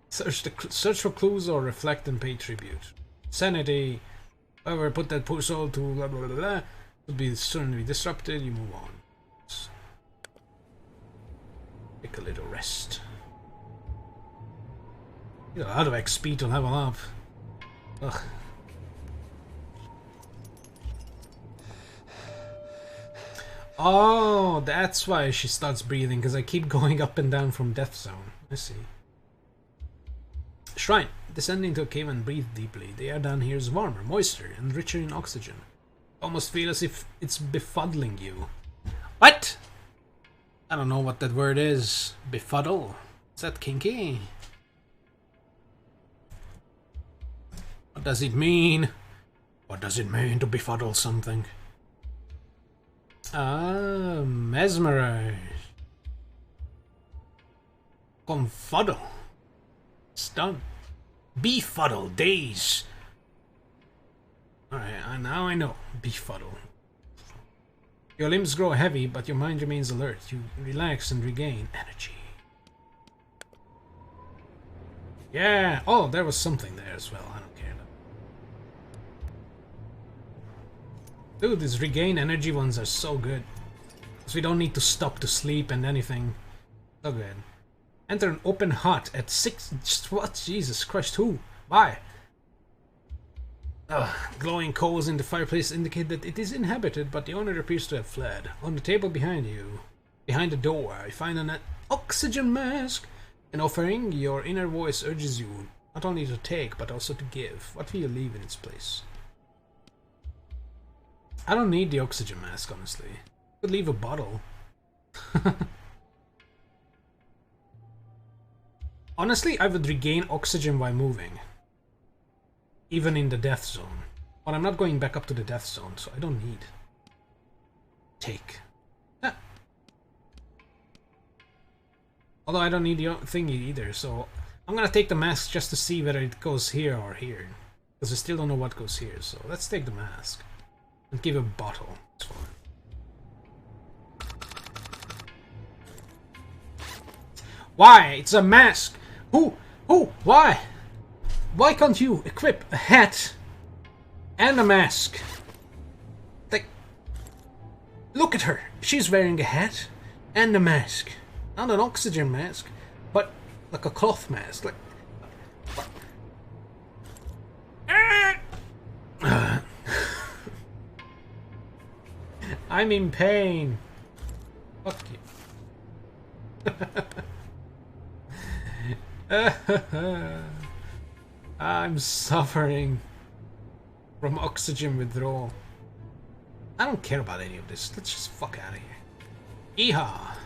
S1: Search for clues or reflect and pay tribute. Sanity. However, put that poor soul to blah blah blah blah. Would be certainly disrupted. You move on. Take a little rest. You got a lot of XP to level up. Ugh. Oh, that's why she starts breathing, because I keep going up and down from death zone. I see. Shrine. Descend into a cave and breathe deeply. The air down here is warmer, moister, and richer in oxygen. Almost feel as if it's befuddling you. What? I don't know what that word is. Befuddle? Is that kinky? What does it mean? What does it mean to befuddle something? Ah, mesmerize. Confuddle. Stun. Befuddle. Daze. Alright, now I know. Befuddle. Your limbs grow heavy, but your mind remains alert. You relax and regain energy. Yeah! Oh, there was something there as well. I don't care. Dude, these regain energy ones are so good. Because we don't need to stop to sleep and anything. So good. Enter an open hut at 6... What? Jesus Christ, who? Why? Glowing coals in the fireplace indicate that it is inhabited, but the owner appears to have fled. On the table behind you, behind the door, you find an oxygen mask. An offering. Your inner voice urges you not only to take, but also to give. What will you leave in its place? I don't need the oxygen mask, honestly. I could leave a bottle. Honestly, I would regain oxygen while moving. Even in the death zone. But I'm not going back up to the death zone, so I don't need. Take. Ah. Although I don't need the thingy either, so I'm gonna take the mask just to see whether it goes here or here. Because I still don't know what goes here, so let's take the mask. And give a bottle. It's fine. Why? It's a mask! Who? Why? Why can't you equip a hat and a mask? Like, look at her. She's wearing a hat and a mask. Not an oxygen mask, but like a cloth mask. Like, I'm in pain. Fuck you. I'm suffering from oxygen withdrawal. I don't care about any of this. Let's just fuck out of here. Yeehaw!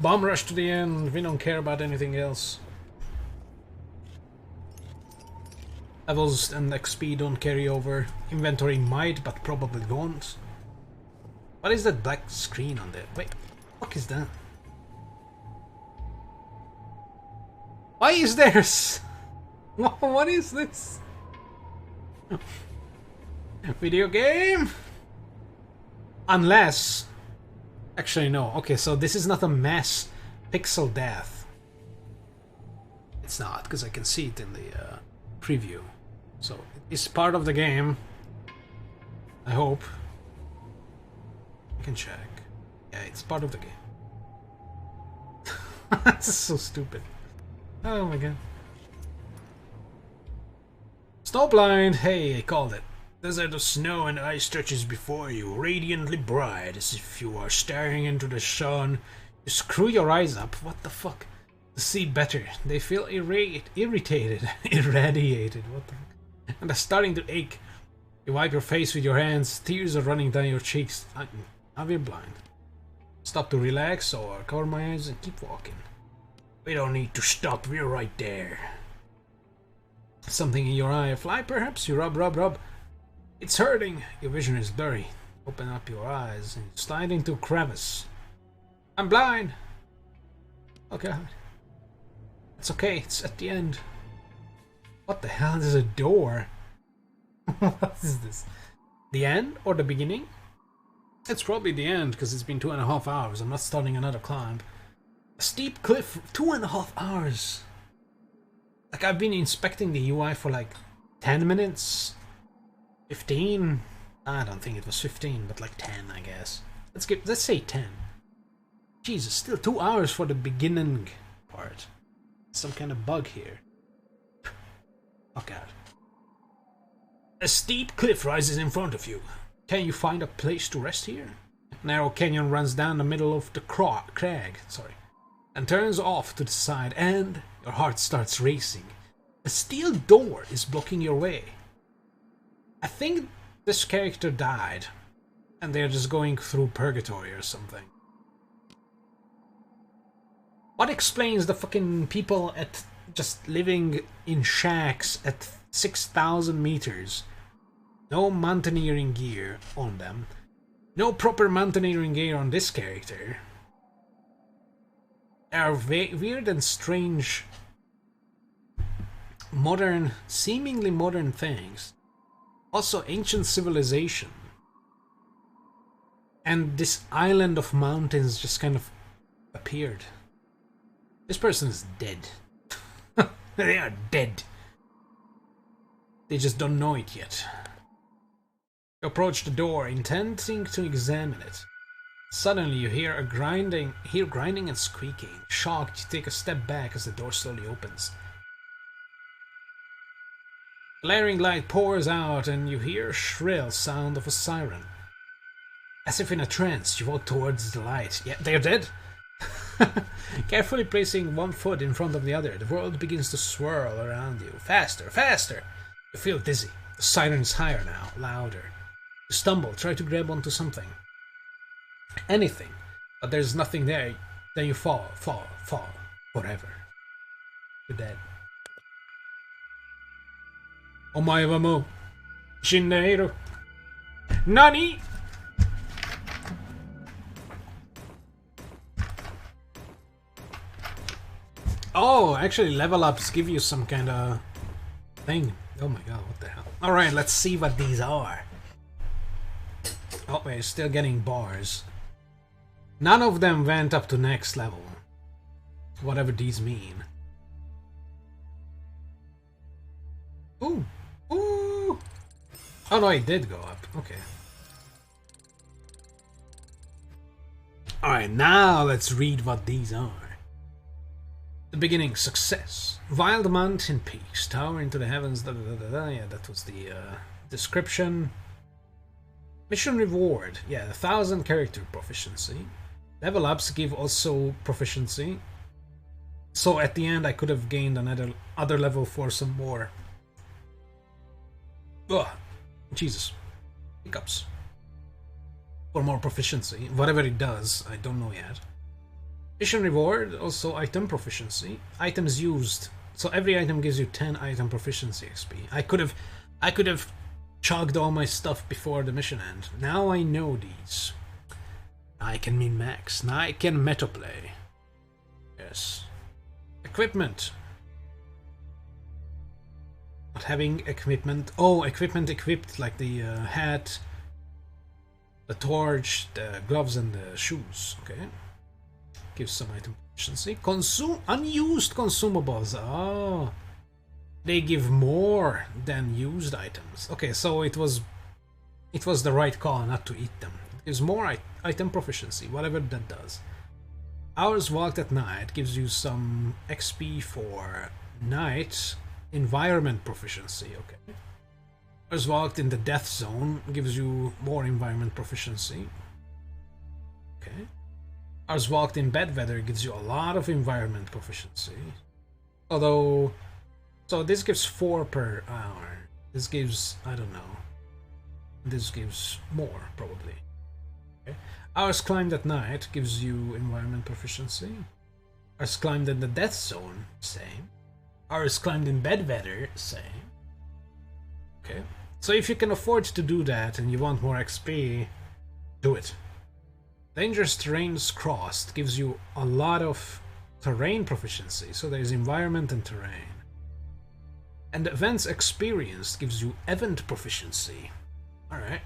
S1: Bomb rush to the end. We don't care about anything else. Levels and XP don't carry over. Inventory might, but probably won't. What is that black screen on there? Wait, what is that? Why is there? What is this? Video game? Unless... Actually, no. Okay, so this is not a mass pixel death. It's not, because I can see it in the preview. So, it's part of the game. I hope. can check. Yeah, it's part of the game. This is so stupid. Oh my god. Snowblind! Hey, I called it. Desert of snow and ice stretches before you, radiantly bright, as if you are staring into the sun. You screw your eyes up. What the fuck? To see better. They feel irritated, irradiated. What the fuck? And they're starting to ache. You wipe your face with your hands. Tears are running down your cheeks. Now we're blind. Stop to relax or cover my eyes and keep walking. We don't need to stop. We're right there. Something in your eye. A fly, perhaps? You rub. It's hurting. Your vision is blurry. Open up your eyes and slide into a crevice. I'm blind. Okay. It's okay. It's at the end. What the hell? There's a door. What is this? The end or the beginning? It's probably the end because it's been 2.5 hours. I'm not starting another climb. A steep cliff. 2.5 hours. Like, I've been inspecting the UI for like 10 minutes. 15? I don't think it was 15, but like 10, I guess. Let's say 10. Jesus, still 2 hours for the beginning part. Some kind of bug here. Fuck out. A steep cliff rises in front of you. Can you find a place to rest here? A narrow canyon runs down the middle of the crag, and turns off to the side, and your heart starts racing. A steel door is blocking your way. I think this character died, and they're just going through purgatory or something. What explains the fucking people at just living in shacks at 6,000 meters? No mountaineering gear on them. No proper mountaineering gear on this character. There are weird and strange, seemingly modern things. Also ancient civilization. And this island of mountains just kind of appeared. This person is dead. They are dead. They just don't know it yet. You approach the door, intending to examine it. Suddenly you hear grinding and squeaking. Shocked, you take a step back as the door slowly opens. Glaring light pours out and you hear a shrill sound of a siren. As if in a trance, you walk towards the light. Yeah, they're dead! Carefully placing one foot in front of the other, the world begins to swirl around you. Faster, faster! You feel dizzy. The siren is higher now, louder. You stumble, try to grab onto something. Anything. But there's nothing there. Then you fall. Forever. You're dead. Omae wa mou shinneiru. Nani? Oh, actually level ups give you some kind of thing. Oh my god, what the hell. Alright, let's see what these are. Oh, we're still getting bars. None of them went up to next level. Whatever these mean. Ooh! Ooh! Oh no, it did go up. Okay. Alright, now let's read what these are. The beginning, success. Wild mountain peaks tower into the heavens. Yeah, that was the description. Mission reward. Yeah, 1,000 character proficiency. Level ups give also proficiency. So at the end I could have gained another level for some more. Ugh. Jesus. Hiccups. For more proficiency. Whatever it does, I don't know yet. Mission reward, also item proficiency. Items used. So every item gives you 10 item proficiency XP. I could have chugged all my stuff before the mission end. Now I know these. I can min-max. Now I can meta-play. Yes. Equipment. Not having equipment. Oh, equipment equipped, like the hat, the torch, the gloves and the shoes. Okay. Gives some item efficiency. Unused consumables. Oh. They give more than used items. Okay, so it was the right call not to eat them. It gives more item proficiency, whatever that does. Hours walked at night gives you some XP for night environment proficiency, okay. Hours walked in the death zone gives you more environment proficiency. Okay. Hours walked in bad weather gives you a lot of environment proficiency. Although, so this gives 4 per hour. This gives, I don't know. This gives more, probably. Okay. Hours climbed at night gives you environment proficiency. Hours climbed in the death zone, same. Hours climbed in bad weather, same. Okay. So if you can afford to do that and you want more XP, do it. Dangerous terrains crossed gives you a lot of terrain proficiency, so there's environment and terrain. And events experienced gives you event proficiency. Alright.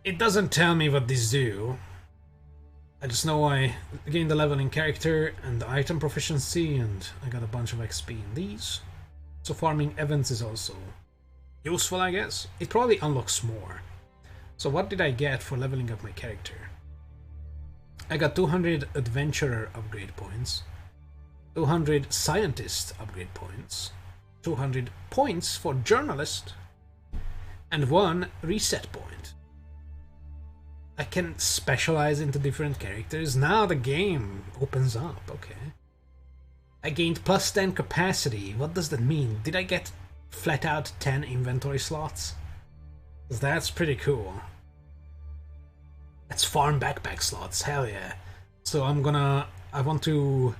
S1: It doesn't tell me what these do. I just know I gained a level in character and the item proficiency, and I got a bunch of XP in these. So farming events is also useful, I guess. It probably unlocks more. So what did I get for leveling up my character? I got 200 adventurer upgrade points, 200 scientist upgrade points, 200 points for journalist, and 1 reset point. I can specialize into different characters. Now the game opens up, okay. I gained plus 10 capacity. What does that mean? Did I get flat out 10 inventory slots? That's pretty cool. That's farm backpack slots, hell yeah. So I want to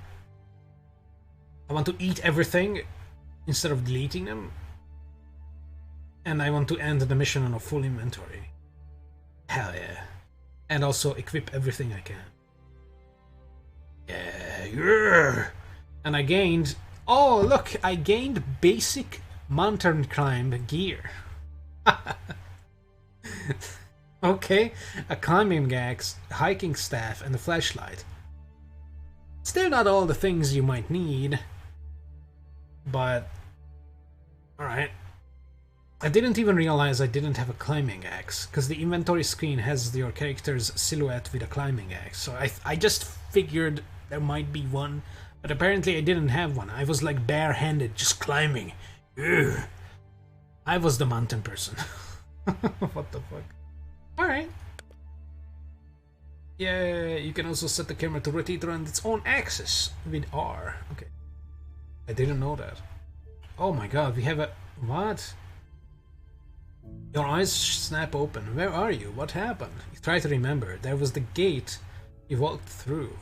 S1: eat everything instead of deleting them. And I want to end the mission on a full inventory. Hell yeah. And also equip everything I can. Yeah. And I gained, oh look, I gained basic mountain climb gear. Okay, a climbing axe, hiking staff, and a flashlight. Still not all the things you might need, but alright. I didn't even realize I didn't have a climbing axe, because the inventory screen has your character's silhouette with a climbing axe, so I just figured there might be one, but apparently I didn't have one. I was like barehanded, just climbing. Ugh. I was the mountain person. What the fuck? Alright. Yeah, you can also set the camera to rotate around its own axis with R. Okay. I didn't know that. Oh my god, we have a... What? Your eyes snap open. Where are you? What happened? You try to remember. There was the gate you walked through.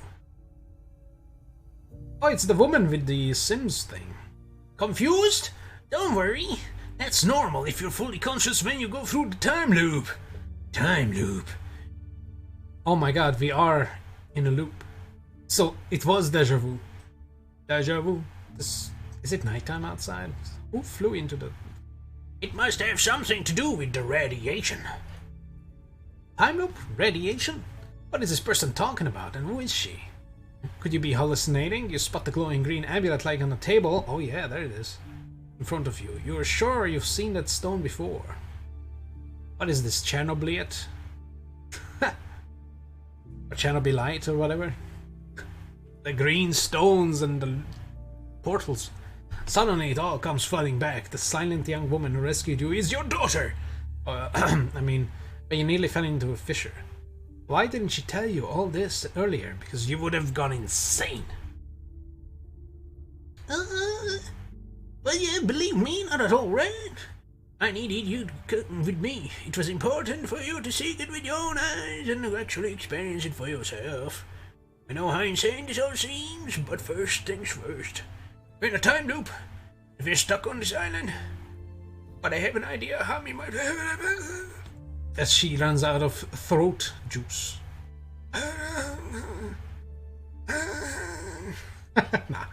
S1: Oh, it's the woman with the Sims thing. Confused? Don't worry. That's normal if you're fully conscious when you go through the time loop. Time loop. Oh my god, we are in a loop. So, it was deja vu. Deja vu? Is it nighttime outside? Who flew into the... It must have something to do with the radiation. Time loop? Radiation? What is this person talking about, and who is she? Could you be hallucinating? You spot the glowing green amulet lying on the table. Oh yeah, there it is. In front of you. You are sure you've seen that stone before. What is this, Chernobylite? Or Chernobylite or whatever? The green stones and the portals. Suddenly it all comes flooding back. The silent young woman who rescued you is your daughter! I mean, but you nearly fell into a fissure. Why didn't she tell you all this earlier? Because you would have gone insane. Well, yeah, believe me, not at all, right? I needed you to come with me. It was important for you to see it with your own eyes and to actually experience it for yourself. I know how insane this all seems, but first things first. We're in a time loop. If you're stuck on this island, but I have an idea how we might... As she runs out of throat juice. Nah.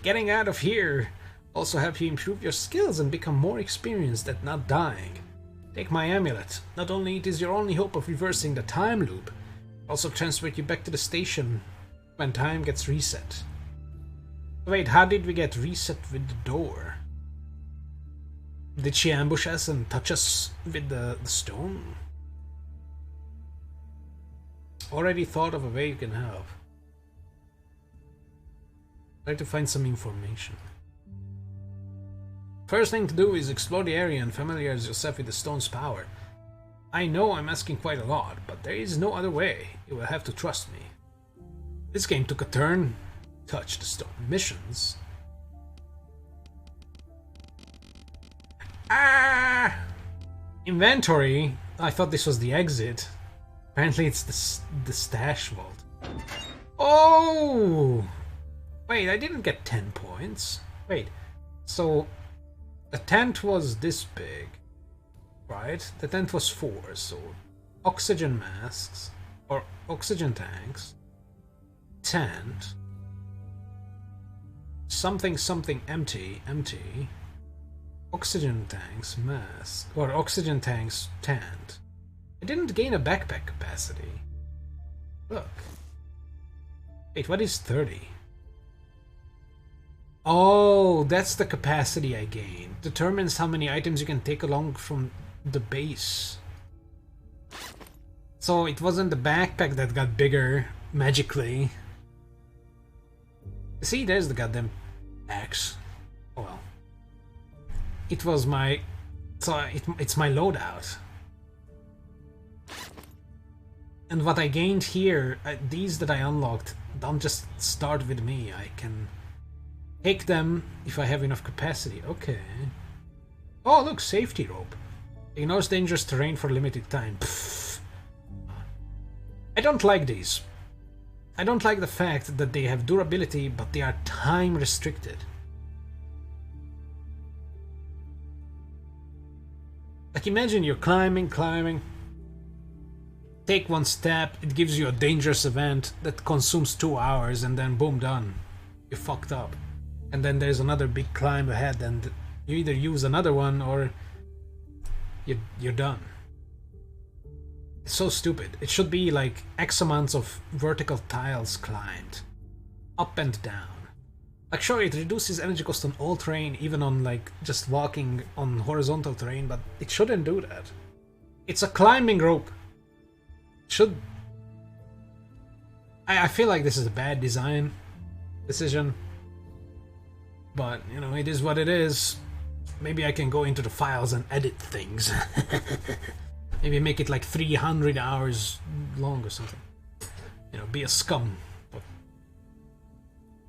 S1: Getting out of here also help you improve your skills and become more experienced at not dying. Take my amulet. Not only it is your only hope of reversing the time loop, also transport you back to the station when time gets reset. Wait, how did we get reset with the door? Did she ambush us and touch us with the stone? Already thought of a way you can help. Try to find some information. First thing to do is explore the area and familiarize yourself with the stone's power. I know I'm asking quite a lot, but there is no other way. You will have to trust me. This game took a turn. Touch the stone. Missions. Ah! Inventory. I thought this was the exit. Apparently it's the stash vault. Oh! Wait, I didn't get 10 points. Wait, so the tent was this big, right? The tent was 4, so oxygen masks, or oxygen tanks, tent, something something empty, oxygen tanks, mask, or oxygen tanks, tent. I didn't gain a backpack capacity. Look. Wait, what is 30? Oh, that's the capacity I gained. Determines how many items you can take along from the base. So it wasn't the backpack that got bigger magically. See, there's the goddamn axe. Oh well. It was my... So it's my loadout. And what I gained here, these that I unlocked, don't just start with me. I can take them if I have enough capacity. Okay. Oh, look, safety rope. Ignores dangerous terrain for limited time. Pfft. I don't like these. I don't like the fact that they have durability, but they are time restricted. Like, imagine you're climbing. Take one step, it gives you a dangerous event that consumes 2 hours, and then boom, done. You fucked up. And then there's another big climb ahead, and you either use another one or you're done. It's so stupid. It should be like X amounts of vertical tiles climbed. Up and down. Like, sure, it reduces energy cost on all terrain, even on like just walking on horizontal terrain, but it shouldn't do that. It's a climbing rope. Should... I feel like this is a bad design decision. But, you know, it is what it is. Maybe I can go into the files and edit things. Maybe make it like 300 hours long or something. You know, be a scum. But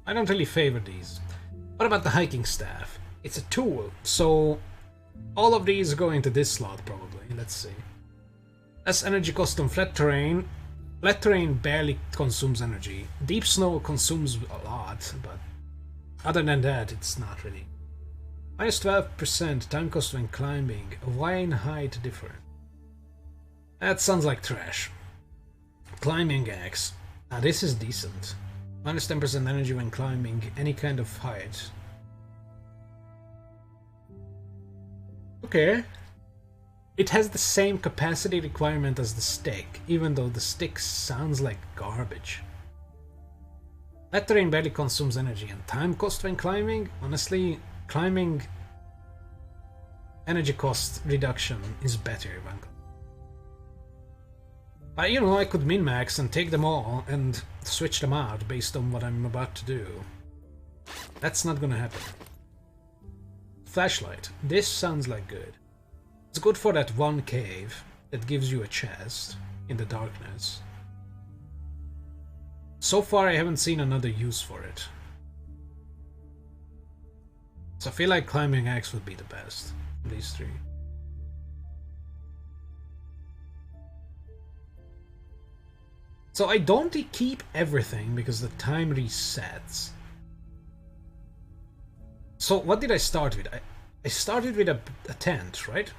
S1: I don't really favor these. What about the hiking staff? It's a tool, so all of these go into this slot probably. Let's see. Less energy cost on flat terrain. Flat terrain barely consumes energy. Deep snow consumes a lot, but other than that, it's not really. Minus 12% time cost when climbing. A wine height difference. That sounds like trash. Climbing axe. Now this is decent. Minus 10% energy when climbing any kind of height. Okay. It has the same capacity requirement as the stick, even though the stick sounds like garbage. That terrain barely consumes energy, and time cost when climbing? Honestly, climbing energy cost reduction is better. You know, I could min-max and take them all and switch them out based on what I'm about to do. That's not gonna happen. Flashlight. This sounds like good. It's good for that one cave that gives you a chest in the darkness. So far I haven't seen another use for it. So I feel like climbing axe would be the best of these three. So I don't keep everything because the time resets. So what did I start with? I started with a tent, right?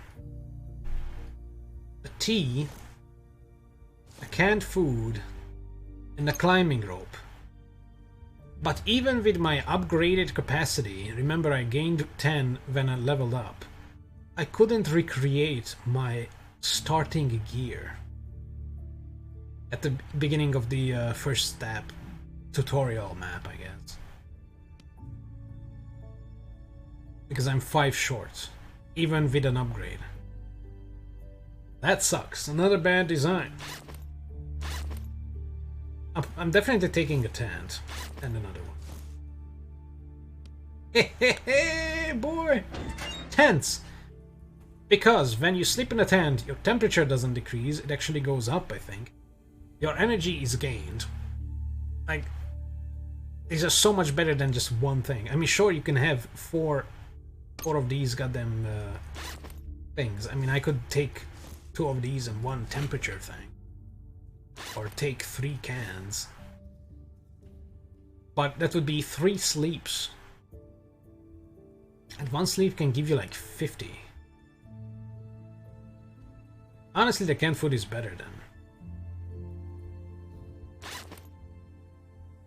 S1: A tea, a canned food, and a climbing rope. But even with my upgraded capacity, remember I gained 10 when I leveled up, I couldn't recreate my starting gear at the beginning of the first step tutorial map, I guess. Because I'm 5 short, even with an upgrade. That sucks. Another bad design. I'm definitely taking a tent and another one. Hey, boy! Tents! Because when you sleep in a tent, your temperature doesn't decrease, it actually goes up, I think. Your energy is gained. Like, these are so much better than just one thing. I mean, sure, you can have four of these goddamn things. I mean, I could take 2 of these and 1 temperature thing. Or take 3 cans. But that would be 3 sleeps. And 1 sleep can give you like 50. Honestly, the canned food is better than.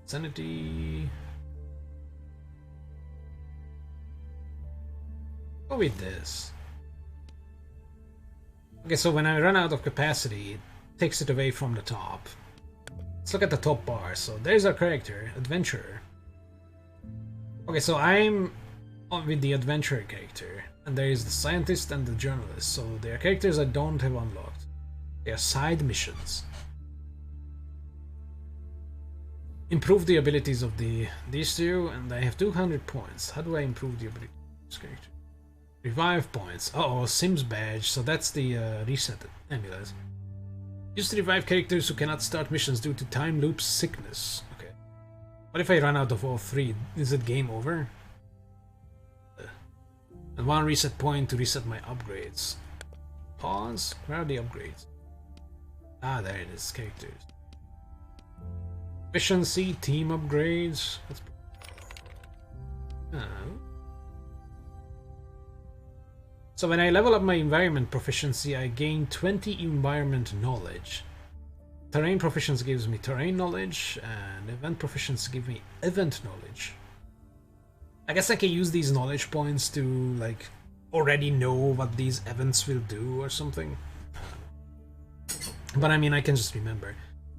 S1: Sanity. Go with this. Okay, so when I run out of capacity, it takes it away from the top. Let's look at the top bar. So there's our character, Adventurer. Okay, so I'm with the Adventurer character. And there is the Scientist and the Journalist. So they are characters I don't have unlocked. They are side missions. Improve the abilities of these two, and I have 200 points. How do I improve the ability of this character? Revive points. Uh oh, Sims badge. So that's the reset amulet. Use to revive characters who cannot start missions due to time loop sickness. Okay. What if I run out of all 3? Is it game over? And 1 reset point to reset my upgrades. Pause. Where are the upgrades? Ah, there it is. Characters. Efficiency, team upgrades. So when I level up my environment proficiency, I gain 20 environment knowledge. Terrain proficiency gives me terrain knowledge, and event proficiency gives me event knowledge. I guess I can use these knowledge points to, like, already know what these events will do or something. But I mean, I can just remember.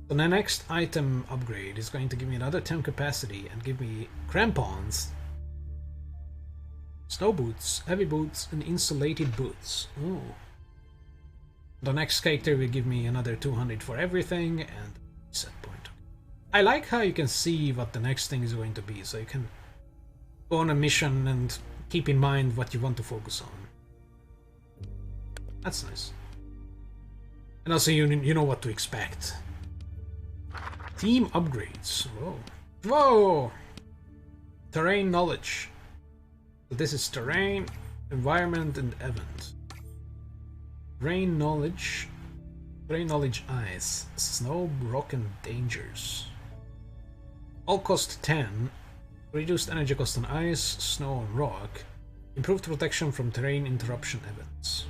S1: So the next item upgrade is going to give me another 10 capacity and give me crampons, snow boots, heavy boots, and insulated boots. Oh. The next character will give me another 200 for everything and set point. I like how you can see what the next thing is going to be, so you can go on a mission and keep in mind what you want to focus on. That's nice. And also you know what to expect. Team upgrades. Whoa. Whoa! Terrain knowledge. So this is terrain, environment, and event. Terrain knowledge. Terrain knowledge ice. Snow, rock, and dangers. All cost 10. Reduced energy cost on ice, snow, and rock. Improved protection from terrain interruption events.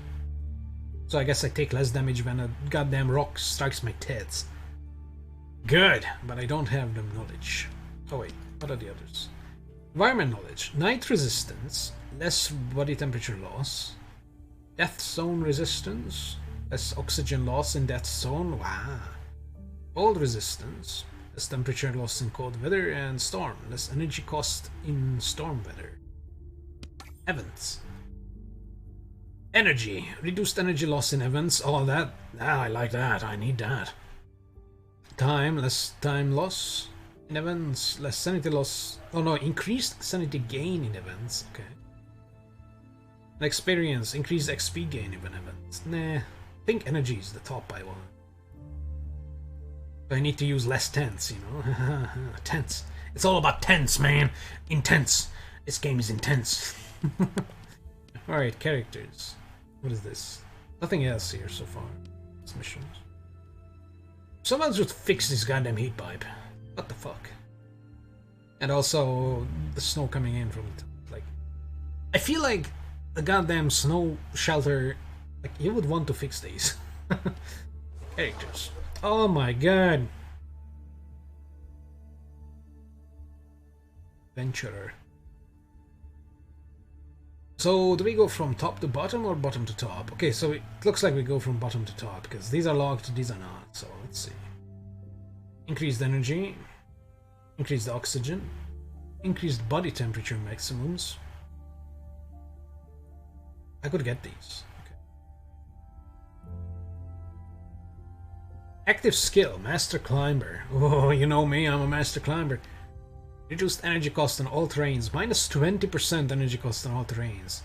S1: So I guess I take less damage when a goddamn rock strikes my tits. Good, but I don't have the knowledge. Oh wait, what are the others? Environment knowledge. Night resistance, less body temperature loss, death zone resistance, less oxygen loss in death zone, wow. Cold resistance, less temperature loss in cold weather, and storm, less energy cost in storm weather. Events. Energy, reduced energy loss in events, all that. Ah, I like that, I need that. Time, less time loss in events, less sanity loss. Oh no, increased sanity gain in events. Okay. And experience, increased XP gain in events. Nah, I think energy is the top I want. So I need to use less tents, you know? Tents. It's all about tents, man. Intense. This game is intense. Alright, characters. What is this? Nothing else here so far. It's missions. Someone should fix this goddamn heat pipe. What the fuck? And also the snow coming in from it. Like, I feel like the goddamn snow shelter. Like, you would want to fix these. Characters. Oh my god. Adventurer. So do we go from top to bottom or bottom to top? Okay, so it looks like we go from bottom to top because these are locked, these are not. So let's see. Increased energy, increased oxygen, increased body temperature maximums. I could get these. Okay. Active skill, Master Climber. Oh, you know me, I'm a Master Climber. Reduced energy cost on all terrains, minus 20% energy cost on all terrains.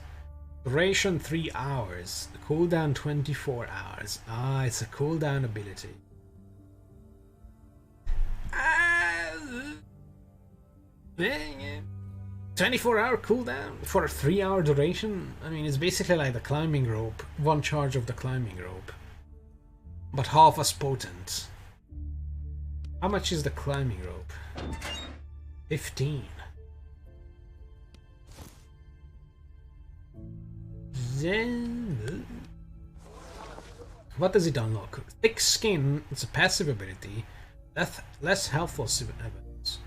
S1: Duration 3 hours, cooldown 24 hours. Ah, it's a cooldown ability. 24-hour cooldown for a 3-hour duration? I mean, it's basically like the climbing rope. One charge of the climbing rope. But half as potent. How much is the climbing rope? 15. Then... what does it unlock? Thick skin, it's a passive ability. Less helpful events.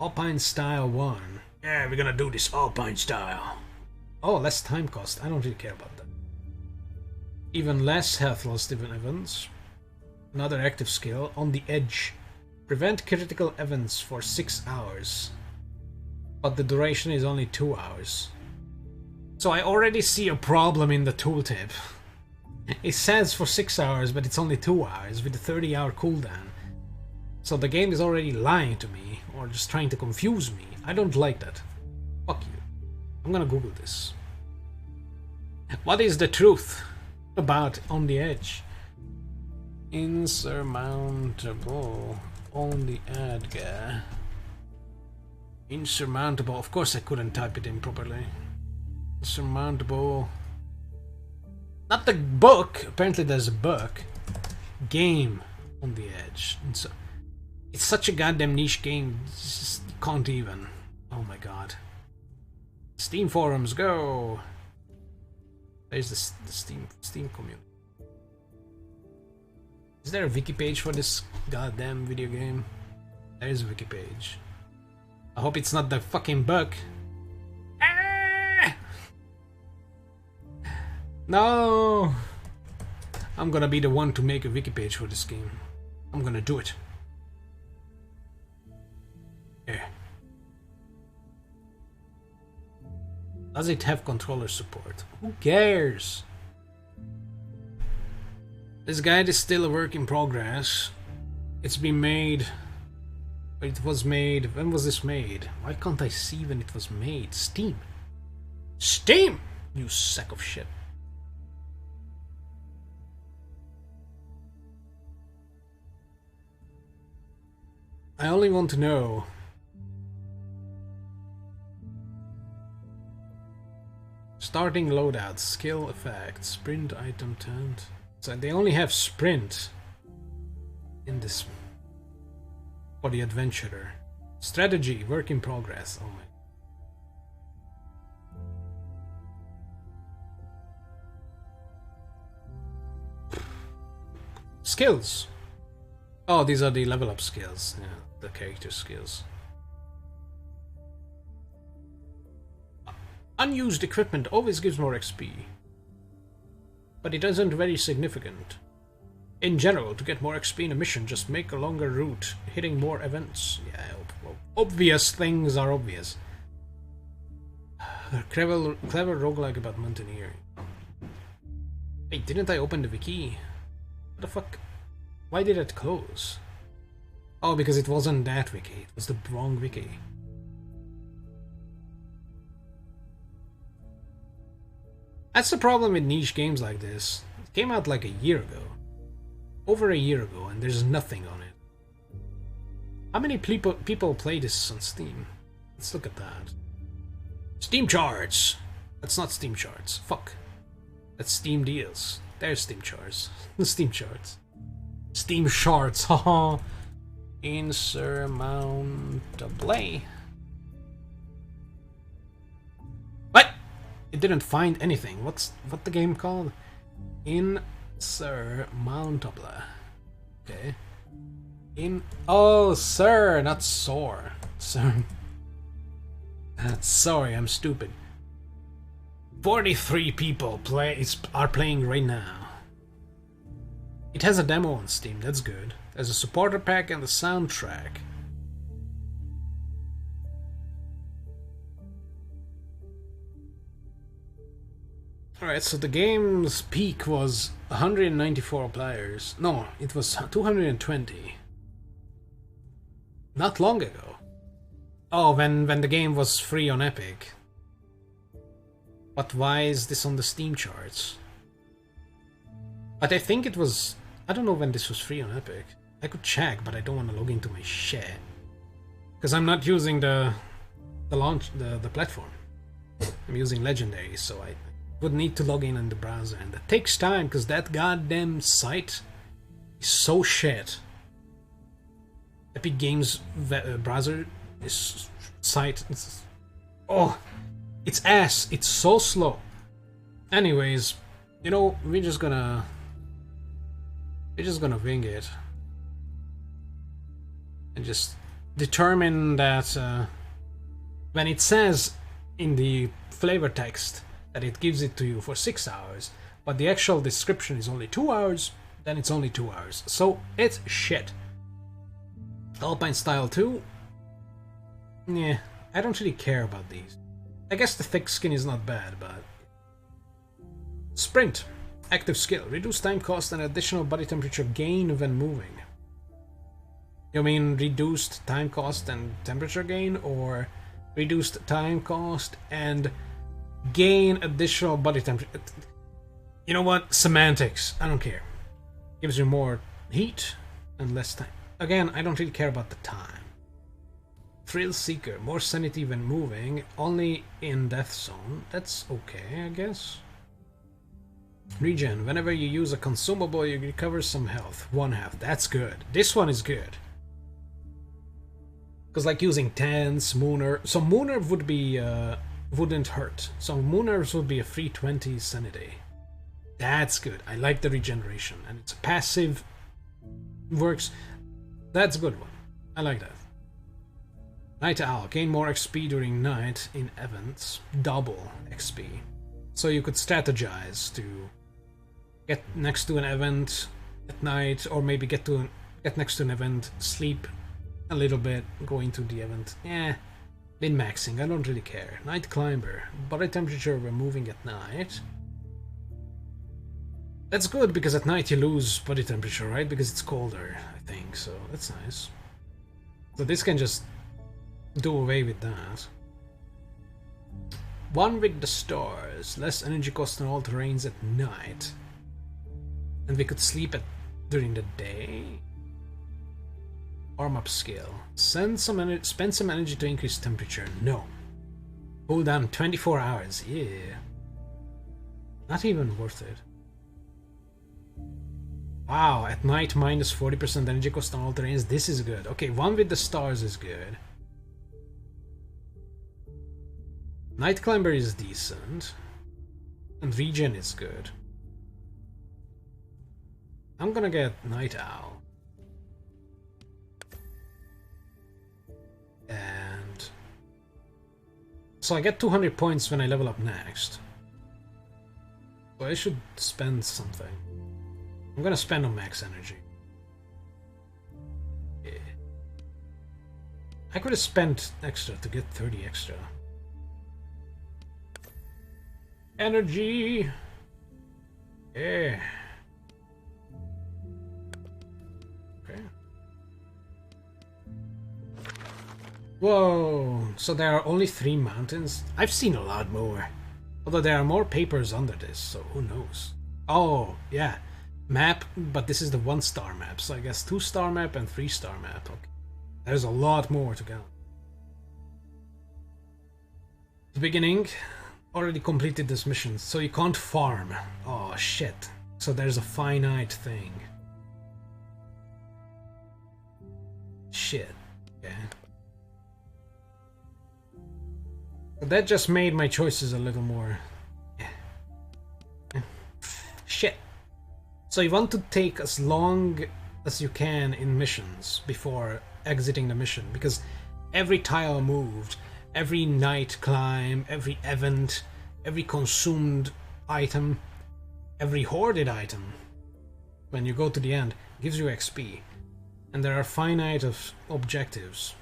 S1: Alpine style 1. Yeah, we're gonna do this Alpine style. Oh, less time cost. I don't really care about that. Even less health loss events. Another active skill. On the edge. Prevent critical events for 6 hours. But the duration is only 2 hours. So I already see a problem in the tooltip. It says for 6 hours, but it's only 2 hours with a 30-hour cooldown. So the game is already lying to me, or just trying to confuse me. I don't like that. Fuck you. I'm gonna Google this. What is the truth about On the Edge? Insurmountable. On the Edge. Insurmountable. Of course I couldn't type it in properly. Insurmountable. Not the book. Apparently there's a book. Game On the Edge. It's such a goddamn niche game. Just, you can't even. Oh my god. Steam forums, go! There's the Steam community. Is there a wiki page for this goddamn video game? There is a wiki page. I hope it's not the fucking book. Ah! No! I'm gonna be the one to make a wiki page for this game. I'm gonna do it. Yeah. Does it have controller support? Who cares? This guide is still a work in progress. It's been made. It was made. When was this made? Why can't I see when it was made? Steam. Steam! You sack of shit. I only want to know. Starting loadout, skill effects, sprint item tent. So they only have sprint in this for the adventurer. Strategy, work in progress. Oh my. Skills. Oh, these are the level up skills. Yeah, the character skills. Unused equipment always gives more XP. But it isn't very significant. In general, to get more XP in a mission, just make a longer route, hitting more events. Yeah, well, obvious things are obvious. Clever roguelike about mountaineering. Hey, didn't I open the wiki? What the fuck? Why did it close? Oh, because it wasn't that wiki. It was the wrong wiki. That's the problem with niche games like this. It came out like a year ago. Over a year ago, and there's nothing on it. How many people play this on Steam? Let's look at that. Steam charts! That's not Steam charts. Fuck. That's Steam deals. There's Steam charts. Steam charts. Steam charts, haha. Insurmountable. What? It didn't find anything. What the game called? Insurmountable. Okay. Oh, sir, not sore. Sir. Sorry, I'm stupid. 43 people are playing right now. It has a demo on Steam, that's good. There's a supporter pack and a soundtrack. Alright, so the game's peak was 194 players. No, it was 220. Not long ago. Oh, when the game was free on Epic. But why is this on the Steam charts? But I think it was... I don't know when this was free on Epic. I could check, but I don't want to log into my shit. Because I'm not using the platform. I'm using Legendary, so I would need to log in the browser. And that takes time, because that goddamn site is so shit. Epic Games browser is site... oh, it's ass. It's so slow. Anyways, you know, we're just gonna wing it. And just determine that when it says in the flavor text that it gives it to you for 6 hours, but the actual description is only 2 hours, then it's only 2 hours. So it's shit. Alpine Style 2? Yeah, I don't really care about these. I guess the thick skin is not bad, but... Sprint. Active skill. Reduce time cost and additional body temperature gain when moving. You mean reduced time cost and temperature gain, or reduced time cost and gain additional body temperature? You know what? Semantics. I don't care. Gives you more heat and less time. Again, I don't really care about the time. Thrill Seeker. More sanity when moving. Only in Death Zone. That's okay, I guess. Regen. Whenever you use a consumable, you recover some health. 1 health. That's good. This one is good. Because like using Tense, Mooner... So Mooner would be... wouldn't hurt. So Mooners would be a free 20 sanity. That's good. I like the regeneration. And it's passive. Works. That's a good one. I like that. Night Owl. Gain more XP during night in events. Double XP. So you could strategize to get next to an event at night, or maybe get next to an event, sleep a little bit, go into the event. Yeah, min-maxing, I don't really care. Night Climber. Body temperature when moving at night. That's good, because at night you lose body temperature, right? Because it's colder, I think, so that's nice. So this can just do away with that. One with the stars. Less energy cost on all terrains at night. And we could sleep during the day. Arm up skill. Spend some energy to increase temperature. No. Hold down 24 hours. Yeah. Not even worth it. Wow, at night minus 40% energy cost on all terrains. This is good. Okay, one with the stars is good. Night Climber is decent. And Regen is good. I'm gonna get Night Owl. And... so I get 200 points when I level up next. So I should spend something. I'm gonna spend on max energy. Yeah. I could have spent extra to get 30 extra. Energy! Yeah. Okay. Whoa! So there are only 3 mountains? I've seen a lot more. Although there are more papers under this, so who knows? Oh, yeah. Map, but this is the 1-star map, so I guess 2-star map and 3-star map. Okay. There's a lot more to go. The beginning. Already completed this mission, so you can't farm. Oh shit. So there's a finite thing. Shit. Okay. But that just made my choices a little more... Shit. So you want to take as long as you can in missions before exiting the mission, because every tile moved, every night climb, every event, every consumed item, every hoarded item, when you go to the end, gives you XP. And there are finite of objectives,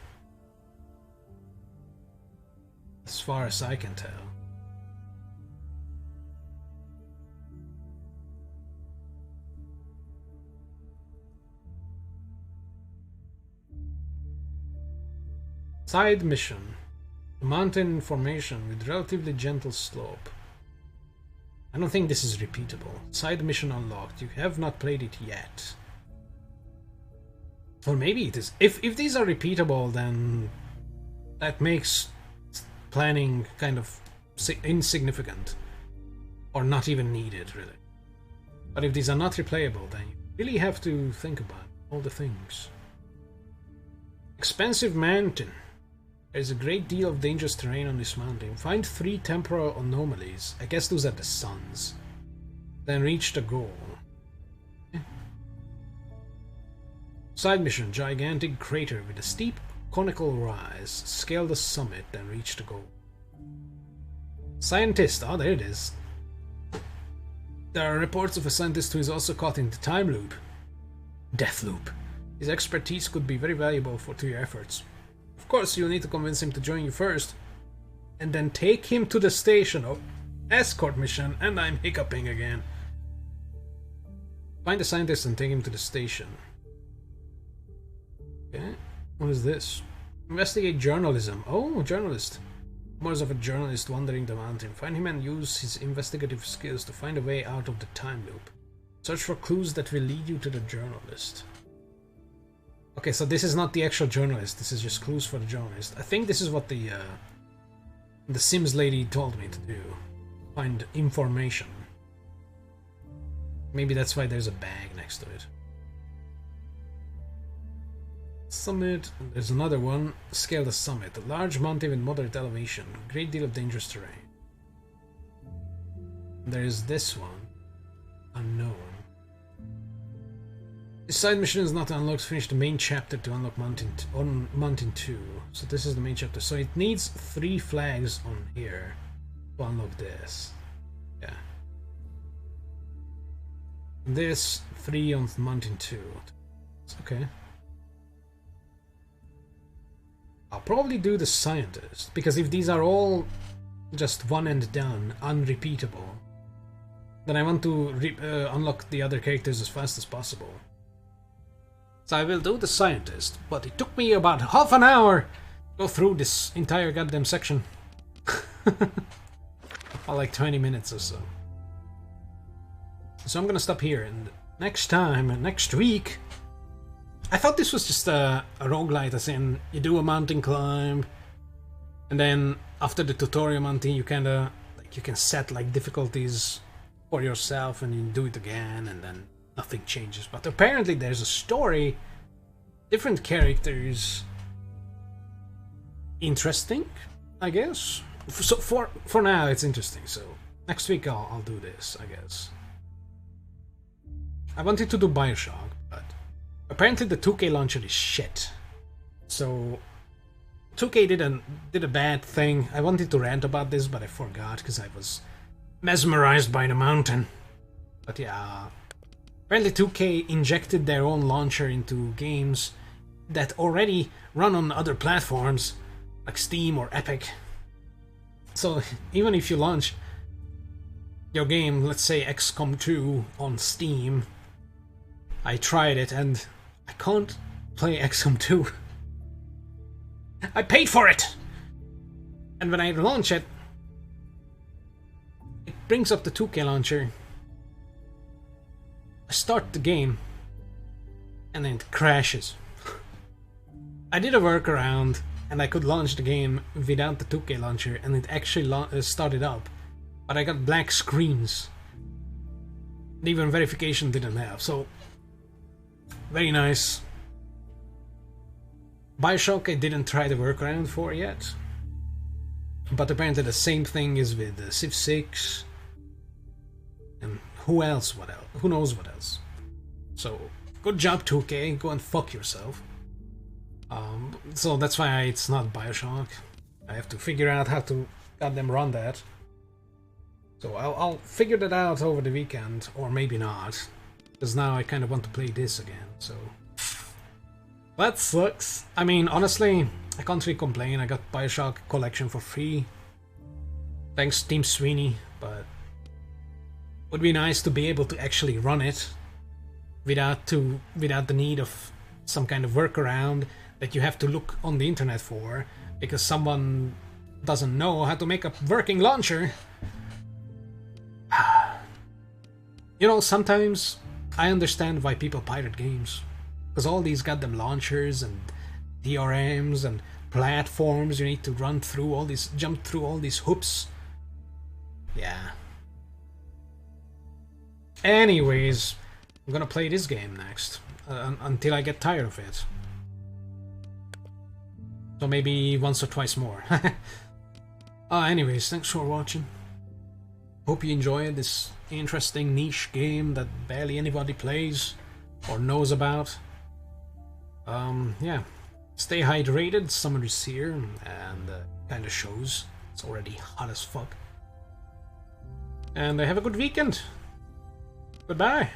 S1: as far as I can tell. Side mission. A mountain formation with relatively gentle slope. I don't think this is repeatable. Side mission unlocked. You have not played it yet. Or maybe it is. If these are repeatable, then that makes planning kind of insignificant. Or not even needed, really. But if these are not replayable, then you really have to think about all the things. Expensive mountain. There's a great deal of dangerous terrain on this mountain. Find 3 temporal anomalies. I guess those are the suns. Then reach the goal. Okay. Side mission. Gigantic crater with a steep conical rise. Scale the summit, then reach the goal. Scientist. Oh, there it is. There are reports of a scientist who is also caught in the time loop. Death loop. His expertise could be very valuable to your efforts. Of course, you'll need to convince him to join you first, and then take him to the station. Oh, escort mission, and I'm hiccuping again. Find the scientist and take him to the station. Okay, what is this? Investigate journalism. Oh, journalist. More of a journalist wandering the mountain. Find him and use his investigative skills to find a way out of the time loop. Search for clues that will lead you to the journalist. Okay, so this is not the actual journalist, this is just clues for the journalist. I think this is what the Sims lady told me to do. Find information. Maybe that's why there's a bag next to it. Summit, there's another one. Scale the summit. A large mountain with moderate elevation. Great deal of dangerous terrain. There's this one. Unknown. This side mission is not unlocked. Finish the main chapter to unlock Mountain 2. So this is the main chapter. So it needs 3 flags on here to unlock this. Yeah. This 3 on Mountain 2. Okay. I'll probably do the scientist, because if these are all just one and done, unrepeatable, then I want to unlock the other characters as fast as possible. So I will do the scientist, but it took me about half an hour to go through this entire goddamn section. Or like 20 minutes or so. So I'm gonna stop here, and next week, I thought this was just a roguelite, as in you do a mountain climb, and then after the tutorial mountain you kinda, like, you can set like difficulties for yourself and you do it again and then nothing changes. But apparently there's a story, different characters, interesting, I guess. So for now it's interesting, so next week I'll do this, I guess. I wanted to do Bioshock, but apparently the 2K launcher is shit. So 2K did a bad thing. I wanted to rant about this, but I forgot because I was mesmerized by the mountain. But yeah, apparently 2K injected their own launcher into games that already run on other platforms like Steam or Epic. So even if you launch your game, let's say XCOM 2 on Steam, I tried it and I can't play XCOM 2. I paid for it! And when I launch it, it brings up the 2K launcher. I start the game, and then it crashes. I did a workaround, and I could launch the game without the 2K launcher, and it actually started up. But I got black screens. Even verification didn't have, so very nice. Bioshock I didn't try the workaround for yet, but apparently the same thing is with Civ 6 and who else, what else, who knows what else. So good job 2K, go and fuck yourself. So that's why it's not Bioshock. I have to figure out how to goddamn run that. So I'll figure that out over the weekend, or maybe not, because now I kind of want to play this again, so that sucks. I mean, honestly, I can't really complain. I got Bioshock Collection for free, thanks Team Sweeney, but it would be nice to be able to actually run it without the need of some kind of workaround that you have to look on the internet for because someone doesn't know how to make a working launcher. You know, sometimes I understand why people pirate games. Because all these goddamn launchers and DRMs and platforms you need to run through, all these, jump through all these hoops. Yeah. Anyways, I'm gonna play this game next, until I get tired of it. So maybe once or twice more. Anyways, thanks for watching. Hope you enjoyed this interesting niche game that barely anybody plays or knows about. Yeah. Stay hydrated, summer is here, and kinda shows. It's already hot as fuck. And have a good weekend. Goodbye.